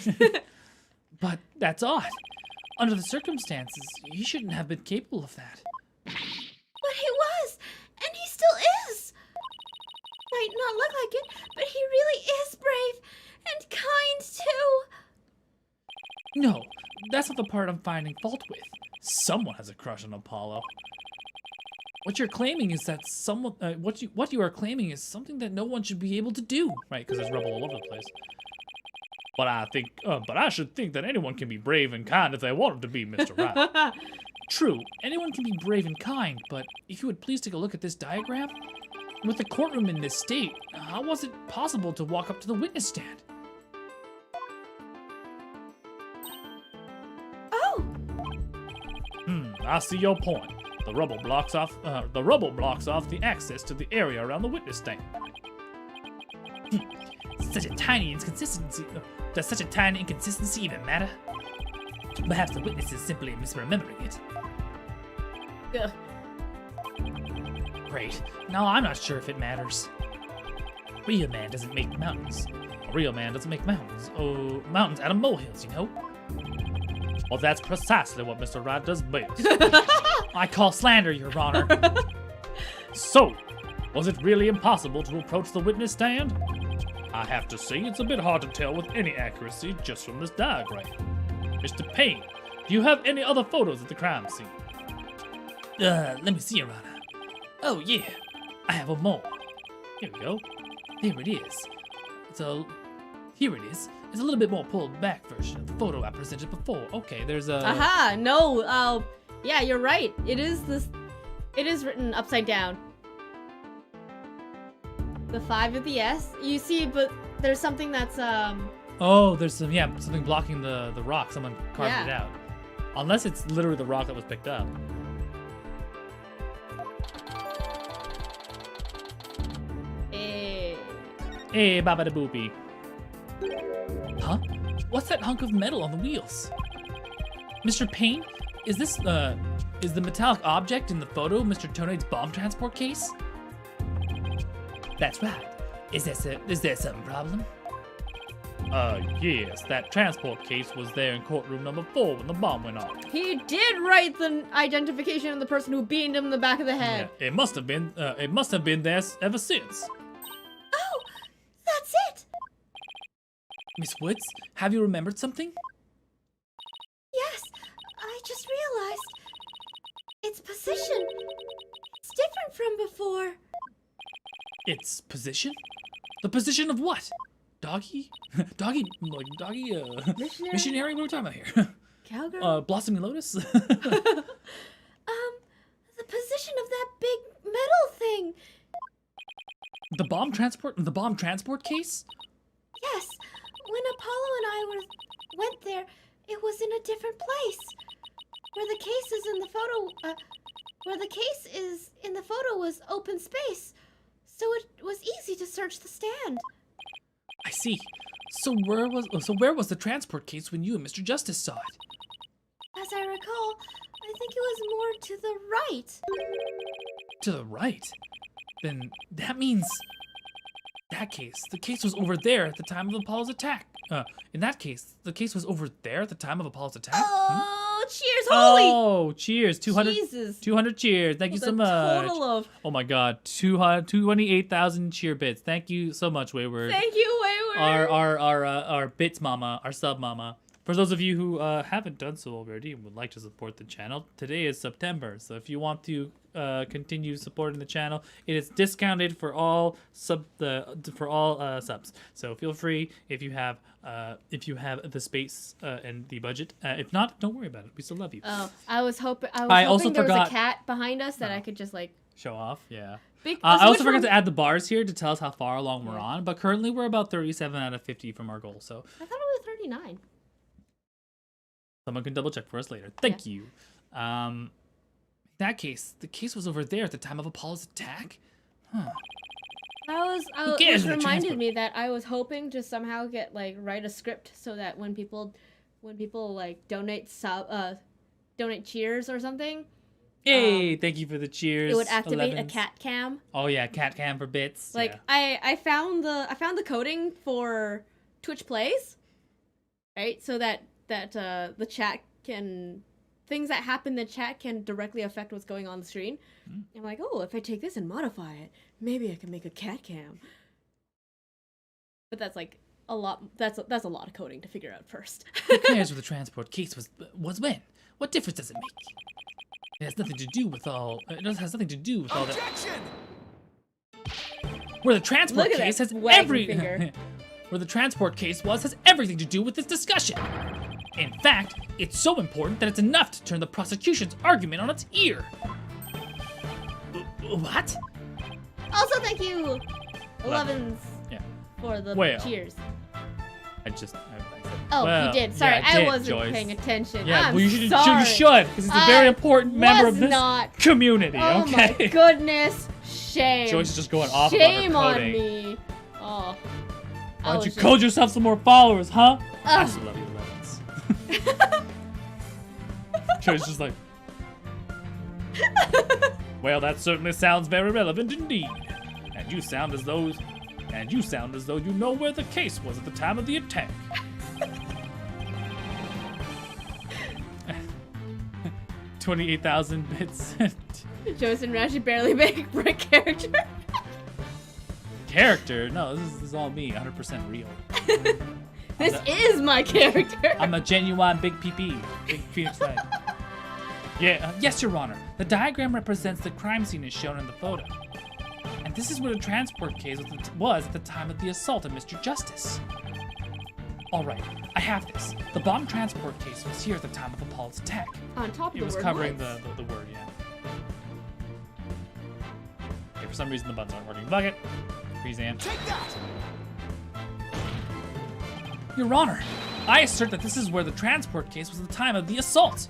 and But that's odd. Under the circumstances, he shouldn't have been capable of that. but he was, and he still is. Might not look like it, but he really is brave and kind too. No, that's not the part I'm finding fault with. Someone has a crush on Apollo. What you're claiming is that someone, what you are claiming is something that no one should be able to do, right? Because there's rubble all over the place. But I should think that anyone can be brave and kind if they wanted to be, Mr. Right. True, anyone can be brave and kind, but if you would please take a look at this diagram, with the courtroom in this state, how was it possible to walk up to the witness stand? Oh, I see your point. The rubble blocks off the access to the area around the witness stand. Such a tiny inconsistency. Does such a tiny inconsistency even matter? Perhaps the witness is simply misremembering it. Ugh. Great. Now I'm not sure if it matters. Real man doesn't make mountains. A real man doesn't make mountains. Oh, mountains out of molehills, you know? Well, that's precisely what Mr. Wright does best. I call slander, Your Honor. So, was it really impossible to approach the witness stand? I have to say, it's a bit hard to tell with any accuracy just from this diagram. Mr. Payne, do you have any other photos of the crime scene? Let me see, Your Honor. Oh, yeah, I have one more. Here we go. Here it is. Here it is. It's a little bit more pulled back version of the photo I presented before. Okay, there's a... Aha! No. Yeah, you're right. It is this. It is written upside down. The 5 of the S. You see, but there's something that's Oh, there's something blocking the rock. Someone carved it Yeah. out. Unless it's literally the rock that was picked up. Hey, Baba da Boopy. Huh? What's that hunk of metal on the wheels? Mr. Payne, is this is the metallic object in the photo Mr. Tonade's bomb transport case? That's right. Is there some problem? Yes, that transport case was there in courtroom number 4 when the bomb went off. He did write the identification of the person who beamed him in the back of the head. Yeah, it must have been there ever since. oh, that's it. Miss Woods, have you remembered something? Yes, I just realized. Its position. It's different from before. Its position? The position of what? Doggy? Doggy? Missionary? What are we talking about here? Cowgirl? Blossoming Lotus? The position of that big metal thing. The bomb transport case? Yes, when Apollo and I went there, it was in a different place. Where the case is in the photo was open space, so it was easy to search the stand. I see. So where was the transport case when you and Mr. Justice saw it? As I recall, I think it was more to the right. To the right? Then that means the case was over there at the time of Apollo's attack. In that case, the case was over there at the time of Apollo's attack? Oh, cheers, holy! Oh, cheers. 200, Jesus. 200 cheers. Thank you so much. Total of. Oh my god, 28,000 cheer bits. Thank you so much, Wayward. Thank you, Wayward. Our bits mama, our sub mama. For those of you who haven't done so already and would like to support the channel, today is September. So if you want to continue supporting the channel, it is discounted for all subs. So feel free if you have the space and the budget. If not, don't worry about it. We still love you. Oh, I was hoping there also was forgot- a cat behind us that I could just like. Show off, yeah. Which I also forgot one- to add the bars here to tell us how far along we're Yeah. on, but currently we're about 37 out of 50 from our goal. So I thought it was 39. someone can double check for us later. Thank you. In that case, the case was over there at the time of Apollo's attack? Huh. Which cares what the reminded transport- me that I was hoping to somehow write a script so that when people like donate cheers or something, Hey, thank you for the cheers. it would activate 11s. a cat cam. Oh yeah, cat cam for bits. Like yeah. I found the coding for Twitch Plays, right? So that the chat can things that happen in the chat can directly affect what's going on the screen. I'm like, oh, if I take this and modify it, maybe I can make a cat cam. But that's like a lot. That's a lot of coding to figure out first. Who cares what the transport case was when? What difference does it make? It has nothing to do with all. It has nothing to do with all that. Objection! Where the transport Look at case that has wagging finger. Where the transport case has everything to do with this discussion. In fact, it's so important that it's enough to turn the prosecution's argument on its ear. What? Also, thank you, 11s, Yeah. for the Well. cheers. I said, Oh, well, you did. Sorry, yeah, I I did, wasn't Joyce. paying attention. Yeah, I'm well, you sorry. should, because it's a very important member of this not. community. Oh Okay. my goodness! Shame. Joyce is just going off Shame about her on coding. me. Oh. Why don't you code yourself some more followers, huh? I still love you, 11s. Joyce is just like, well, that certainly sounds very relevant indeed. And you sound as though you know where the case was at the time of the attack. 28,000 bits. Joyce and Rashi barely make break character. Character? No, this is all me, 100% real. This is my character. I'm a genuine big PP, big Phoenix Red. Yeah, yes, Your Honor. The diagram represents the crime scene as shown in the photo. And this is where the transport case was at the time of the assault on Mr. Justice. Alright, I have this. The bomb transport case was here at the time of Apollo's attack. On top of It the was word covering once. the word, yeah. Okay, for some reason the buttons aren't working. Bucket. Freeze amp. Take that! Your Honor, I assert that this is where the transport case was at the time of the assault.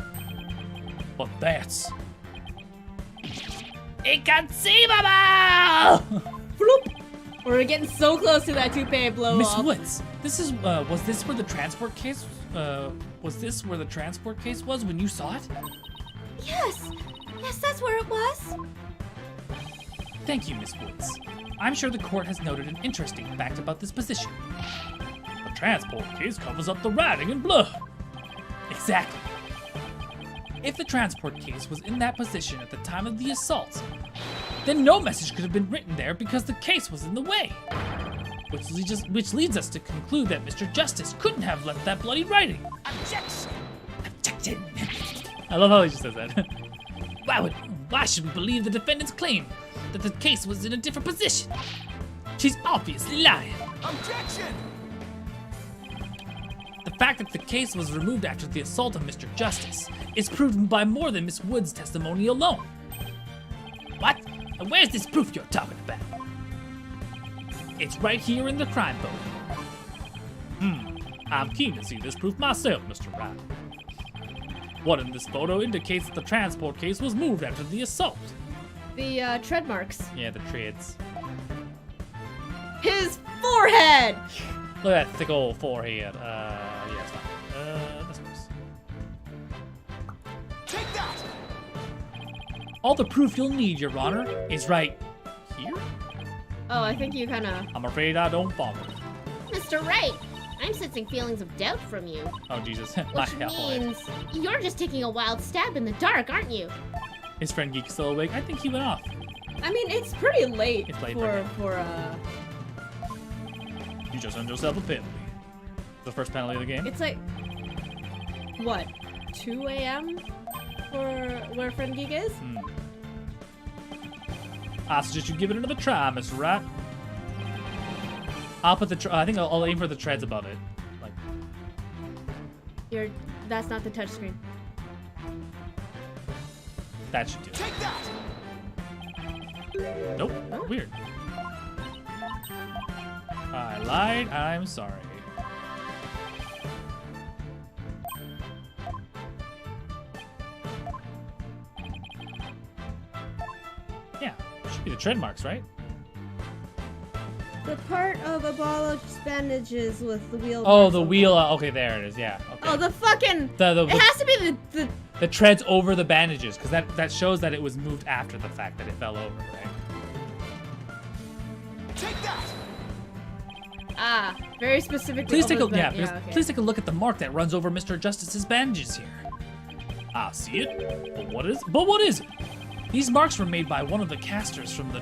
But that's inconceivable! Floop. We're getting so close to that toupee blow Miss off. Woods, this is was this where the transport case was when you saw it? Yes, that's where it was. Thank you, Miss Woods. I'm sure the court has noted an interesting fact about this position. The transport case covers up the writing in blood. Exactly. If the transport case was in that position at the time of the assault, then no message could have been written there because the case was in the way. Which leads us to conclude that Mr. Justice couldn't have left that bloody writing. Objection! Objection. I love how he just says that. Why should we believe the defendant's claim that the case was in a different position? She's obviously lying. Objection! The fact that the case was removed after the assault of Mr. Justice is proven by more than Miss Wood's testimony alone. What? And where's this proof you're talking about? It's right here in the crime photo. I'm keen to see this proof myself, Mr. Wright. What in this photo indicates that the transport case was moved after the assault? The tread marks. Yeah, the treads. His forehead! Look at that thick old forehead. Yeah, it's fine. This works. Take that! All the proof you'll need, Your Honor, is right here? Oh, I think you kind of... I'm afraid I don't follow. Mr. Wright, I'm sensing feelings of doubt from you. Oh, Jesus. My Which hell. means you're just taking a wild stab in the dark, aren't you? Is friend Geek still awake? I think he went off. I mean, it's pretty late, It's late for You just earned yourself a penalty. The first penalty of the game? It's like, what, 2 a.m. for where Friend Geek is? I suggest you give it another try, Mr. Wright. I'll put the I think I'll aim for the treads above it. Like, That's not the touchscreen. that should do it. Take that! Nope. Weird. I lied. I'm sorry. Yeah, should be the tread marks, right? The part of Apollo's bandages with the wheel. Oh, the wheel. Okay, there it is. Yeah. Okay. Oh, the fucking. The It has to be the. the treads over the bandages, because that shows that it was moved after the fact that it fell over, right? Take that! Ah, very specific. Please take a okay. please take a look at the mark that runs over Mr. Justice's bandages here. I see it. But what is it? These marks were made by one of the casters from the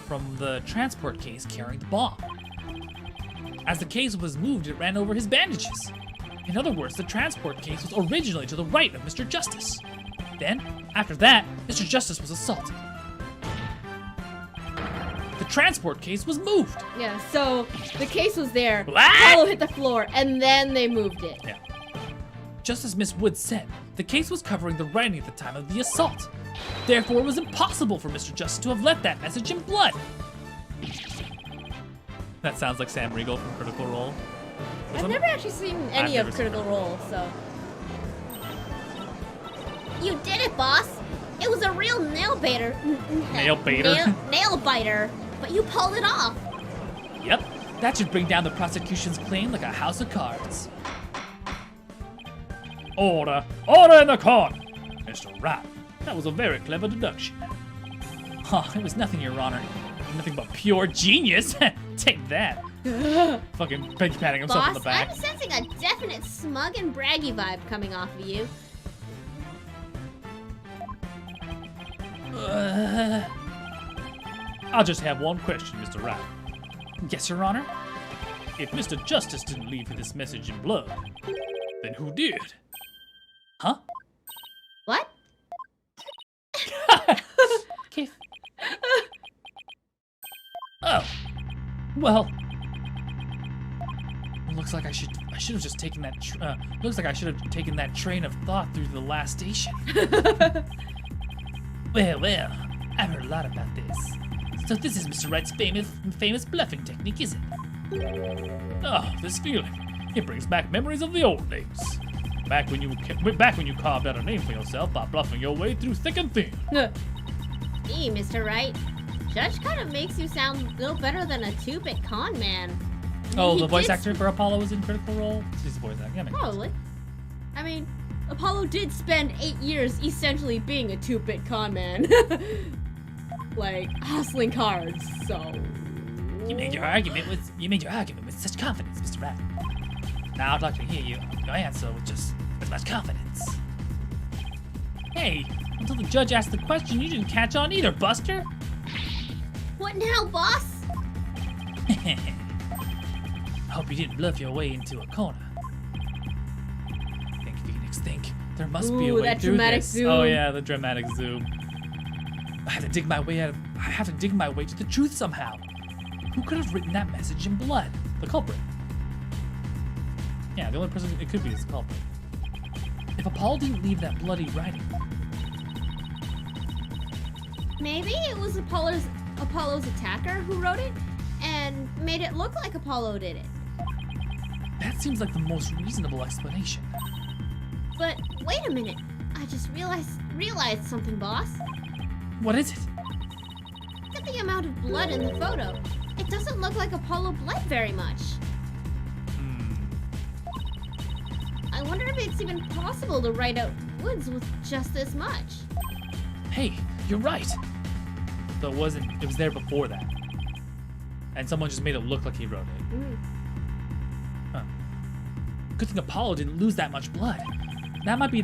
from the transport case carrying the bomb. As the case was moved, it ran over his bandages. In other words, the transport case was originally to the right of Mr. Justice. Then, after that, Mr. Justice was assaulted. The transport case was moved. Yeah, so the case was there. What? Apollo hit the floor, and then they moved it. Yeah. Just as Miss Wood said, the case was covering the writing at the time of the assault. Therefore, it was impossible for Mr. Justice to have left that message in blood. That sounds like Sam Riegel from Critical Role. I've never actually seen any never of seen Critical Role, so. You did it, boss. It was a real nail biter. Nail biter? Nail biter. But you pulled it off. Yep, that should bring down the prosecution's claim like a house of cards. Order! Order in the court! Mr. Wright, that was a very clever deduction. Huh, it was nothing, Your Honor. Nothing but pure genius. Take that. Fucking Peggy patting himself on the Boss, back. I'm sensing a definite smug and braggy vibe coming off of you. I'll just have one question, Mr. Wright. Yes, Your Honor? If Mr. Justice didn't leave this message in blood, then who did? Huh? What? Keith. Oh. Well. Looks like I should have just taken that. Looks like I should have taken that train of thought through the last station. Well, I've heard a lot about this. So this is Mr. Wright's famous bluffing technique, is it? Oh, this feeling. It brings back memories of the old days. Back when you carved out a name for yourself by bluffing your way through thick and thin. Gee, Mr. Wright. Judge kind of makes you sound no better than a 2-bit con man. Oh, He the voice did- actor for Apollo was in Critical Role? He's the voice actor. Yeah, makes sense. Probably. I mean, Apollo did spend 8 years essentially being a 2-bit con man. Like, hustling cards, so. You made your argument with such confidence, Mr. Wright. Now I'd like to hear your answer with much confidence. Hey, until the judge asked the question, you didn't catch on either, Buster. What now, boss? I hope you didn't bluff your way into a corner. Think, Phoenix, think. There must be a Ooh, way that through dramatic this. zoom. Oh yeah, the dramatic zoom. I have to dig my way to the truth somehow. Who could have written that message in blood? The culprit. Yeah, the only person it could be is the culprit. If Apollo didn't leave that bloody writing, Maybe it was Apollo's attacker who wrote it and made it look like Apollo did it. that seems like the most reasonable explanation. But wait a minute. I just realized something, boss. What is it? Look at the amount of blood in the photo. It doesn't look like Apollo bled very much. I wonder if it's even possible to write out Woods with just this much. Hey, you're right. So it was there before that. And someone just made it look like he wrote it. Huh. Good thing Apollo didn't lose that much blood. That might be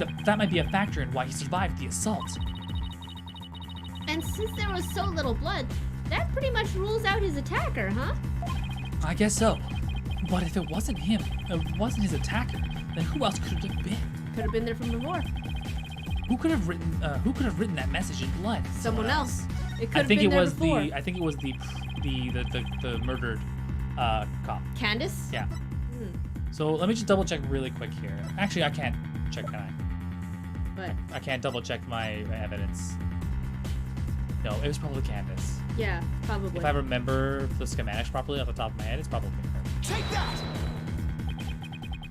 a factor in why he survived the assault. And since there was so little blood, that pretty much rules out his attacker, huh? I guess so. But if it wasn't him, it wasn't his attacker, then who else could it have been? Could have been there from before. Who could have written that message in blood? Someone else. It could I have think been it there was before. I think it was the murdered cop. Candace? Yeah. So let me just double check really quick here. Actually, I can't check, can I? But I can't double check my evidence. No, it was probably Candace. yeah, probably. If I remember the schematics properly off the top of my head, it's probably her. Take that!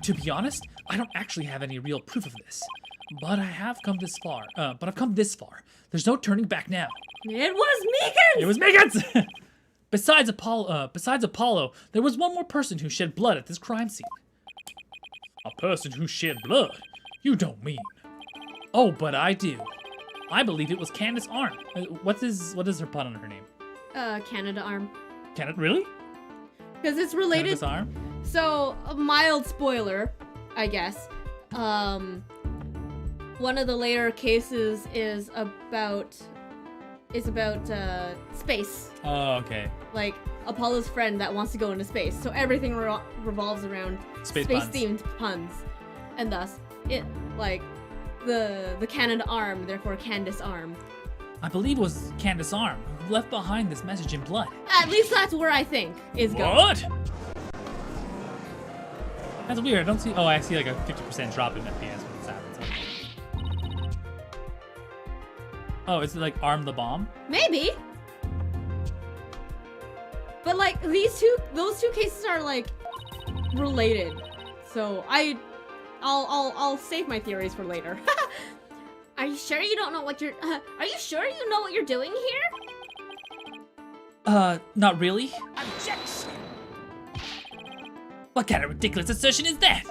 To be honest, I don't actually have any real proof of this. But I've come this far. There's no turning back now. It was Megan! It was Megan's! Besides Apollo, there was one more person who shed blood at this crime scene. A person who shed blood? You don't mean. Oh, but I do. I believe it was Candace Arm. What is her pun on her name? Canada Arm. Really? Because it's related. Candace Arm? So, a mild spoiler, I guess. One of the later cases is about space. Oh, okay. Like Apollo's friend that wants to go into space. So everything revolves around Space puns. themed puns, and thus it like the Canada Arm, therefore Candace Arm. I believe it was Candace Arm who left behind this message in blood. At least that's where I think is going. What? That's weird. I don't see. Oh, I see like a 50% drop in FPS when this happens. Okay. Oh, is it like Arm the Bomb? Maybe. But like those two cases are like related. So I'll save my theories for later. Are you sure you don't know what you're are you sure you know what you're doing here? Not really. Objection! What kind of ridiculous assertion is that?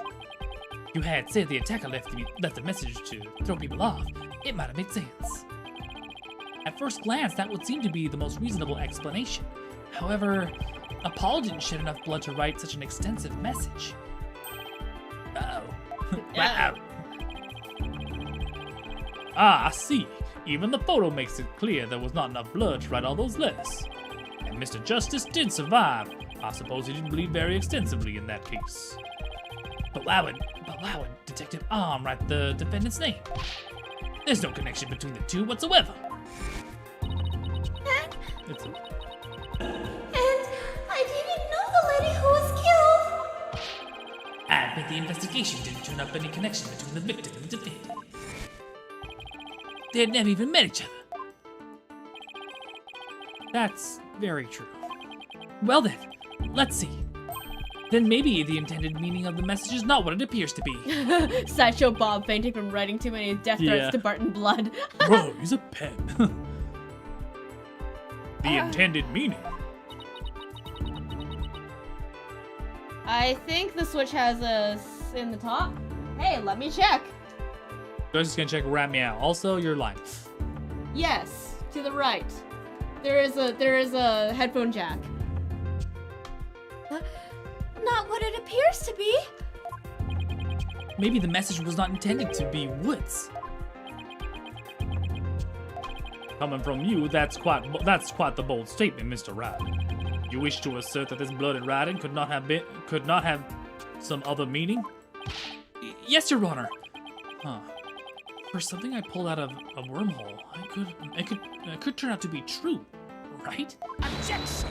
You had said the attacker left the message to throw people off. It might have made sense. At first glance, that would seem to be the most reasonable explanation. However, Apollo didn't shed enough blood to write such an extensive message. Uh-oh. Wow. Ah, I see. Even the photo makes it clear there was not enough blood to write all those letters. And Mr. Justice did survive. I suppose he didn't bleed very extensively in that case. But why would Detective Arm write the defendant's name? There's no connection between the two whatsoever. It's a... And I didn't know the lady who was killed. I bet the investigation didn't turn up any connection between the victim and the defendant. They had never even met each other. That's very true. Well then, let's see. Then maybe the intended meaning of the message is not what it appears to be. Sideshow Bob fainting from writing too many death threats Yeah. to Barton Blood. Bro, use a pen. The intended meaning. I think the switch has us in the top. Hey, let me check. I was just gonna check rat me out. Also, you're lying. Yes, to the right. There is a headphone jack. Not what it appears to be. Maybe the message was not intended to be Woods. Coming from you, that's quite the bold statement, Mr. Ryder. You wish to assert that this blooded writing could not have some other meaning? Yes, Your Honor. Huh. For something I pulled out of a wormhole, it could turn out to be true, right? Objection!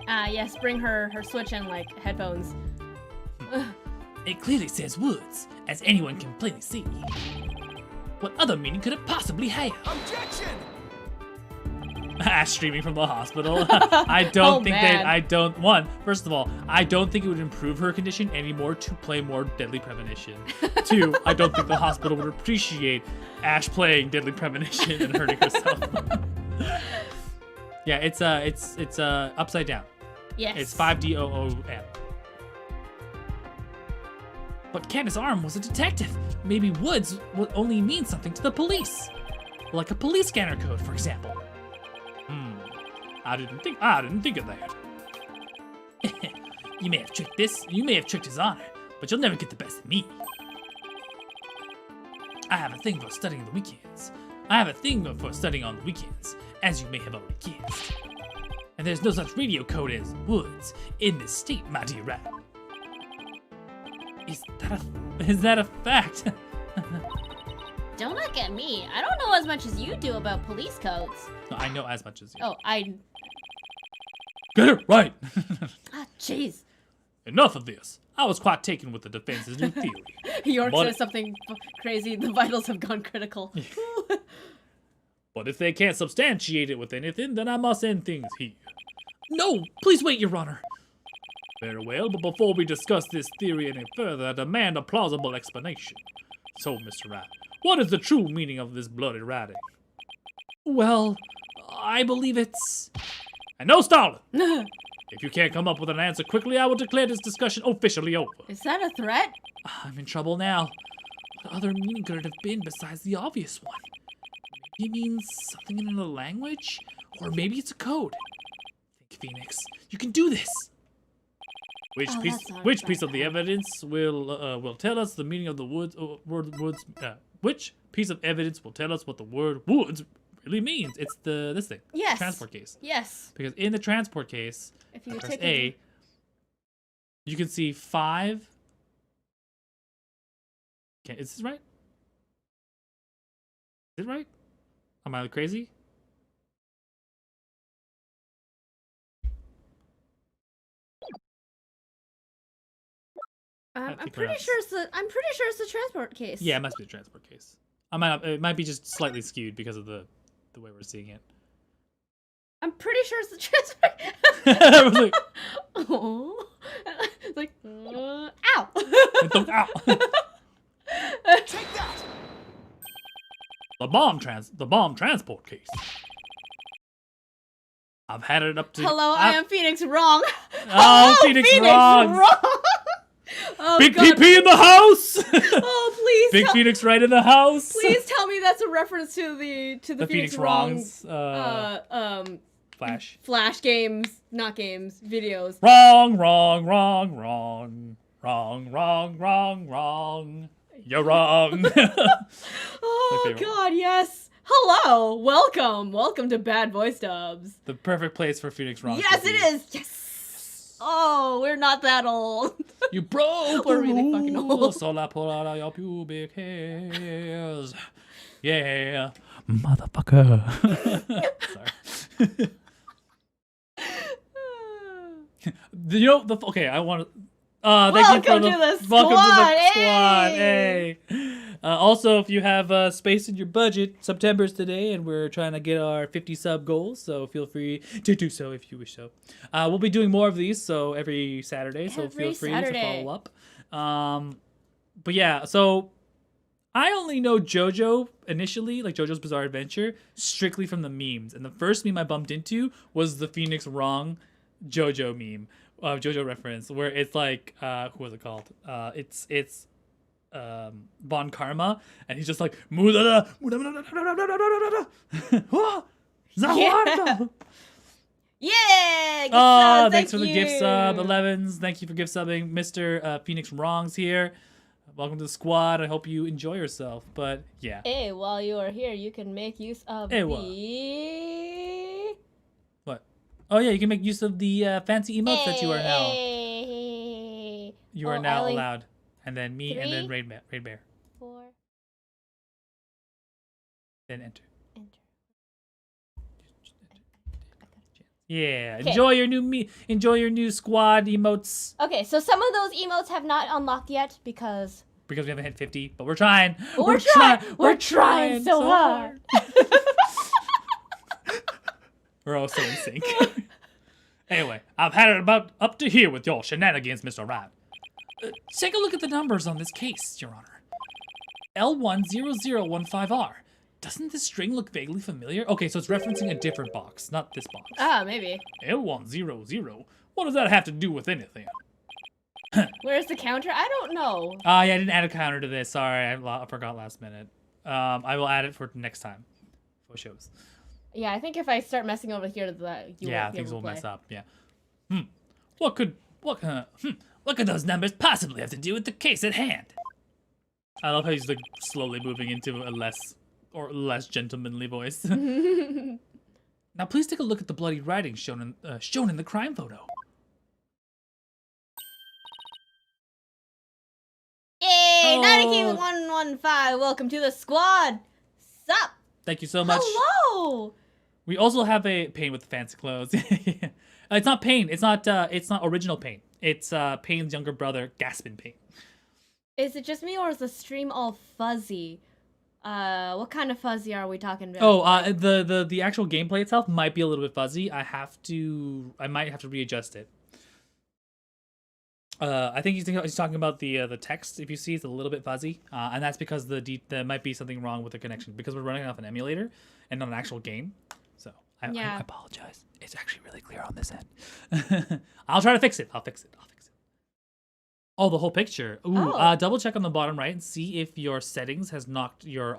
Yes, bring her Switch and, like, headphones. It clearly says woods, as anyone can plainly see. What other meaning could it possibly have? Objection! Ash streaming from the hospital. I don't think man. First of all, I don't think it would improve her condition anymore to play more Deadly Premonition. 2, I don't think the hospital would appreciate Ash playing Deadly Premonition and hurting herself. Yeah, it's upside down. Yes. It's 5DOOM. But Candace Arm was a detective. Maybe woods would only mean something to the police. Like a police scanner code, for example. I didn't think of that. You may have tricked his honor, but you'll never get the best of me. I have a thing for studying on the weekends, as you may have already guessed. And there's no such radio code as woods in this state, my dear rat. Is that a fact? Don't look at me. I don't know as much as you do about police codes. No, I know as much as you. Oh, Get it right! Ah, jeez. Enough of this. I was quite taken with the defense's new theory. York But- says something crazy. The vitals have gone critical. But if they can't substantiate it with anything, then I must end things here. No, please wait, Your Honor. Very well, but before we discuss this theory any further, I demand a plausible explanation. So, Mr. Rat, what is the true meaning of this bloody writing? Well, I believe it's... And no stalling! If you can't come up with an answer quickly, I will declare this discussion officially over. Is that a threat? I'm in trouble now. What other meaning could it have been besides the obvious one? Maybe it means something in another language? Or maybe it's a code. Think, Phoenix. You can do this! Which piece of the evidence will tell us the meaning of the which piece of evidence will tell us what the word woods really means? It's this thing. Yes. Transport case. Yes. Because in the transport case, If you press take A, you can see 5. Okay, is this right? Is it right? Am I crazy? I'm think pretty perhaps. sure it's the transport case. Yeah, it must be a transport case. It might be just slightly skewed because of the way we're seeing it. I'm pretty sure it's the transport. I was like, Oh. It's like, ow. ow. Take that! The bomb transport case. I've had it up to. Hello, I am Phoenix wrong. Oh, Phoenix wrong. Oh, Big God. PP in the house. Oh, please. Big Phoenix right in the house. Please tell me that's a reference to the Phoenix wrongs. wrongs. Flash. Flash games, not games, videos. Wrong. You're wrong. Oh favorite. God, yes. Hello, welcome to Bad Voice Dubz. The perfect place for Phoenix wrong. Yes, it is. Yes. Oh, we're not that old. You broke. We're really fucking old. So I pull out all your pubic hairs. Yeah, motherfucker. Sorry. You know the okay. I want to. Thank you for Welcome to the squad. Hey! Also, if you have space in your budget, September's today, and we're trying to get our 50 sub goals. So feel free to do so if you wish so. We'll be doing more of these, so every Saturday. So feel free to follow up. But yeah, so I only know JoJo initially, like JoJo's Bizarre Adventure, strictly from the memes. And the first meme I bumped into was the Phoenix Wrong JoJo meme, JoJo reference, where it's like, who was it called? It's Bon Karma, and he's just like, yeah. Yeah. Oh, thanks for the gift sub, 11s. Thank you for gift subbing, Mr. Phoenix Wrongs here. Welcome to the squad. I hope you enjoy yourself. But yeah. Hey, while you are here, you can make use of What? Oh yeah, you can make use of the fancy emotes that you are now. You are now allowed. And then me, and then Raid Bear. Then enter. Enter. Yeah. 'Kay. Enjoy your new squad emotes. Okay, so some of those emotes have not unlocked yet because We haven't hit 50, but we're trying. we're trying so hard. We're all so in sync. Anyway, I've had it about up to here with your shenanigans, Mr. Rat. Take a look at the numbers on this case, Your Honor. L10015R. Doesn't this string look vaguely familiar? Okay, so it's referencing a different box, not this box. Ah, maybe. L100. What does that have to do with anything? Where's the counter? I don't know. Yeah, I didn't add a counter to this. Sorry, I forgot last minute. I will add it for next time. For shows. Yeah, I think if I start messing over here, you won't be Things able will to play. mess up. Yeah. What could those numbers possibly have to do with the case at hand? I love how he's like slowly moving into a less gentlemanly voice. Now, please take a look at the bloody writing shown in the crime photo. Hey, Oh. 9K115, welcome to the squad. Sup? Thank you so much. Hello. We also have a Pain with fancy clothes. It's not Pain. It's not original Pain. It's Pain's younger brother, Gaspin Pain. Is it just me or is the stream all fuzzy? What kind of fuzzy are we talking about? Oh, the actual gameplay itself might be a little bit fuzzy. I might have to readjust it. I think he's talking about the text. If you see, it's a little bit fuzzy, and that's because there might be something wrong with the connection because we're running off an emulator and not an actual game. So I apologize. It's actually really clear on this end. I'll try to fix it. I'll fix it. Oh, the whole picture. Ooh, Oh. Double check on the bottom right and see if your settings has knocked your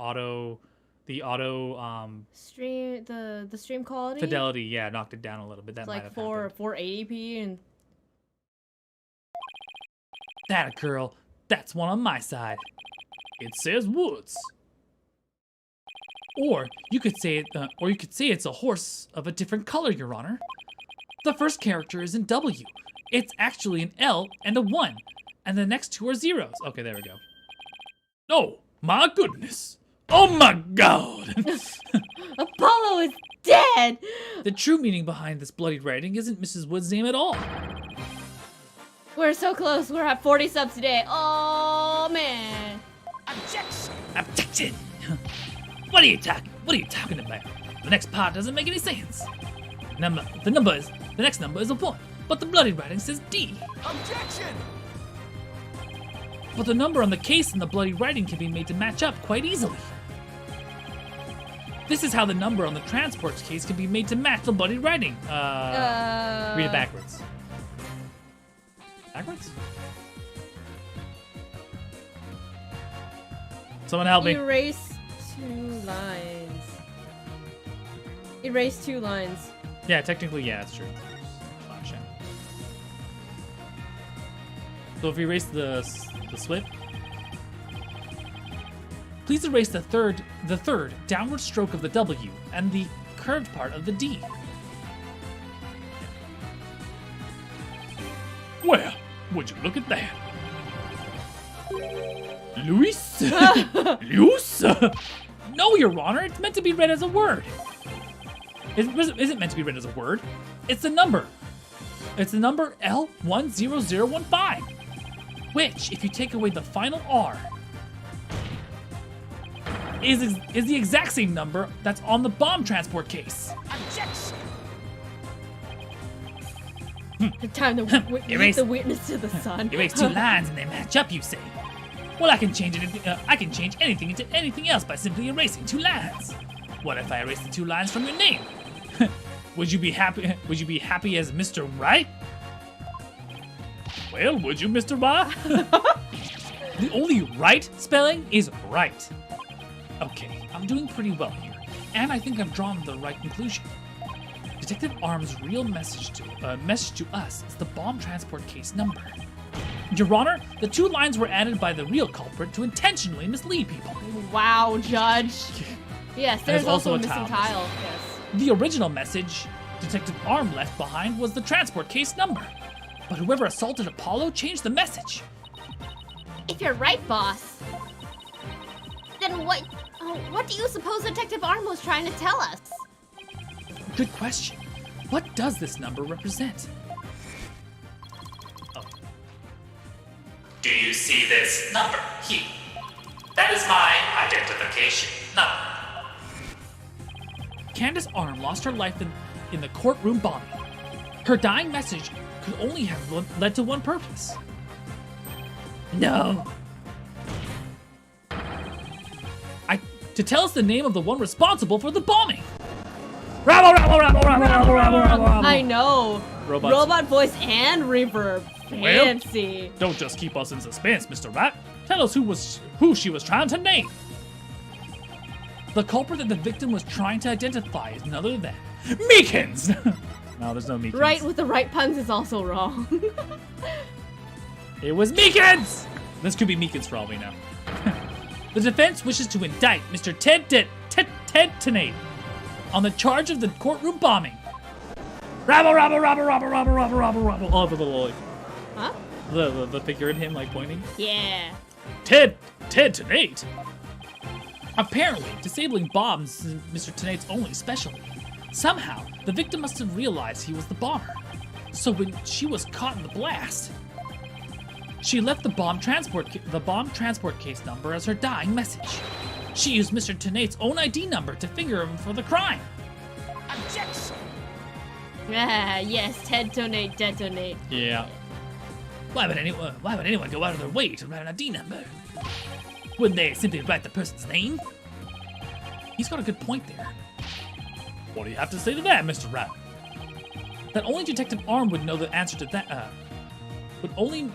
Stream the stream quality. fidelity. Yeah, knocked it down a little bit. That It's might like have 480p and That a girl. That's one on my side. It says Woods. Or you could say it's a horse of a different color, Your Honor. The first character is in W. It's actually an L and a 1, and the next two are zeros. Okay, there we go. Oh my goodness! Oh my God! Apollo is dead. The true meaning behind this bloody writing isn't Mrs. Wood's name at all. We're so close. We're at 40 subs today. Oh man. Objection! Objection! What are you talking about? The next part doesn't make any sense. The next number is a 1, but the bloody writing says D. Objection! But the number on the case and the bloody writing can be made to match up quite easily. This is how the number on the transport case can be made to match the bloody writing. Read it backwards. Backwards? Someone help me. Erase 2 lines. Erase 2 lines. Yeah, technically, yeah, it's true. Flashing. So if we erase the slip, please erase the third downward stroke of the W and the curved part of the D. Well, would you look at that? Luis? Luis? No, Your Honor, it's meant to be read as a word. Is it meant to be read as a word? It's a number. It's the number L10015, which, if you take away the final R, is the exact same number that's on the bomb transport case. Objection! Time to Erase- the witness to the sun. Erase 2 lines and they match up, you say? Well, I can change anything into anything else by simply erasing 2 lines. What if I erase the 2 lines from your name? Would you be happy? Would you be happy as Mr. Right? Well, would you, Mr. Ba? The only right spelling is right. Okay, I'm doing pretty well here, and I think I've drawn the right conclusion. Detective Arm's real message to us is the bomb transport case number. Your Honor, the 2 lines were added by the real culprit to intentionally mislead people. Wow, Judge. Yes, there's also also a a missing tile. tile. Yes. The original message Detective Arm left behind was the transport case number, but whoever assaulted Apollo changed the message. If you're right, boss. Then what? what do you suppose Detective Arm was trying to tell us? Good question. What does this number represent? Oh. Do you see this number here? That is my identification number. Candace Arm lost her life in the courtroom bombing. Her dying message could only have led to one purpose. No. To tell us the name of the one responsible for the bombing. Rabble, rabble, rabble, rabble, rabble, rabble, rabble, rabble. I know. Robots. Robot voice and reverb. Well, Fancy. Don't just keep us in suspense, Mr. Rat. Tell us who she was trying to name. The culprit that the victim was trying to identify is none other than Meekins. No, there's no Meekins. Right with the right puns is also wrong. It was Meekins! This could be Meekins for all we know. The defense wishes to indict Mr. Ted Tenate on the charge of the courtroom bombing. Rabble, rabble, rabble, rabble, rabble, rabble, rabble, rabble. All over the like, Huh? the figure in him like pointing. Yeah. Ted Tenate. Apparently, disabling bombs is Mr. Tenate's only specialty. Somehow, the victim must have realized he was the bomber. So when she was caught in the blast, she left the bomb transport case number as her dying message. She used Mr. Tenate's own ID number to finger him for the crime. Objection! Ah, yes, Ted Tonate, detonate. Yeah. Why would anyone go out of their way to write an ID number? Wouldn't they simply write the person's name? He's got a good point there. What do you have to say to that, Mr. Rat? That only Detective Arm would know the answer to that. That only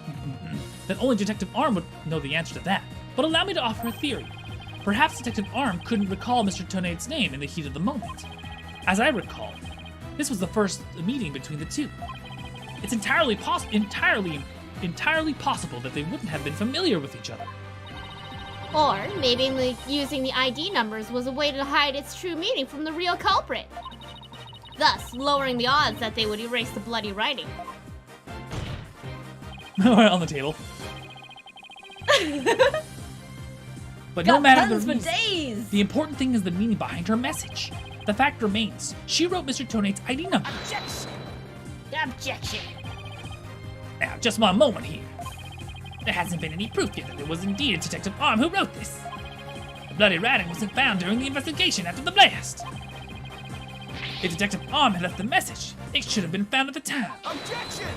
Detective Arm would know the answer to that. But allow me to offer a theory. Perhaps Detective Arm couldn't recall Mr. Tonate's name in the heat of the moment. As I recall, this was the first meeting between the two. It's entirely possible that they wouldn't have been familiar with each other. Or maybe using the ID numbers was a way to hide its true meaning from the real culprit, thus lowering the odds that they would erase the bloody writing. On the table. But no matter the reason, days. the important thing is the meaning behind her message. The fact remains, she wrote Mr. Tonate's ID number. Objection! Objection. Now, just one moment here. There hasn't been any proof yet that it was indeed Detective Arm who wrote this. The bloody writing wasn't found during the investigation after the blast. If Detective Arm had left the message, it should have been found at the time. Objection!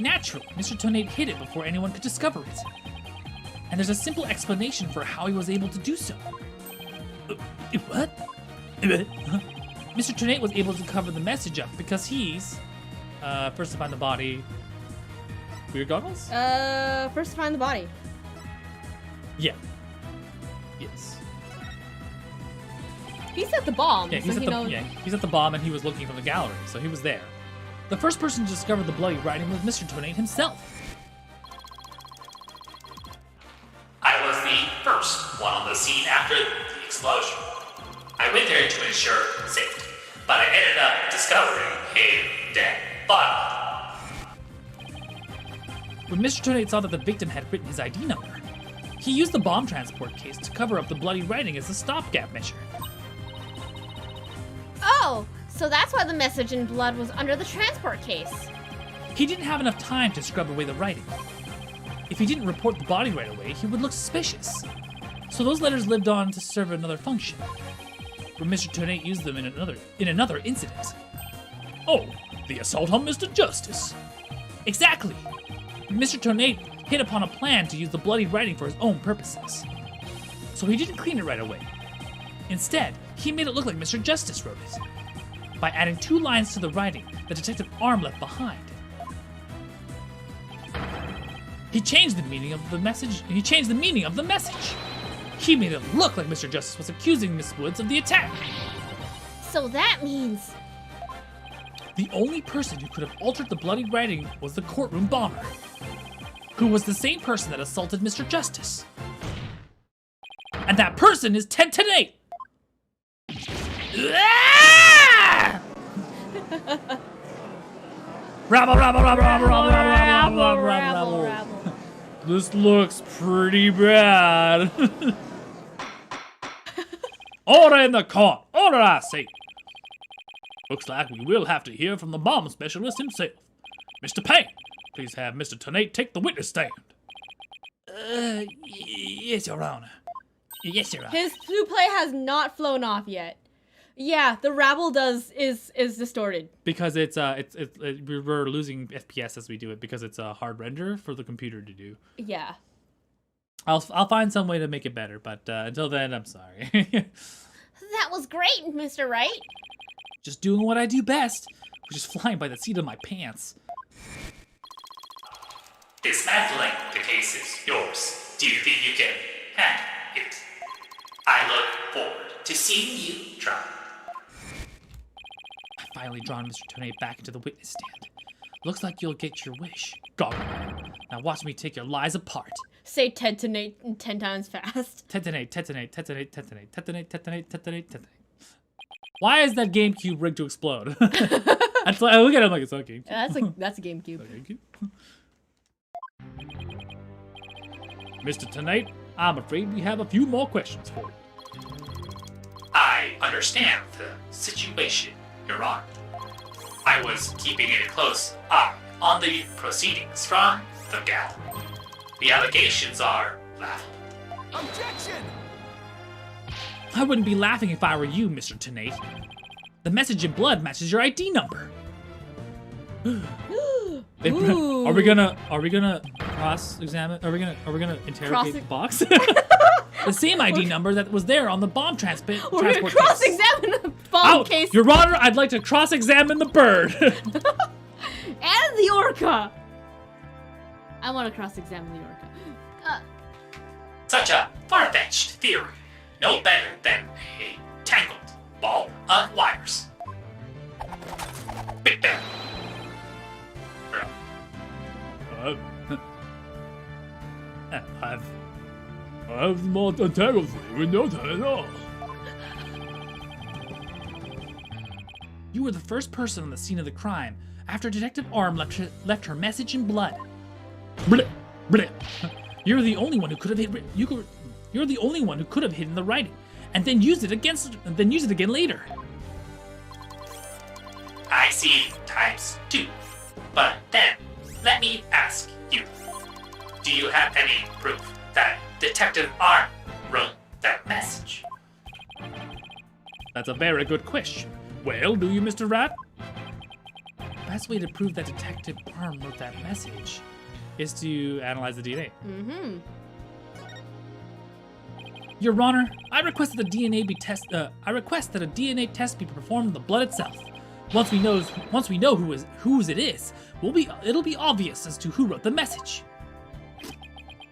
Naturally, Mr. Tonate hid it before anyone could discover it. And there's a simple explanation for how he was able to do so. What? Mr. Tonate was able to cover the message up because he's, first to find the body. Weird goggles? First to find the body. Yeah. Yes. He's at the bomb, Yeah, so he knows. he's at the bomb and he was looking from the gallery, so he was there. The first person to discover the bloody writing was Mr. Tonate himself. I was the first one on the scene after the explosion. I went there to ensure safety, but I ended up discovering a dead body. When Mr. Tonate saw that the victim had written his ID number, he used the bomb transport case to cover up the bloody writing as a stopgap measure. Oh, so that's why the message in blood was under the transport case. He didn't have enough time to scrub away the writing. If he didn't report the body right away, he would look suspicious. So those letters lived on to serve another function, where Mr. Tonate used them in another incident. Oh, the assault on Mr. Justice. Exactly. Mr. Tonate hit upon a plan to use the bloody writing for his own purposes. So he didn't clean it right away. Instead, he made it look like Mr. Justice wrote it, by adding 2 lines to the writing that Detective Arm left behind. He changed the meaning of the message. He made it look like Mr. Justice was accusing Miss Woods of the attack. So that means... The only person who could have altered the bloody writing was the courtroom bomber, who was the same person that assaulted Mr. Justice. And that person is Ted Tonate! Rabble, rabble, rabble, rabble, rabble, rabble, rabble, rabble, rabble. This looks pretty bad. Order in the court! Order, I say! Looks like we will have to hear from the bomb specialist himself. Mr. Payne, please have Mr. Tenate take the witness stand. Yes, Your Honor. Yes, Your Honor. His play has not flown off yet. Yeah, the rabble is distorted. Because we're losing FPS as we do it because it's a hard render for the computer to do. Yeah. I'll find some way to make it better, but until then, I'm sorry. That was great, Mr. Wright. Just doing what I do best, which is flying by the seat of my pants. Dismantling the case is yours. Do you think you can handle it? I look forward to seeing you try. I finally drawn Mr. Tenate back into the witness stand. Looks like you'll get your wish. Goggle. Now watch me take your lies apart. Say Tetanate 10 times fast. Tetanate, tetanate, tetanate, tetanate, tetanate, tetanate, tetanate, tetanate. Why is that GameCube rigged to explode? That's like, I look at it like it's not GameCube. That's a GameCube. Mr. Tenate, I'm afraid we have a few more questions for you. I understand the situation, Your Honor. I was keeping a close eye on the proceedings from the gallery. The allegations are laughable. Objection! I wouldn't be laughing if I were you, Mr. Tenate. The message in blood matches your ID number. Are we gonna cross-examine? Are we gonna interrogate the box? The same ID number that was there on the bomb transport We're gonna case. cross-examine the bomb case Your Honor, I'd like to cross-examine the bird. and the orca. I want to cross-examine the orca. Such a far-fetched theory. No better than a tangled ball of wires. Big bang. I've not entangled for you in no time at all. You were the first person on the scene of the crime after Detective Arm left her message in blood. Blip, blip. You're the only one who could have You're the only one who could have hidden the writing, and then used it again later. I see times two. But then, let me ask you. Do you have any proof that Detective Arm wrote that message? That's a very good question. Well, do you, Mr. Rat? Best way to prove that Detective Arm wrote that message. Is to analyze the DNA. Mm-hmm. Your Honor, I request that a DNA test be performed on the blood itself. Once we know whose it is, it'll be obvious as to who wrote the message.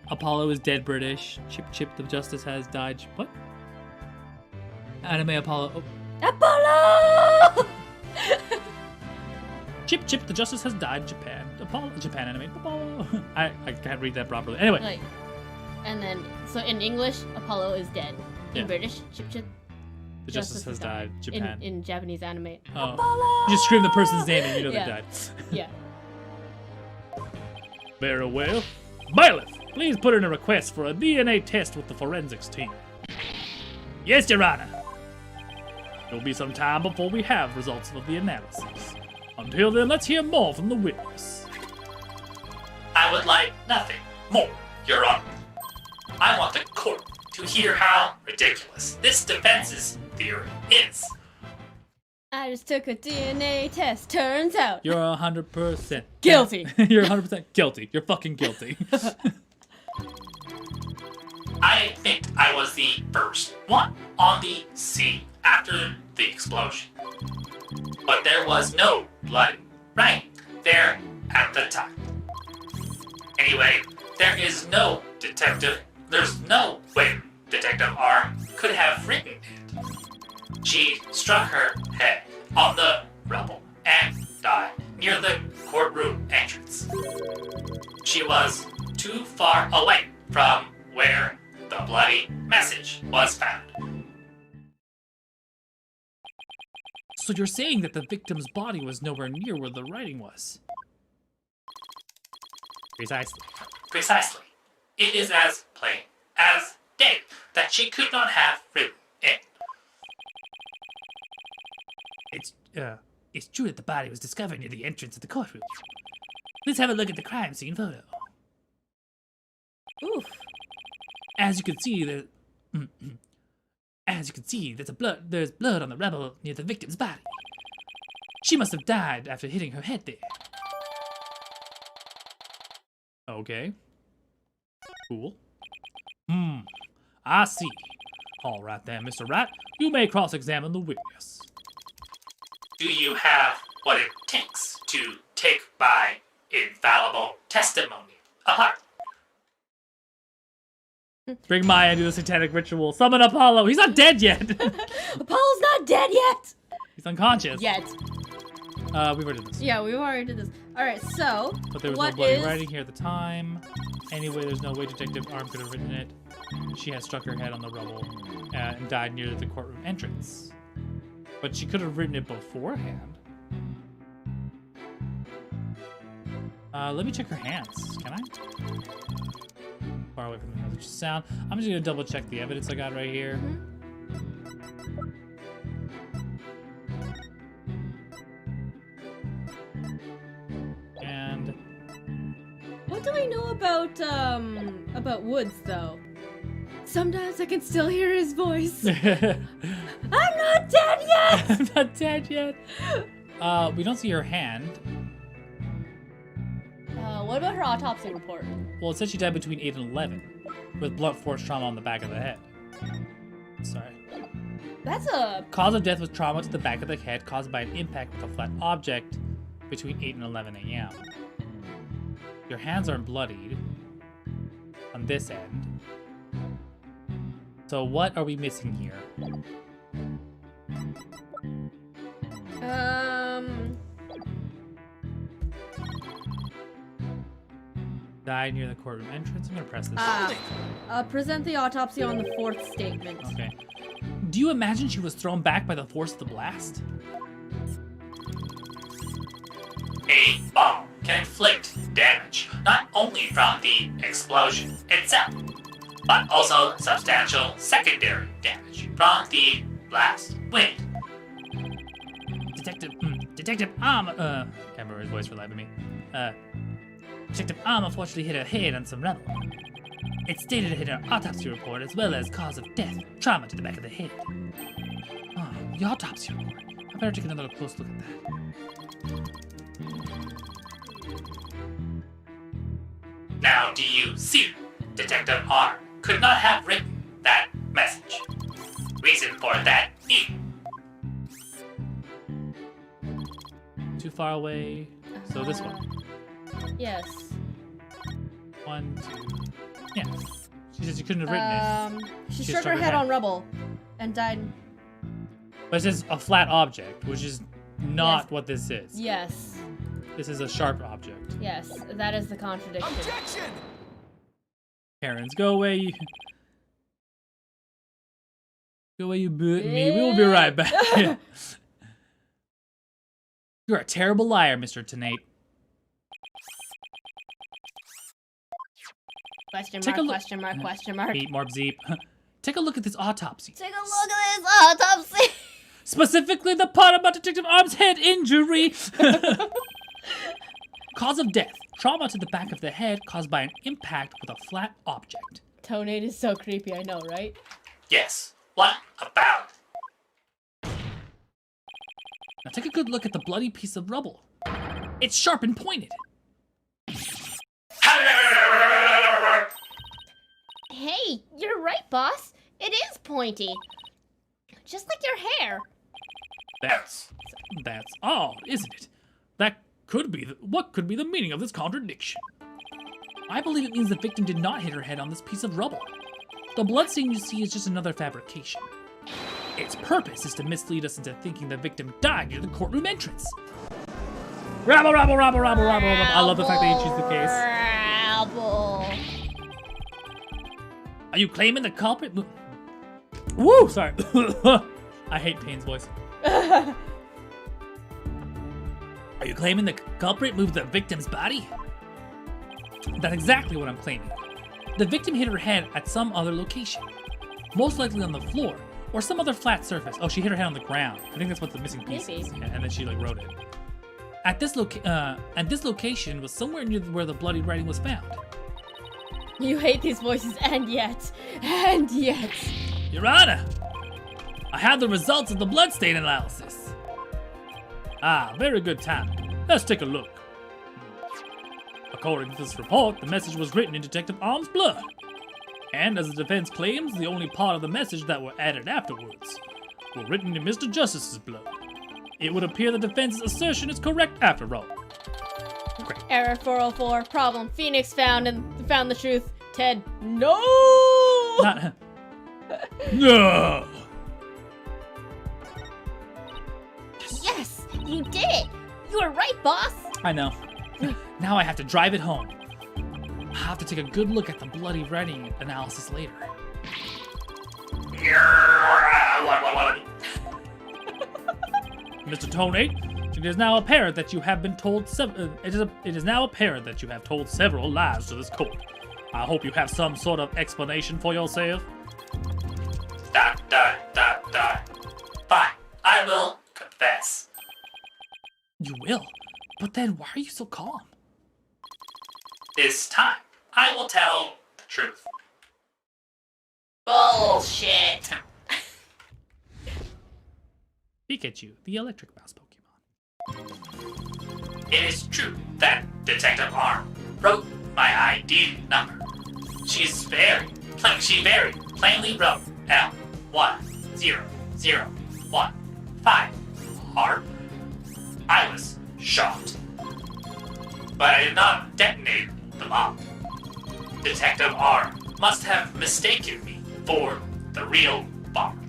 Apollo is dead British. Chip the Justice has died. What? Anime Apollo. Oh. Apollo! Chip the Justice has died. Japan anime. Apollo. I can't read that properly. Anyway. Like, and then, so in English, Apollo is dead. In Yeah. British, Chip The Justice has died. Japan. In Japanese anime, Oh. Apollo! You just scream the person's name and you know Yeah. they died. Yeah. Very well. Bailiff, please put in a request for a DNA test with the forensics team. Yes, Your Honor. It'll be some time before we have results of the analysis. Until then, let's hear more from the witness. I would like nothing more, Your Honor. I want the court to hear how ridiculous this defense's theory is. I just took a DNA test. Turns out, You're 100% guilty. You're 100% guilty. You're fucking guilty. I think I was the first one on the scene after the explosion. But there was no blood right there at the time. Anyway, there's no way Detective Arm could have written it. She struck her head on the rubble and died near the courtroom entrance. She was too far away from where the bloody message was found. So you're saying that the victim's body was nowhere near where the writing was? Precisely. Precisely. It is as plain as day that she could not have written it. it's true that the body was discovered near the entrance of the courtroom. Let's have a look at the crime scene photo. Oof. As you can see, there's blood on the rubble near the victim's body. She must have died after hitting her head there. Okay. Cool. I see. All right then, Mr. Rat. You may cross-examine the witness. Do you have what it takes to take my infallible testimony apart? Bring Maya to the satanic ritual. Summon Apollo. He's not dead yet. Apollo's not dead yet. He's unconscious. Yet. We've already did this. Yeah, we've already did this. All right, so But there was no what bloody is? writing here at the time. Anyway, there's no way Detective Arm could have written it. She had struck her head on the rubble and died near the courtroom entrance. But she could have written it beforehand. Let me check her hands. Can I? Far away from the message sound. I'm just gonna double check the evidence I got right here. And What do we know about Woods though? Sometimes I can still hear his voice. I'm not dead yet. I'm not dead yet. We don't see her hand. What about her autopsy report? Well, it said she died between 8 and 11 with blunt force trauma on the back of the head. Sorry. That's a Cause of death was trauma to the back of the head caused by an impact with a flat object between 8 and 11 a.m. Your hands aren't bloodied on this end. So what are we missing here? Died near the courtroom entrance. I'm gonna press this. Present the autopsy on the fourth statement. Okay. Do you imagine she was thrown back by the force of the blast? A bomb can inflict damage not only from the explosion itself, but also substantial secondary damage from the blast wind. Detective Arm, can't remember his voice for the life of me. Detective Arm unfortunately hit her head on some rubble. It's stated in her autopsy report as well as cause of death, trauma to the back of the head. Oh, the autopsy report. I better take another close look at that. Now, do you see? Detective R could not have written that message. Reason for that is Too far away. So this one. Yes. 1, 2. Yeah. She said she couldn't have written it. She struck her head on rubble and died. But it says a flat object, which is not Yes. what this is. Yes. This is a sharp object. Yes. That is the contradiction. Objection! Karens, go away. Go away, you boot me. We will be right back. You're a terrible liar, Mr. Tenate. Question Take mark, a look- question mark, question mark. Beep, morp, zeep. Take a look at this autopsy. Take a look at this autopsy. Specifically the part about Detective Arm's head injury. Cause of death. Trauma to the back of the head caused by an impact with a flat object. Tonate is so creepy, I know, right? yes. What about? Now take a good look at the bloody piece of rubble. It's sharp and pointed. Hey, you're right, boss. It is pointy. Just like your hair. That's odd, isn't it? That could be what could be the meaning of this contradiction? I believe it means the victim did not hit her head on this piece of rubble. The blood stain you see is just another fabrication. Its purpose is to mislead us into thinking the victim died near the courtroom entrance. rabble, rabble, rabble, rabble, rabble, rabble. I love the fact that you choose the case. Rabble. Are you claiming the culprit? Woo! Sorry. I hate Payne's voice. Are you claiming the culprit moved the victim's body? That's exactly what I'm claiming. The victim hit her head at some other location, most likely on the floor, or some other flat surface. Oh, she hit her head on the ground. I think that's what the missing piece is. Maybe. And then she like wrote it. At this location was somewhere near where the bloody writing was found. You hate these voices, and yet. Your Honor, I have the results of the bloodstain analysis. Ah, very good timing. Let's take a look. According to this report, the message was written in Detective Arm's blood. And as the defense claims, the only part of the message that were added afterwards were written in Mr. Justice's blood. It would appear the defense's assertion is correct after all. Great. Error 404. Problem. Phoenix found the truth. Ted. No. Not. No. Yes, you did it. You were right, boss. I know. Now I have to drive it home. I'll have to take a good look at the bloody writing analysis later. Mr. Tonate, it is now apparent that you have been told it is now apparent that you have told several lies to this court. I hope you have some sort of explanation for yourself. Fine, I will confess. You will? But then why are you so calm? This time, I will tell the truth. Bullshit. Pikachu, the electric mouse Pokemon. It is true that Detective Arm wrote my ID number. She very plainly wrote L10015R. I was shocked. But I did not detonate the bomb. Detective R must have mistaken me for the real bomb.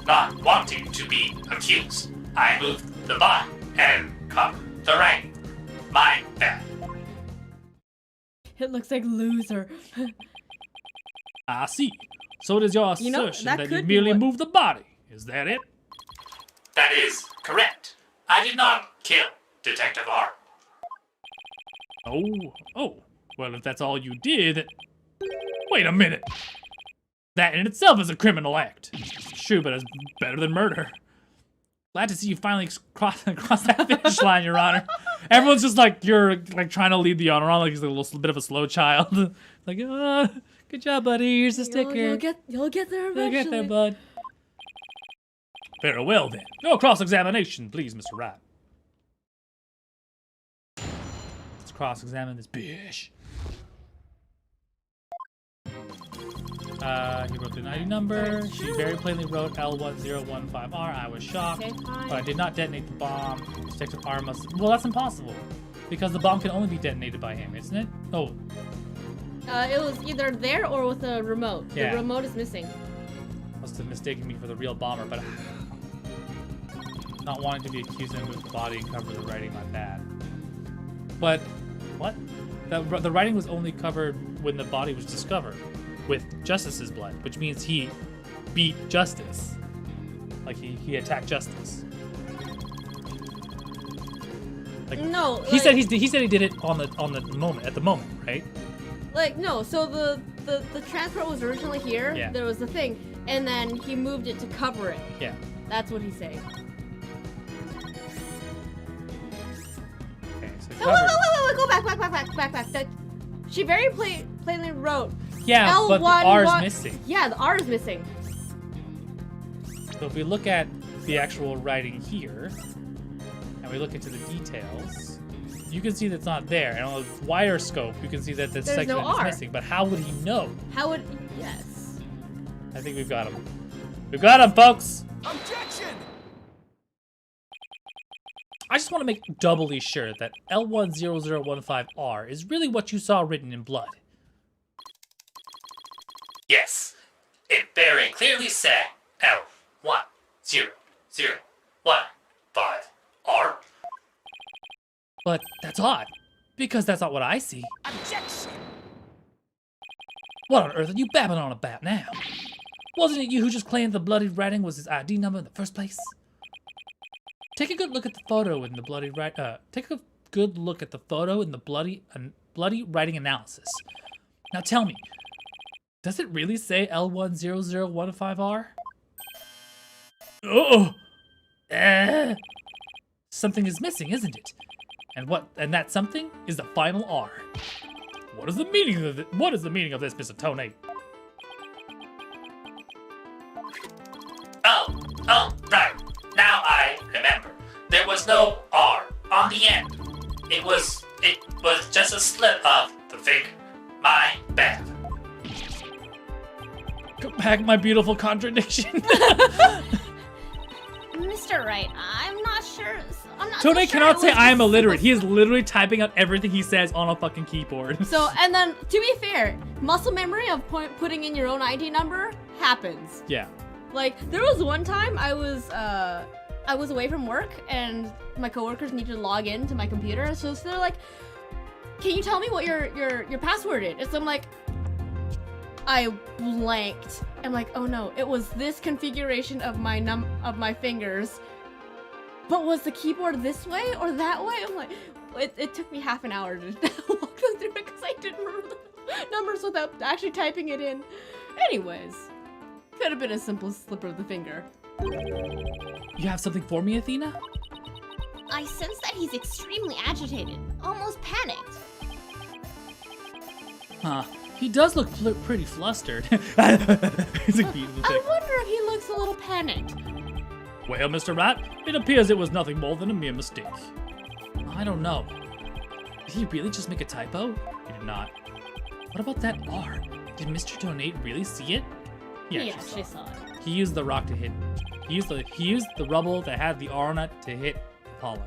Not wanting to be accused, I moved the bomb and covered the writing. My bad. It looks like loser. I see. So it is your You know, assertion that that you could be merely what- moved the body. Is that it? That is correct. I did not kill Detective R. Oh. Well, if that's all you did... Wait a minute. That in itself is a criminal act. True, but it's better than murder. Glad to see you finally cross that finish line, Your Honor. Everyone's just like, you're like trying to lead the honor on, like he's a little bit of a slow child. Like, good job, buddy. Here's a sticker. You'll get there eventually. You'll get there, bud. Very well, then. No cross-examination, please, Mr. Wright. Let's cross-examine this bitch. He wrote the ID number. She very plainly wrote L1015R. I was shocked, Okay, fine. but I did not detonate the bomb. Detective R must... Well, that's impossible. Because the bomb can only be detonated by him, isn't it? Oh, It was either there or with a remote. Yeah. The remote is missing. must have mistaken me for the real bomber, but... Not wanting to be accused of moving the body and cover the writing, my bad. But... What? The writing was only covered when the body was discovered. With Justice's blood, which means he beat Justice. Like he attacked Justice. Like, No, he said he did it on the moment, right? Like, no, so the transport was originally here. Yeah. There was the thing, and then he moved it to cover it. Yeah. That's what he's saying. Okay, so Oh, wait, go back. She very plainly wrote. yeah, L1, but the R is what- missing. Yeah, the R is missing. So if we look at the actual writing here, and we look into the details, you can see that it's not there. And on a wider scope, you can see that this There's section no is R. missing. But how would he know? How would... Yes. I think we've got him. We've got him, folks! Objection! I just want to make doubly sure that L10015R is really what you saw written in blood. Yes, it very clearly said L10015R. But that's odd, because that's not what I see. Objection! What on earth are you babbling on about now? Wasn't it you who just claimed the bloody writing was his ID number in the first place? Take a good look at the photo in the bloody bloody writing analysis. Now tell me, does it really say L10015R? Oh! Something is missing, isn't it? And that something is the final R. What is the meaning of it? What is the meaning of this, Mr. Tone? Oh, right. Now I remember. There was no R on the end. It was just a slip of the finger. My bad. Come back, my beautiful contradiction. Mr. Wright, I'm not sure. I'm not Tone so sure cannot it say was I am just- illiterate. He is literally typing out everything he says on a fucking keyboard. So, and then, to be fair, muscle memory of putting in your own ID number happens. Yeah. Like, there was one time I was away from work and my coworkers needed to log in to my computer, so they're like, "Can you tell me what your password is?" And so I'm like, I blanked. I'm like, oh no, it was this configuration of my fingers. But was the keyboard this way or that way? I'm like, it took me half an hour to walk them through it because I didn't remember the numbers without actually typing it in. Anyways, could have been a simple slip of the finger. You have something for me, Athena? I sense that he's extremely agitated, almost panicked. Huh. He does look pretty flustered. It's a beautiful I thing. wonder if he looks a little panicked. Well, Mr. Rat, it appears it was nothing more than a mere mistake. I don't know. Did he really just make a typo? He did not. What about that R? Did Mr. Donate really see it? Yeah, she she saw saw it. it. He used the rock to hit. He used the rubble that had the R on it to hit Apollo.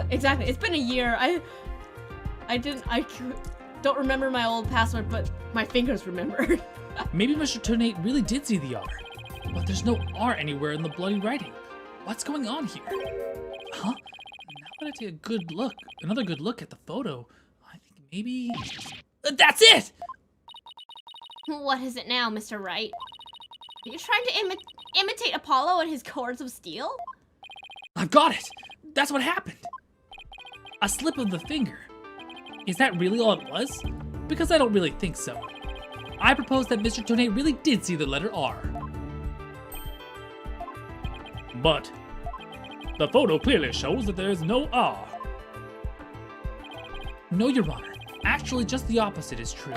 Exactly. It's been a year. I don't remember my old password, but my fingers remembered. Maybe Mr. Donate really did see the R, but there's no R anywhere in the bloody writing. What's going on here? Huh? Now that I take another good look at the photo, I think maybe... That's it! What is it now, Mr. Wright? Are you trying to imitate Apollo and his cords of steel? I've got it! That's what happened! A slip of the finger. Is that really all it was? Because I don't really think so. I propose that Mr. Donate really did see the letter R. But the photo clearly shows that there is no R. No, Your Honor. Actually, just the opposite is true.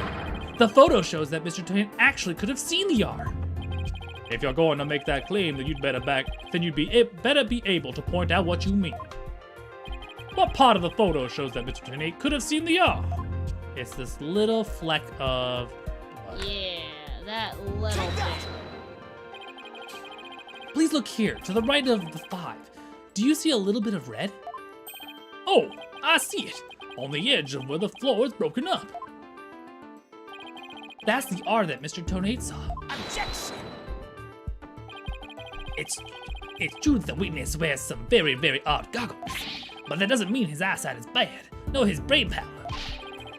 The photo shows that Mr. Donate actually could have seen the R. If you're going to make that claim, then you'd better be able to point out what you mean. What part of the photo shows that Mr. Donate could have seen the R? It's this little fleck of blood. Yeah, that little thing. Please look here, to the right of the 5. Do you see a little bit of red? Oh, I see it, on the edge of where the floor is broken up. That's the R that Mr. Donate saw. Objection! It's true that the witness wears some very, very odd goggles, but that doesn't mean his eyesight is bad, nor his brain power.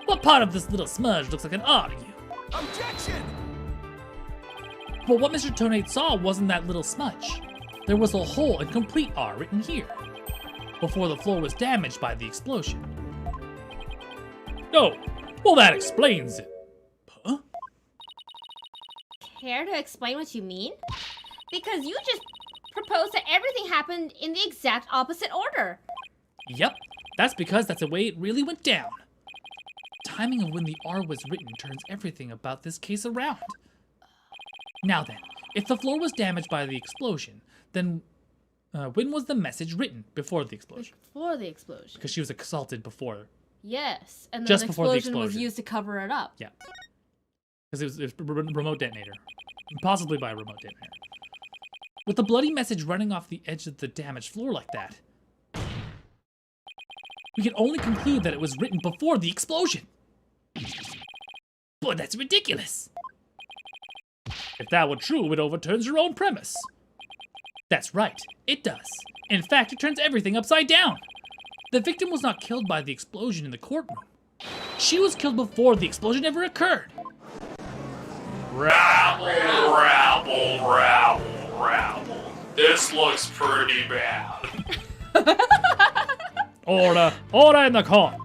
What part of this little smudge looks like an R to you? Objection! But what Mr. Donate saw wasn't that little smudge. There was a whole and complete R written here, before the floor was damaged by the explosion. Oh, well that explains it. Huh? Care to explain what you mean? Because you just proposed that everything happened in the exact opposite order. Yep, that's because that's the way it really went down. Timing of when the R was written turns everything about this case around. Now then, if the floor was damaged by the explosion, then when was the message written before the explosion? Before the explosion. Because she was assaulted before. Yes, and then Just the before the explosion was explosion. used to cover it up. Yeah. Because it was a remote detonator. Possibly by a remote detonator. With the bloody message running off the edge of the damaged floor like that, we can only conclude that it was written before the explosion. But that's ridiculous. If that were true, it overturns your own premise. That's right, it does. In fact, it turns everything upside down. The victim was not killed by the explosion in the courtroom. She was killed before the explosion ever occurred. Rabble, rabble, rabble, rabble. This looks pretty bad. Order! Order in the court!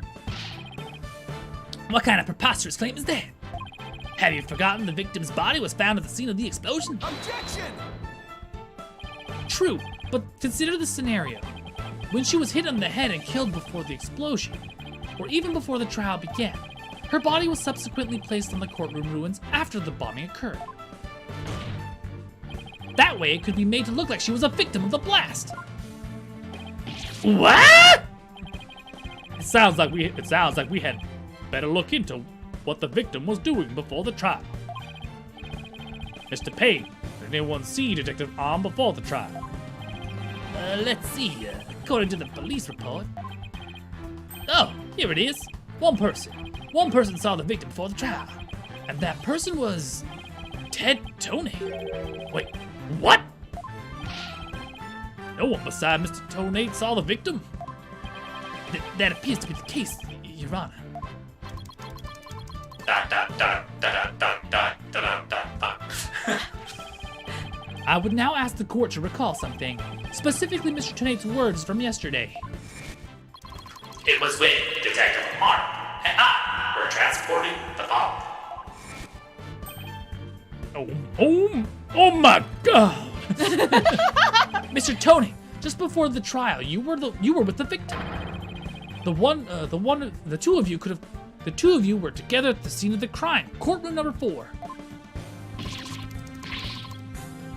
What kind of preposterous claim is that? Have you forgotten the victim's body was found at the scene of the explosion? Objection! true, but consider the scenario. When she was hit on the head and killed before the explosion, or even before the trial began, her body was subsequently placed on the courtroom ruins after the bombing occurred. That way, it could be made to look like she was a victim of the blast. What? It sounds like we had better look into what the victim was doing before the trial. Mr. Payne, did anyone see Detective Arm before the trial? Let's see. According to the police report. Oh, here it is. One person. One person saw the victim before the trial. And that person was Ted Toney. Wait, what? No one beside Mr. Tonate saw the victim? That appears to be the case, Your Honor. I would now ask the court to recall something, specifically Mr. Tonate's words from yesterday. It was when Detective Arm and I were transporting the bomb. Oh my God! Mr. Tonate, just before the trial, you were with the victim. The two of you were together at the scene of the crime, courtroom number 4.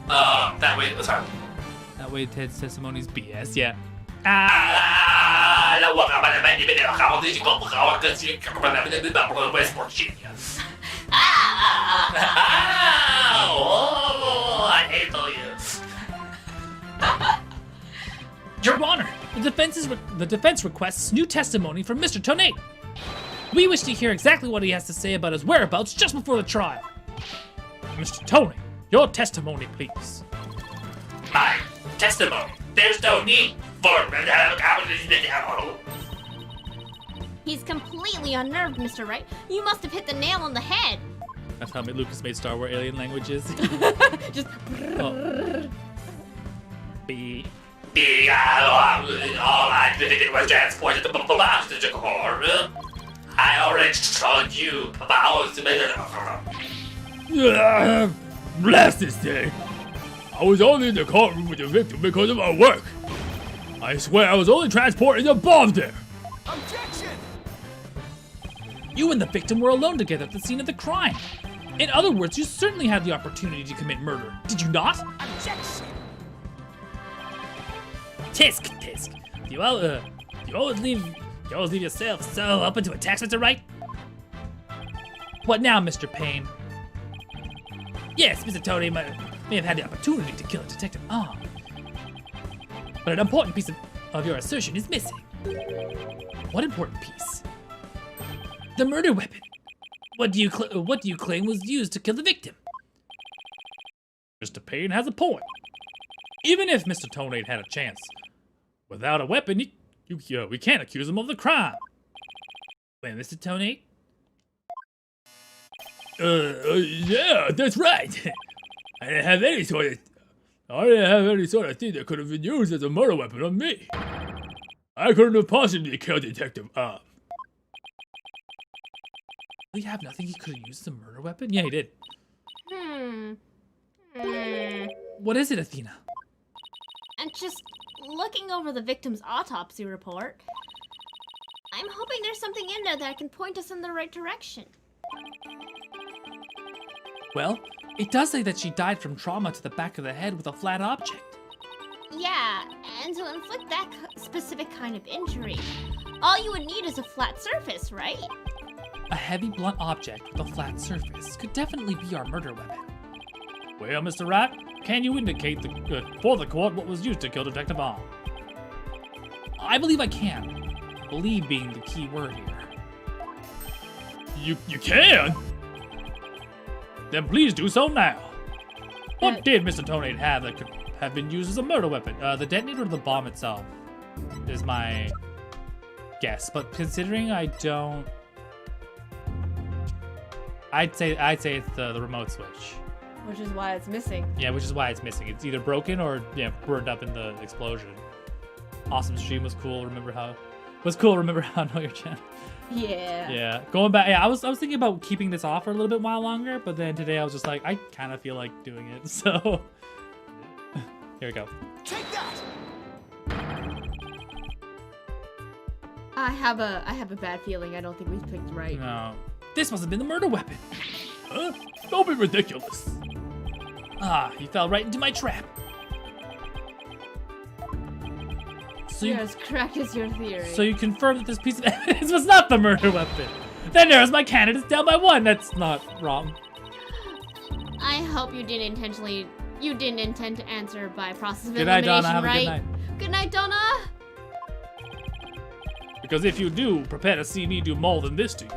That way, sorry. That way Ted's testimony's BS, yeah. I hate you. Your Honor, the defense requests new testimony from Mr. Tonate. We wish to hear exactly what he has to say about his whereabouts just before the trial. Mr. Tonate, your testimony, please. My testimony. There's no need for He's completely unnerved, Mr. Wright. You must have hit the nail on the head. That's how Lucas made Star Wars alien languages. Just. B. All I did was transport the blast to the core. I already told you about Blast this thing! I was only in the courtroom with the victim because of my work. I swear I was only transporting the bomb there. Objection! You and the victim were alone together at the scene of the crime. In other words, you certainly had the opportunity to commit murder, did you not? Objection! Tisk. You always leave yourself so open to attacks, Mr. Wright? What now, Mr. Payne? Yes, Mr. Toney may have had the opportunity to kill Detective Arm. But an important piece of your assertion is missing. What important piece? The murder weapon. What do you claim was used to kill the victim? Mr. Payne has a point. Even if Mr. Tonate had a chance, without a weapon, we can't accuse him of the crime. Wait, Mr. Tonate? Yeah, that's right. I didn't have any sort of thing that could have been used as a murder weapon on me. I couldn't have possibly killed Detective Arm. We have nothing he could have used as a murder weapon? Yeah, he did. What is it, Athena? And just looking over the victim's autopsy report, I'm hoping there's something in there that can point us in the right direction. Well, it does say that she died from trauma to the back of the head with a flat object. Yeah, and to inflict that specific kind of injury, all you would need is a flat surface, right? A heavy, blunt object with a flat surface could definitely be our murder weapon. Well, Mr. Wright, can you indicate for the court what was used to kill Detective Arm? I believe I can. Believe being the key word here. You can? Then please do so now. What did Mr. Tonate have that could have been used as a murder weapon? The detonator or the bomb itself is my guess. But considering I don't... I'd say it's the remote switch. Which is why it's missing. Yeah, which is why it's missing. It's either broken or burned up in the explosion. Awesome stream was cool. Remember how Know Your Channel. Yeah. Yeah. Going back, I was thinking about keeping this off for a little bit while longer, but then today I was just like, I kind of feel like doing it. So here we go. Take I have a bad feeling. I don't think we picked right. No. This must have been the murder weapon. Huh? Don't be ridiculous. Ah, he fell right into my trap. So You're as correct as your theory. So you confirm that this piece of evidence was not the murder weapon. That narrows my candidates down by 1. That's not wrong. I hope you didn't intend to answer by process of Good night, elimination, Donna. Have a right? good night. Good night, Donna. Because if you do, prepare to see me do more than this to you.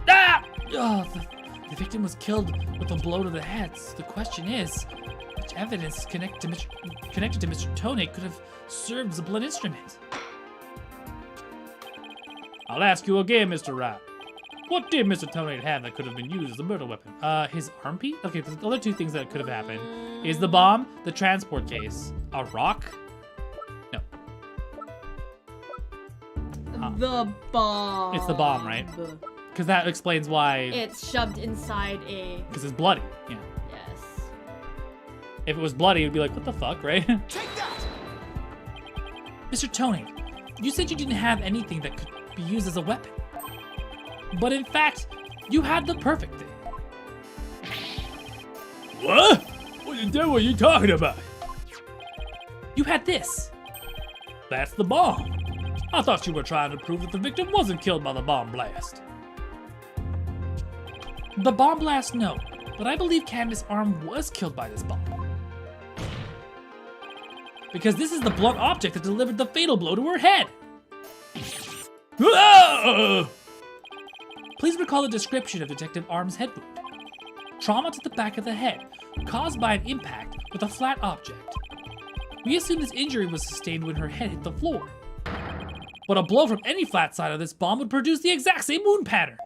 Ah! Oh, the victim was killed with a blow to the head. So the question is, which evidence connected to Mr. Tone could have served as a blunt instrument? I'll ask you again, Mr. Wright. What did Mr. Tone have that could have been used as a murder weapon? His armpit? Okay, the other 2 things that could have happened is the bomb, the transport case, a rock. No. The bomb. It's the bomb, right? Because that explains why. It's shoved inside a. Because it's bloody. Yeah. Yes. If it was bloody, it'd be like, what the fuck, right? Take that! Mr. Tony, you said you didn't have anything that could be used as a weapon. But in fact, you had the perfect thing. What? What the devil are you talking about? You had this. That's the bomb. I thought you were trying to prove that the victim wasn't killed by the bomb blast. The bomb blast, no. But I believe Candace's arm was killed by this bomb. Because this is the blunt object that delivered the fatal blow to her head. Ah! Please recall the description of Detective Arm's head wound. Trauma to the back of the head, caused by an impact with a flat object. We assume this injury was sustained when her head hit the floor. But a blow from any flat side of this bomb would produce the exact same wound pattern.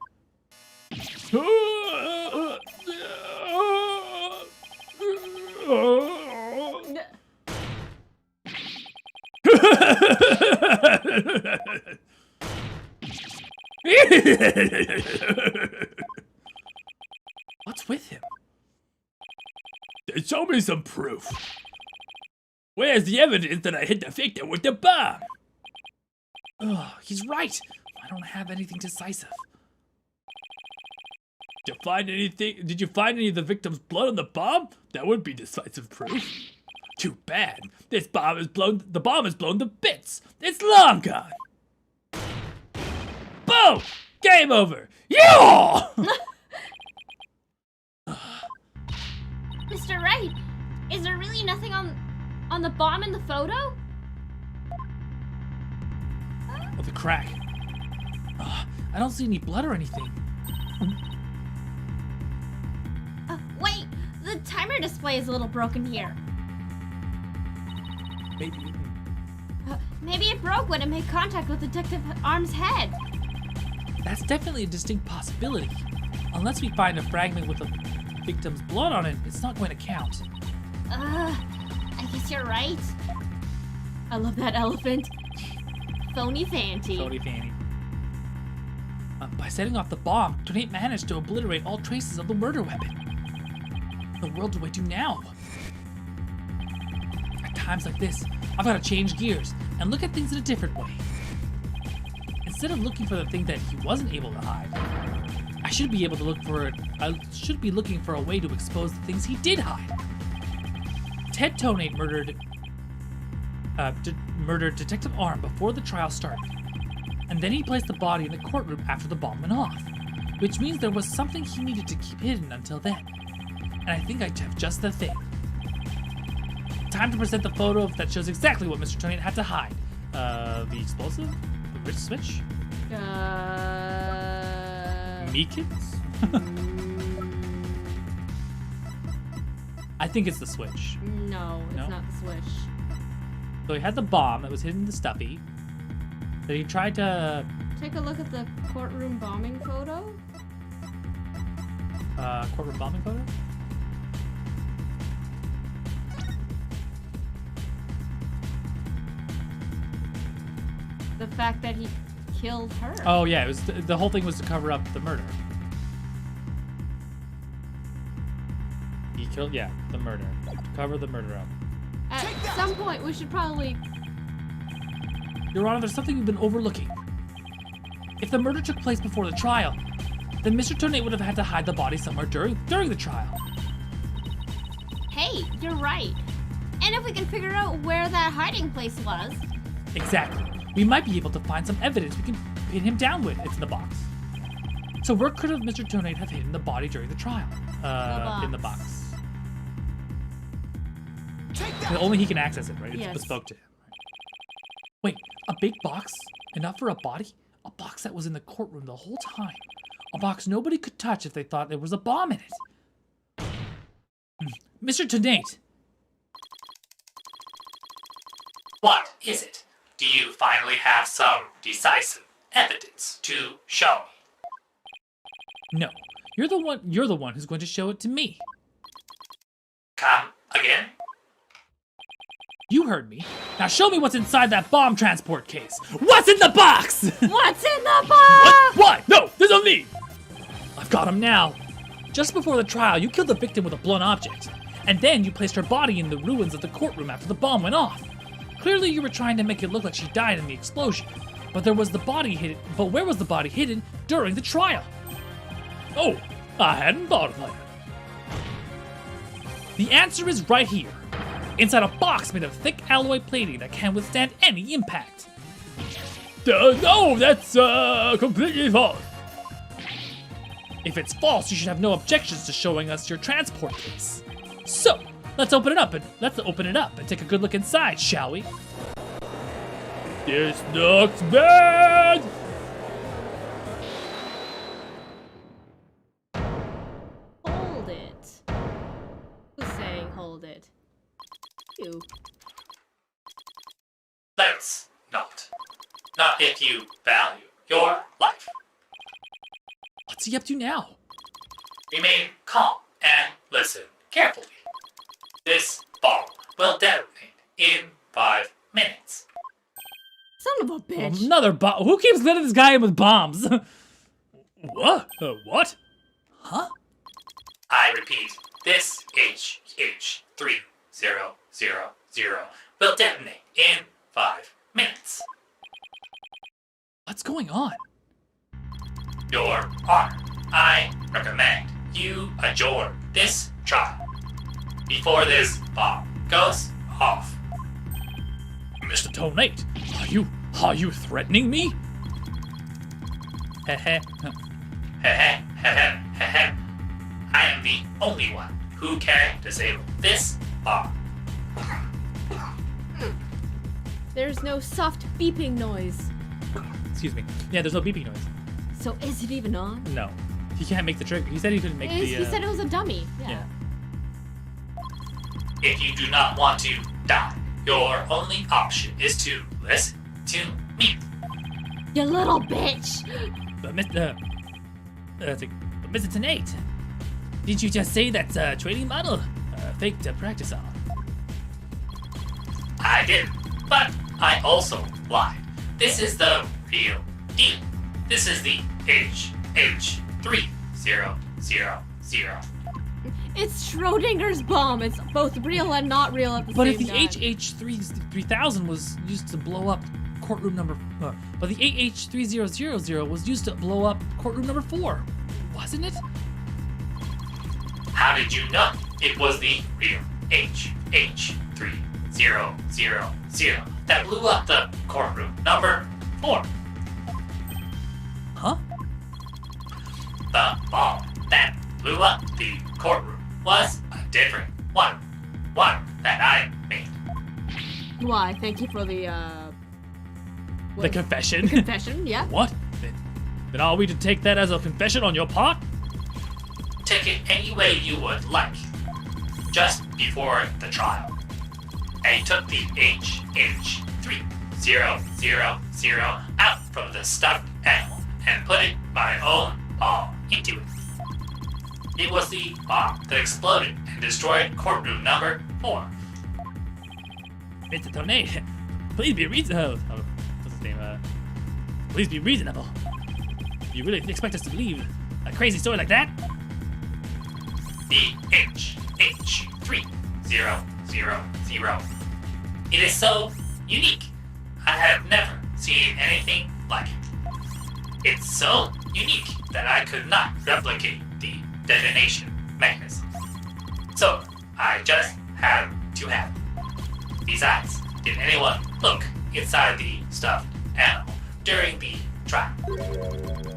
What's with him? Show me some proof. Where's the evidence that I hit the victim with the bomb? Ugh, he's right. I don't have anything decisive. Did you find any of the victim's blood on the bomb? That would be decisive proof. Too bad. The bomb is blown to bits. It's long gone. Boom! Game over. Yeah! Mr. Wright, is there really nothing on the bomb in the photo? Oh, the crack. I don't see any blood or anything. Wait, the timer display is a little broken here. Maybe it broke when it made contact with Detective Arm's head. That's definitely a distinct possibility. Unless we find a fragment with the victim's blood on it, it's not going to count. I guess you're right. I love that elephant. Phony Fanty. Phony Fanny. By setting off the bomb, Tornate managed to obliterate all traces of the murder weapon. What in the world do I do now? At times like this, I've got to change gears and look at things in a different way. Instead of looking for the thing that he wasn't able to hide, I should be looking for a way to expose the things he did hide. Ted Tonate murdered Detective Arm before the trial started, and then he placed the body in the courtroom after the bomb went off, which means there was something he needed to keep hidden until then. And I think I have just the thing. Time to present the photo that shows exactly what Mr. Tonate had to hide. The explosive? The wrist switch? Meekins? I think it's the switch. No, it's No? not the switch. So he had the bomb that was hidden in the stuffy. Then he tried to... Take a look at the courtroom bombing photo. courtroom bombing photo? The fact that he killed her. Oh yeah, it was the whole thing was to cover up the murder. He killed, yeah, the murder. To cover the murder up. At some point, we should probably Your Honor, there's something you've been overlooking. If the murder took place before the trial, then Mr. Tornate would have had to hide the body somewhere during the trial. Hey, you're right. And if we can figure out where that hiding place was. Exactly. We might be able to find some evidence we can pin him down with. It's in the box. So where could have Mr. Tornate have hidden the body during the trial? In the box. Only he can access it, right? It's Yes. bespoke to him. Wait, a big box? Enough for a body? A box that was in the courtroom the whole time. A box nobody could touch if they thought there was a bomb in it. Mr. Tornate! What is it? Do you finally have some decisive evidence to show me? No. You're the one who's going to show it to me. Come again? You heard me. Now show me what's inside that bomb transport case. What's in the box? What's in the box? What? No, there's no need. I've got him now. Just before the trial, you killed the victim with a blunt object. And then you placed her body in the ruins of the courtroom after the bomb went off. Clearly you were trying to make it look like she died in the explosion. But where was the body hidden during the trial? Oh, I hadn't thought of that. The answer is right here. Inside a box made of thick alloy plating that can withstand any impact. No, that's completely false. If it's false, you should have no objections to showing us your transport case. So, let's open it up and take a good look inside, shall we? This looks bad! Hold it. Who's saying hold it? You. Let's not. Not if you value your life. What's he up to now? Remain calm and listen carefully. This bomb will detonate in 5 minutes. Son of a bitch. Another bomb. Who keeps letting this guy in with bombs? What? What? Huh? I repeat, this HH3000 will detonate in 5 minutes. What's going on? Your Honor, I recommend you adjourn this trial before this bomb goes off. Mr. Tornate, are you threatening me? Heh. I am the only one who can disable this bomb. There's no soft beeping noise. Excuse me. Yeah, there's no beeping noise. So is it even on? No. He can't make the trigger. He said he couldn't make the... He said it was a dummy. Yeah. If you do not want to die, your only option is to listen to me. You little bitch. But Mr. Tornate, didn't you just say that's a training model? Fake to practice on. I did, but I also lied. This is the real deal. This is the HH3000. It's Schrodinger's bomb. It's both real and not real at the But same if the time. HH3000 was used to blow up courtroom number... but the HH3000 was used to blow up courtroom number 4, wasn't it? How did you know it was the real HH3000 that blew up the courtroom number 4? Huh? The bomb that blew up the courtroom was a different one. One that I made. Why? Thank you for the The confession? confession. Yeah. What? Then are we to take that as a confession on your part? Take it any way you would like. Just before the trial, I took the HH3000 out from the stuffed animal and put it my own bomb into it. It was the bomb that exploded and destroyed courtroom number 4. Mr. Tornate, please be reasonable. What's his name? Please be reasonable. You really expect us to believe a crazy story like that? The HH3000. It is so unique. I have never seen anything like it. It's so unique that I could not replicate the detonation mechanism. So, I just had to have it. Besides, did anyone look inside the stuffed animal during the trial?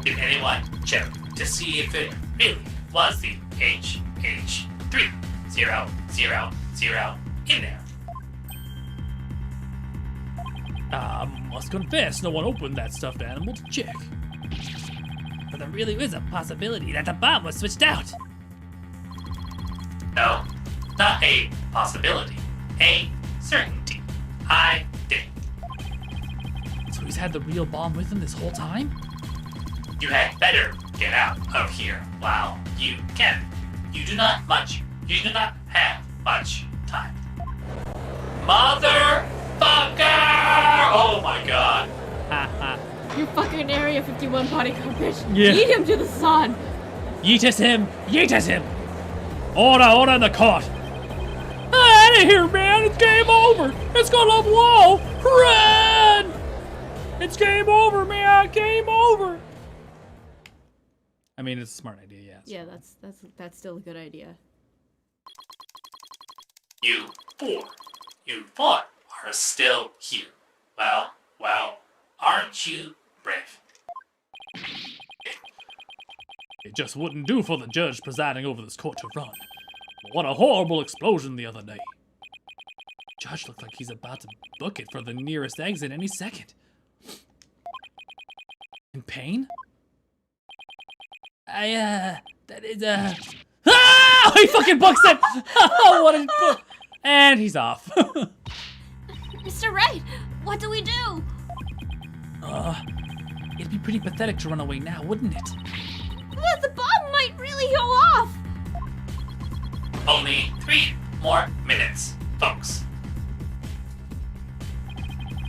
Did anyone check to see if it really was the HH3000 in there? Must confess, no one opened that stuffed animal to check. But there really is a possibility that the bomb was switched out. No, not a possibility. A certainty. I did. So he's had the real bomb with him this whole time? You had better get out of here while you can. You do not have much time. Motherfucker! Oh my god. Ha You fucking Area 51 bodyguard bitch. Yeah. Eat him to the sun. Yeetus him! Yeetus him! Order in the court! Out of here, man! It's game over! It's gonna blow! Run! It's game over, man! Game over! I mean, it's a smart idea, yeah. Yeah, that's still a good idea. You four are still here. Well, aren't you brave? It just wouldn't do for the judge presiding over this court to run. What a horrible explosion the other day. Judge looked like he's about to book it for the nearest exit any second. In pain? That is, Ah! He fucking books it! Oh, what a book! And he's off. Mr. Wright, what do we do? It'd be pretty pathetic to run away now, wouldn't it? But the bomb might really go off. Only 3 more minutes, folks.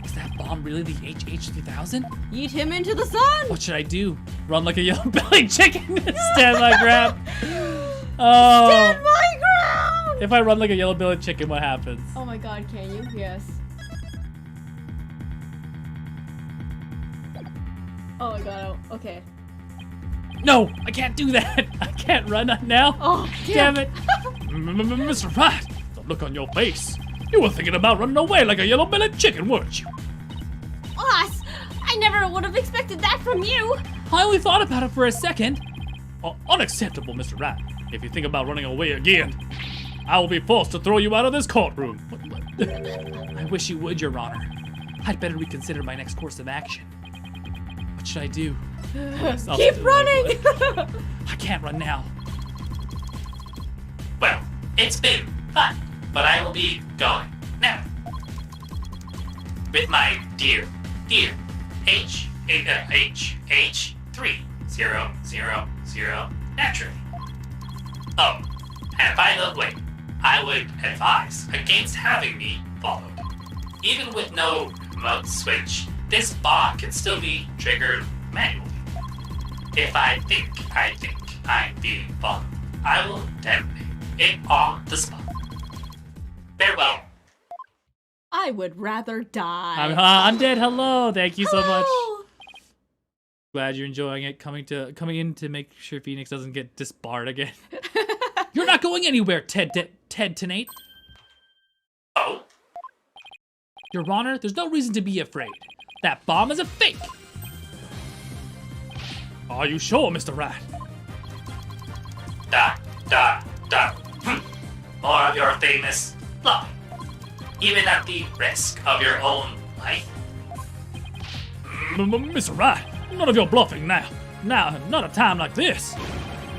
Is that bomb really the HH3000? Eat him into the sun. What should I do? Run like a yellow-bellied chicken and stand my ground? Oh. Stand my ground. If I run like a yellow-bellied chicken, what happens? Oh my god, can you? Yes. Oh my god, okay. No, I can't do that. I can't run now. Oh, Damn it. Mr. Rat, the look on your face. You were thinking about running away like a yellow-bellied chicken, weren't you? Boss, I never would have expected that from you. I only thought about it for a second. Unacceptable, Mr. Rat. If you think about running away again, I will be forced to throw you out of this courtroom. I wish you would, Your Honor. I'd better reconsider my next course of action. What should I do? Keep running. I can't run now. Well, it's been fun, but I will be going now. With my dear HH3000 naturally. Oh, and by the way, I would advise against having me followed. Even with no remote switch, this bomb can still be triggered manually. If I think I'm being followed, I will detonate it on the spot. Farewell. I would rather die. I'm dead. Hello. Thank you so much. Oh. Glad you're enjoying it. Coming in to make sure Phoenix doesn't get disbarred again. You're not going anywhere, Ted Tenate. Oh? Your Honor, there's no reason to be afraid. That bomb is a fake. Are you sure, Mr. Rat? More of your famous bluffing. Even at the risk of your own life. Mr. Rat, none of your bluffing now. Now, not a time like this.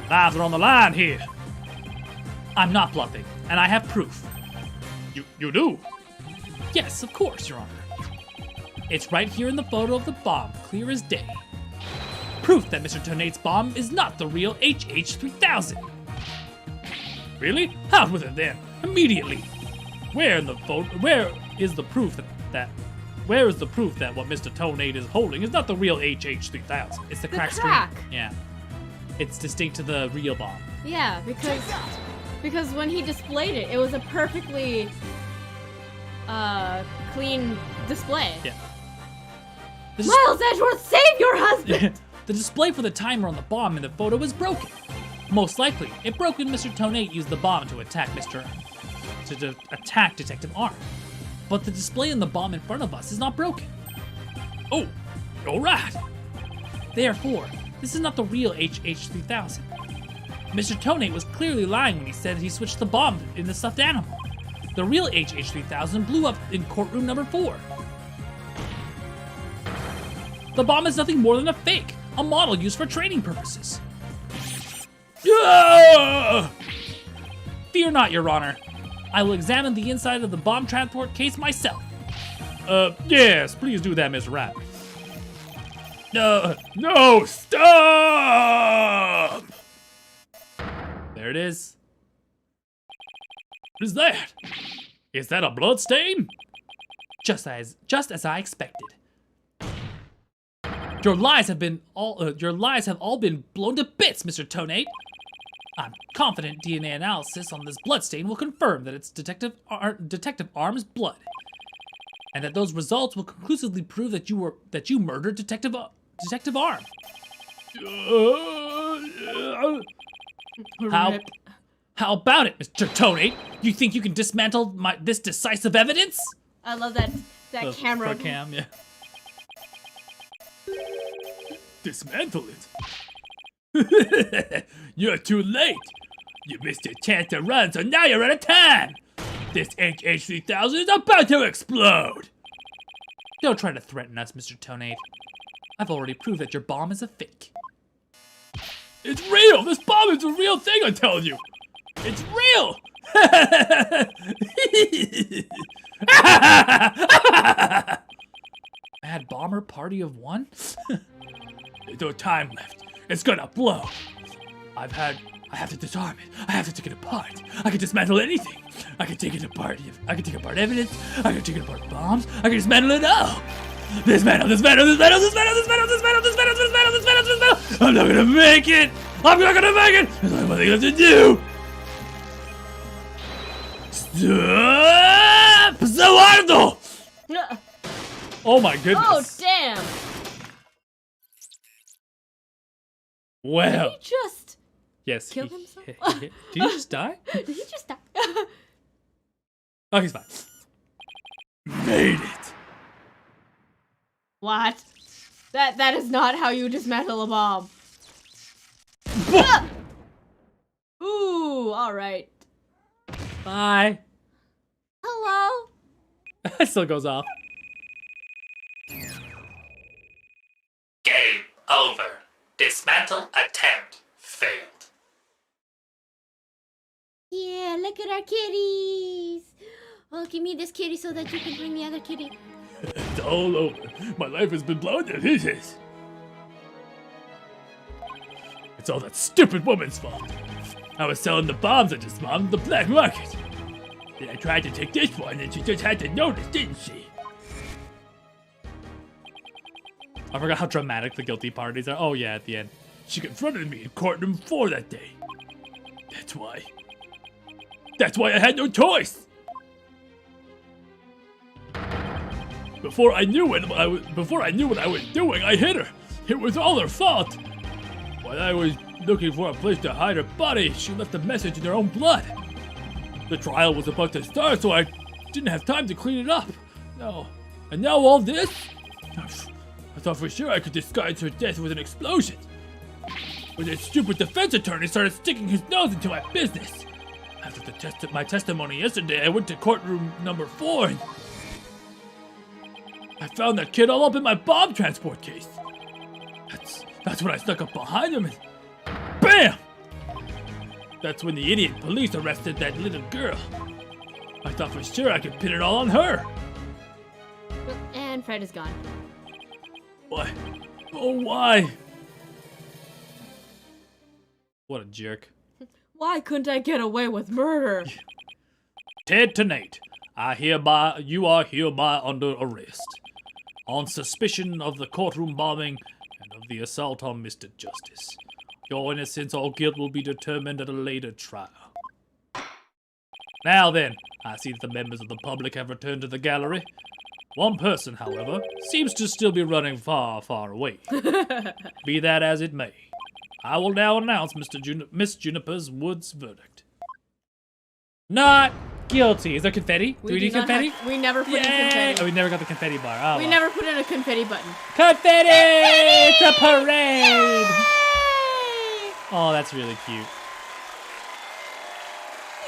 Lives are on the line here. I'm not bluffing, and I have proof. You do? Yes, of course, Your Honor. It's right here in the photo of the bomb, clear as day. Proof that Mr. Tonate's bomb is not the real HH3000. Really? Out with it then, immediately. Where is the proof that what Mr. Tonate is holding is not the real HH3000? It's the cracked screen. Yeah. It's distinct to the real bomb. Yeah, because when he displayed it, it was a perfectly clean display. Yeah. Miles Edgeworth, save your husband! The display for the timer on the bomb in the photo is broken. Most likely, it broke when Mr. Tonate used the bomb to attack attack Detective Arm. But the display in the bomb in front of us is not broken. Oh, alright. Therefore, this is not the real HH3000. Mr. Tonate was clearly lying when he said he switched the bomb in the stuffed animal. The real HH3000 blew up in courtroom number 4. The bomb is nothing more than a fake, a model used for training purposes. Fear not, Your Honor. I will examine the inside of the bomb transport case myself. Yes, please do that, Miss Rat. No, stop! There it is. What is that? Is that a blood stain? Just as I expected. Your lies have all been blown to bits, Mr. Tonate. I'm confident DNA analysis on this bloodstain will confirm that it's Detective Arm's blood, and that those results will conclusively prove that you murdered Detective Arm. How about it, Mr. Tonate? You think you can dismantle this decisive evidence? I love that camera. Cam, yeah. Dismantle it. You're too late. You missed your chance to run, so now you're out of time. This HH3000 is about to explode. Don't try to threaten us, Mr. Tonate. I've already proved that your bomb is a fake. It's real! This bomb is a real thing, I'm telling you! It's real! Mad bomber party of one? There's no time left. It's gonna blow. I have to disarm it. I have to take it apart. I can dismantle anything. I can take it apart. I can take apart evidence. I can take it apart bombs. I can dismantle it all. Dismantle. I'm not gonna make it. There's only one thing left to do. Stop! Zawardo! Oh my goodness. Oh, damn. Well. Did he just Yes. kill himself? Did he just die? Did he just die? Oh, he's fine. Made it. What? That is not how you dismantle a bomb. Ooh, alright. Bye. Hello? That still goes off. Game over. Dismantle attempt failed. Yeah, look at our kitties. Oh, give me this kitty so that you can bring the other kitty. It's all over. My life has been blown to pieces. It's all that stupid woman's fault. I was selling the bombs I just bombed the black market. Then I tried to take this one and she just had to notice, didn't she? I forgot how dramatic the guilty parties are. Oh yeah, at the end. She confronted me in courtroom 4 that day. That's why I had no choice. Before I knew what I was doing, I hit her. It was all her fault. While I was looking for a place to hide her body, she left a message in her own blood. The trial was about to start, so I didn't have time to clean it up. No. And now all this? I thought for sure I could disguise her death with an explosion. But this stupid defense attorney started sticking his nose into my business. After my testimony yesterday, I went to courtroom number 4 and I found that kid all up in my bomb transport case. That's when I snuck up behind him and BAM! That's when the idiot police arrested that little girl. I thought for sure I could pin it all on her. And Fred is gone. Why? Oh, why? What a jerk. Why couldn't I get away with murder? Ted Tonate, you are hereby under arrest on suspicion of the courtroom bombing and of the assault on Mr. Justice. Your innocence or guilt will be determined at a later trial. Now then, I see that the members of the public have returned to the gallery. One person, however, seems to still be running far, far away. Be that as it may, I will now announce Miss Juniper's Woods' verdict. Not guilty. Is there confetti? Do we need confetti? We never put in Yay! confetti. Oh, we never got the confetti bar. Oh, We well. never put in a confetti button. Confetti! It's a parade! Yay! Oh, that's really cute.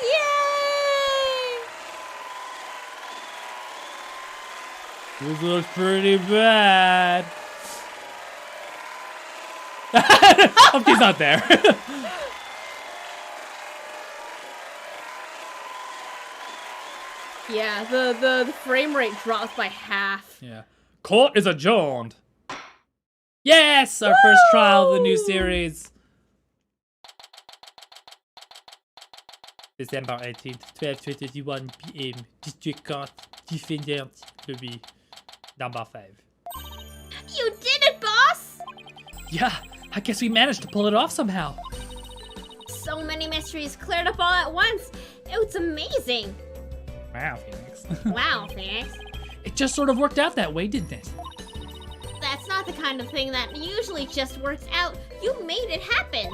Yay! This looks pretty bad. Hope he's not there. Yeah, the frame rate drops by half. Yeah. Court is adjourned. Yes! Our first trial of the new series. December 18th, 12:21 p.m. District Court, Defendant Lobby, number 5. You did it, boss! Yeah, I guess we managed to pull it off somehow. So many mysteries cleared up all at once. It was amazing. Wow, Phoenix. Wow, Phoenix. It just sort of worked out that way, didn't it? That's not the kind of thing that usually just works out. You made it happen.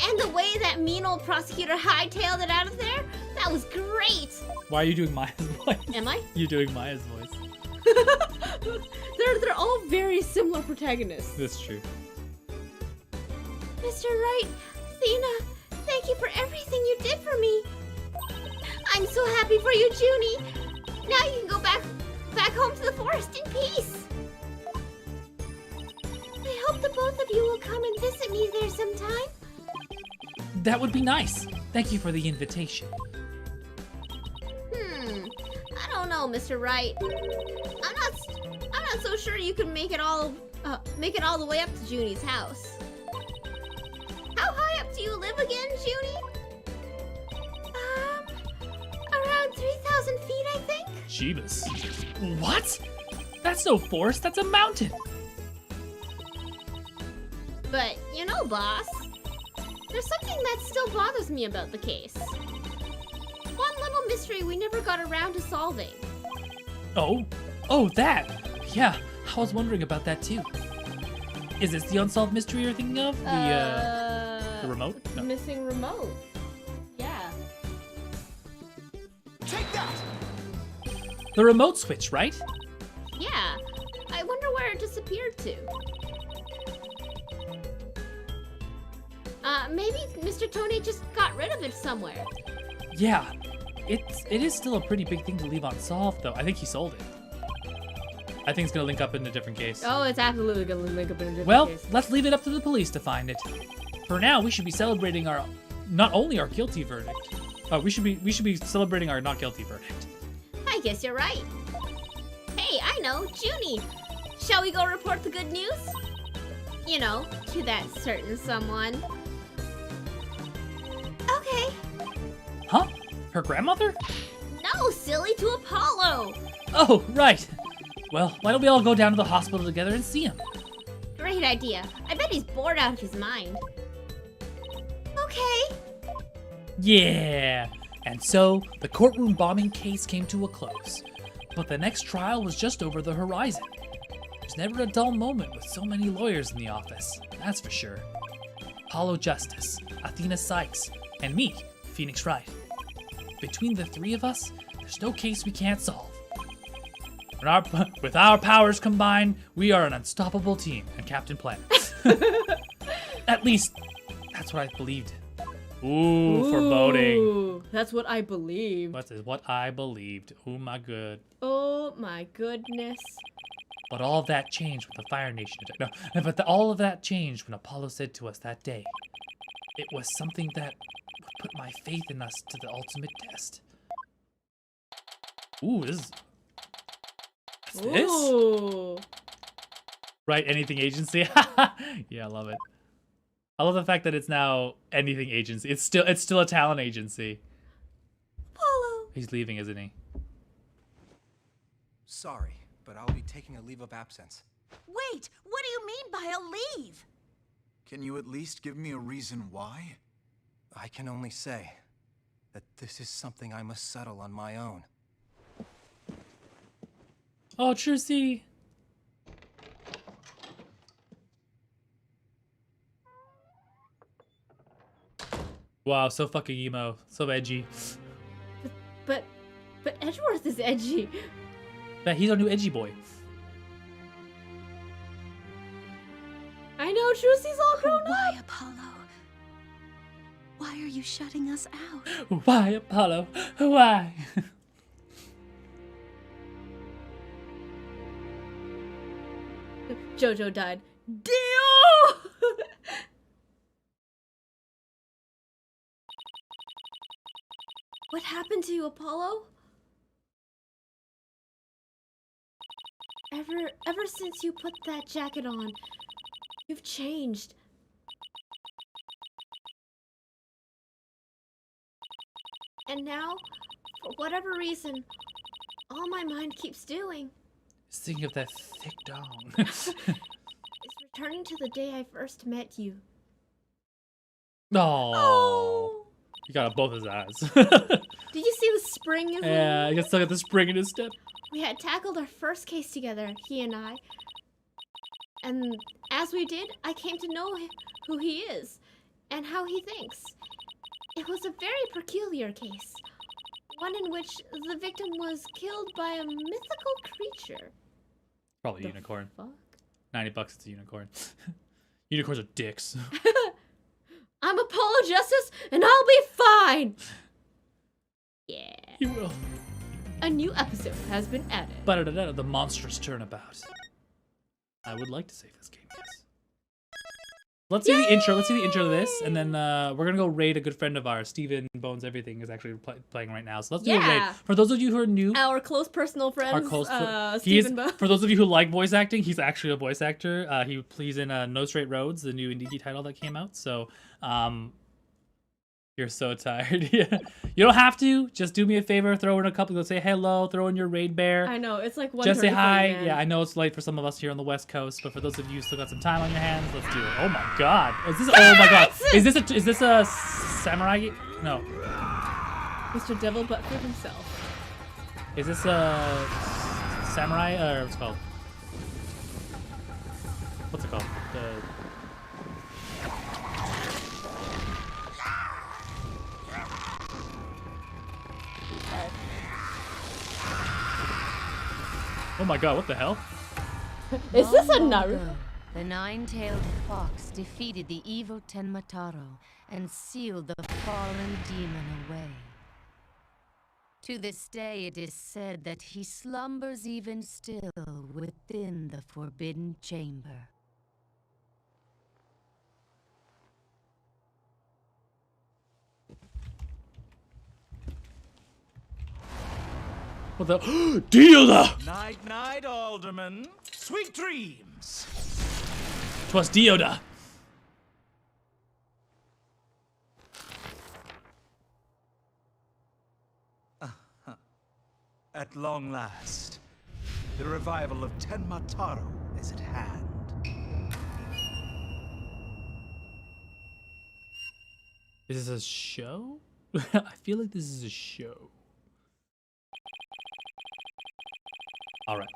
And the way that mean old prosecutor hightailed it out of there, that was great. Why are you doing Maya's voice? Am I? You're doing Maya's voice. They're all very similar protagonists. That's true. Mr. Wright, Thena, thank you for everything you did for me. I'm so happy for you, Junie. Now you can go back home to the forest in peace. I hope the both of you will come and visit me there sometime. That would be nice. Thank you for the invitation. I don't know, Mr. Wright. I'm not so sure you can make it all the way up to Junie's house. How high up do you live again, Junie? Around 3,000 feet, I think. Jeebus. What? That's no forest, that's a mountain. But, you know, boss, there's something that still bothers me about the case. One little mystery we never got around to solving. Oh, that. Yeah, I was wondering about that too. Is this the unsolved mystery you're thinking of? The remote? No. Missing remote. Yeah. Take that! The remote switch, right? Yeah, I wonder where it disappeared to. Maybe Mr. Tony just got rid of it somewhere. Yeah. It is still a pretty big thing to leave unsolved, though. I think he sold it. I think it's gonna link up in a different case. Oh, it's absolutely gonna link up in a different Well, case. let's leave it up to the police to find it. For now, we should be celebrating not only our guilty verdict. We should be celebrating our not guilty verdict. I guess you're right. Hey, I know, Junie. Shall we go report the good news? You know, to that certain someone. Okay. Huh? Her grandmother? No, silly, to Apollo. Oh, right. Well, why don't we all go down to the hospital together and see him? Great idea. I bet he's bored out of his mind. Okay. Yeah. And so, the courtroom bombing case came to a close. But the next trial was just over the horizon. There's never a dull moment with so many lawyers in the office, that's for sure. Apollo Justice, Athena Sykes, and me, Phoenix Wright. Between the three of us, there's no case we can't solve. With our powers combined, we are an unstoppable team and Captain Planet. At least, that's what I believed. Ooh, foreboding. Ooh, that's what I believe. What I believed. Oh my good. Oh my goodness. But all of that changed when the Fire Nation attacked. No, but all of that changed when Apollo said to us that day, it was something that would put my faith in us to the ultimate test. Ooh, this is... What's this? Ooh. Right, anything agency? Yeah, I love it. I love the fact that it's now anything agency. It's still a talent agency. Apollo. He's leaving, isn't he? Sorry, but I'll be taking a leave of absence. Wait, what do you mean by a leave? Can you at least give me a reason why? I can only say that this is something I must settle on my own. Oh, Trucy. Wow, so fucking emo. So edgy. But Edgeworth is edgy. Yeah, he's our new edgy boy. I know, Trucy's all grown up. Why, Apollo? Why are you shutting us out? Why, Apollo? Why? Jojo died. Dio! What happened to you, Apollo? Ever since you put that jacket on, you've changed. And now, for whatever reason, all my mind keeps doing Just thinking of that thick dong. is returning to the day I first met you. Oh. He got both his eyes. Did you see the spring in his Yeah, he still got the spring in his step. We had tackled our first case together, he and I. And as we did, I came to know who he is and how he thinks. It was a very peculiar case, one in which the victim was killed by a mythical creature. Probably a unicorn. Fuck. $90, it's a unicorn. Unicorns are dicks. I'm Apollo Justice, and I'll be fine! Yeah. He will. A new episode has been added. Ba-da-da-da, the monstrous turnabout. I would like to save this game, yes. Let's see the intro. Let's see the intro to this, and then we're gonna go raid a good friend of ours, Steven Bones Everything, is actually playing right now. So let's do a raid. Yeah. For those of you who are new, Our close personal friends, our close Stephen Bo. for those of you who like voice acting, he's actually a voice actor. He's in No Straight Roads, the new indie title that came out. So, you're so tired. Yeah, you don't have to. Just do me a favor. Throw in a couple. Go say hello. Throw in your raid bear. I know, it's like one. Just say hi. Yeah, I know it's late for some of us here on the West Coast, but for those of you who still got some time on your hands, let's do it. Oh my God! Is this? Oh my God! Is this a samurai? No. Mr. Devil Buttfoot himself. Is this a samurai or what's it called? What's it called? Oh my God! What the hell? Is this a Long Naruto? ago, the nine-tailed fox defeated the evil Tenmataro and sealed the fallen demon away. To this day, it is said that he slumbers even still within the forbidden chamber. What the? Dioda! Night, night, Alderman. Sweet dreams. 'Twas Dioda. At long last, the revival of Tenmataro is at hand. Is this a show? I feel like this is a show. Alright.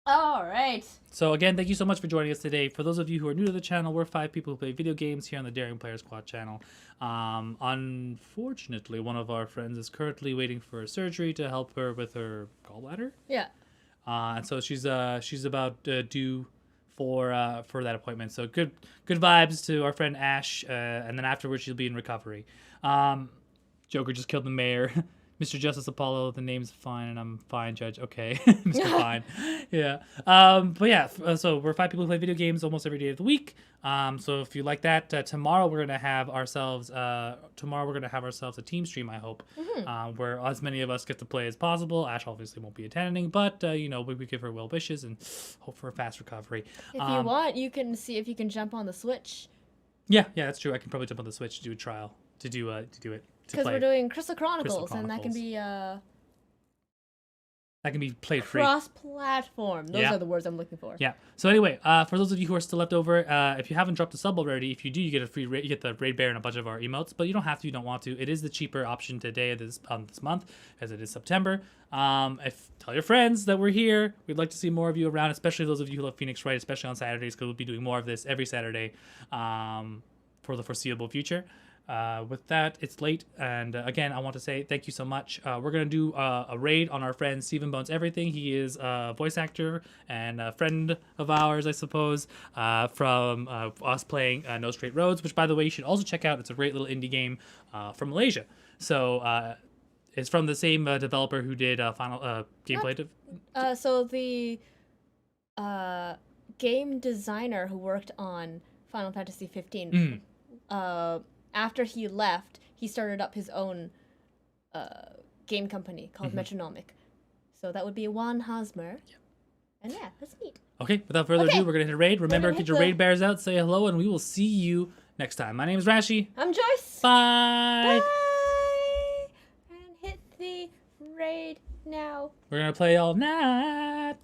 Alright. So again, thank you so much for joining us today. For those of you who are new to the channel, we're 5 people who play video games here on the Daring Player Squad channel. Unfortunately, one of our friends is currently waiting for surgery to help her with her gallbladder. Yeah. And so she's about due for that appointment. So good vibes to our friend Ash, and then afterwards she'll be in recovery. Joker just killed the mayor. Mr. Justice Apollo, the name's fine, and I'm fine, Judge. Okay, Mr. Fine. Yeah. But yeah, so we're 5 people who play video games almost every day of the week. So if you like that, tomorrow we're gonna have ourselves a team stream. I hope, where as many of us get to play as possible. Ash obviously won't be attending, but we give her well wishes and hope for a fast recovery. If you want, you can see if you can jump on the Switch. Yeah, that's true. I can probably jump on the Switch to do a trial to do it. Because we're doing Crystal Chronicles, Crystal and that can Chronicles. be that can be played free. Cross-platform. Those Yeah. are the words I'm looking for. Yeah. So anyway, for those of you who are still left over, if you haven't dropped a sub already, if you do, you get a free you get the raid bear and a bunch of our emotes. But you don't have to. You don't want to. It is the cheaper option today this month, as it is September. Tell your friends that we're here. We'd like to see more of you around, especially those of you who love Phoenix Wright, especially on Saturdays, because we'll be doing more of this every Saturday for the foreseeable future. With that, it's late, and again, I want to say thank you so much. We're gonna do a raid on our friend Stephen Bones Everything. He is a voice actor and a friend of ours, I suppose, from us playing No Straight Roads, which, by the way, you should also check out. It's a great little indie game from Malaysia. So it's from the same developer who did Final Gameplay. So the game designer who worked on Final Fantasy 15, after he left, he started up his own game company called Metronomic. So that would be Juan Hosmer. Yeah. And yeah, that's neat. Okay, without further ado, we're going to hit a raid. Remember, get your raid bears out, say hello, and we will see you next time. My name is Rashi. I'm Joyce. Bye. Bye. And hit the raid now. We're going to play all night.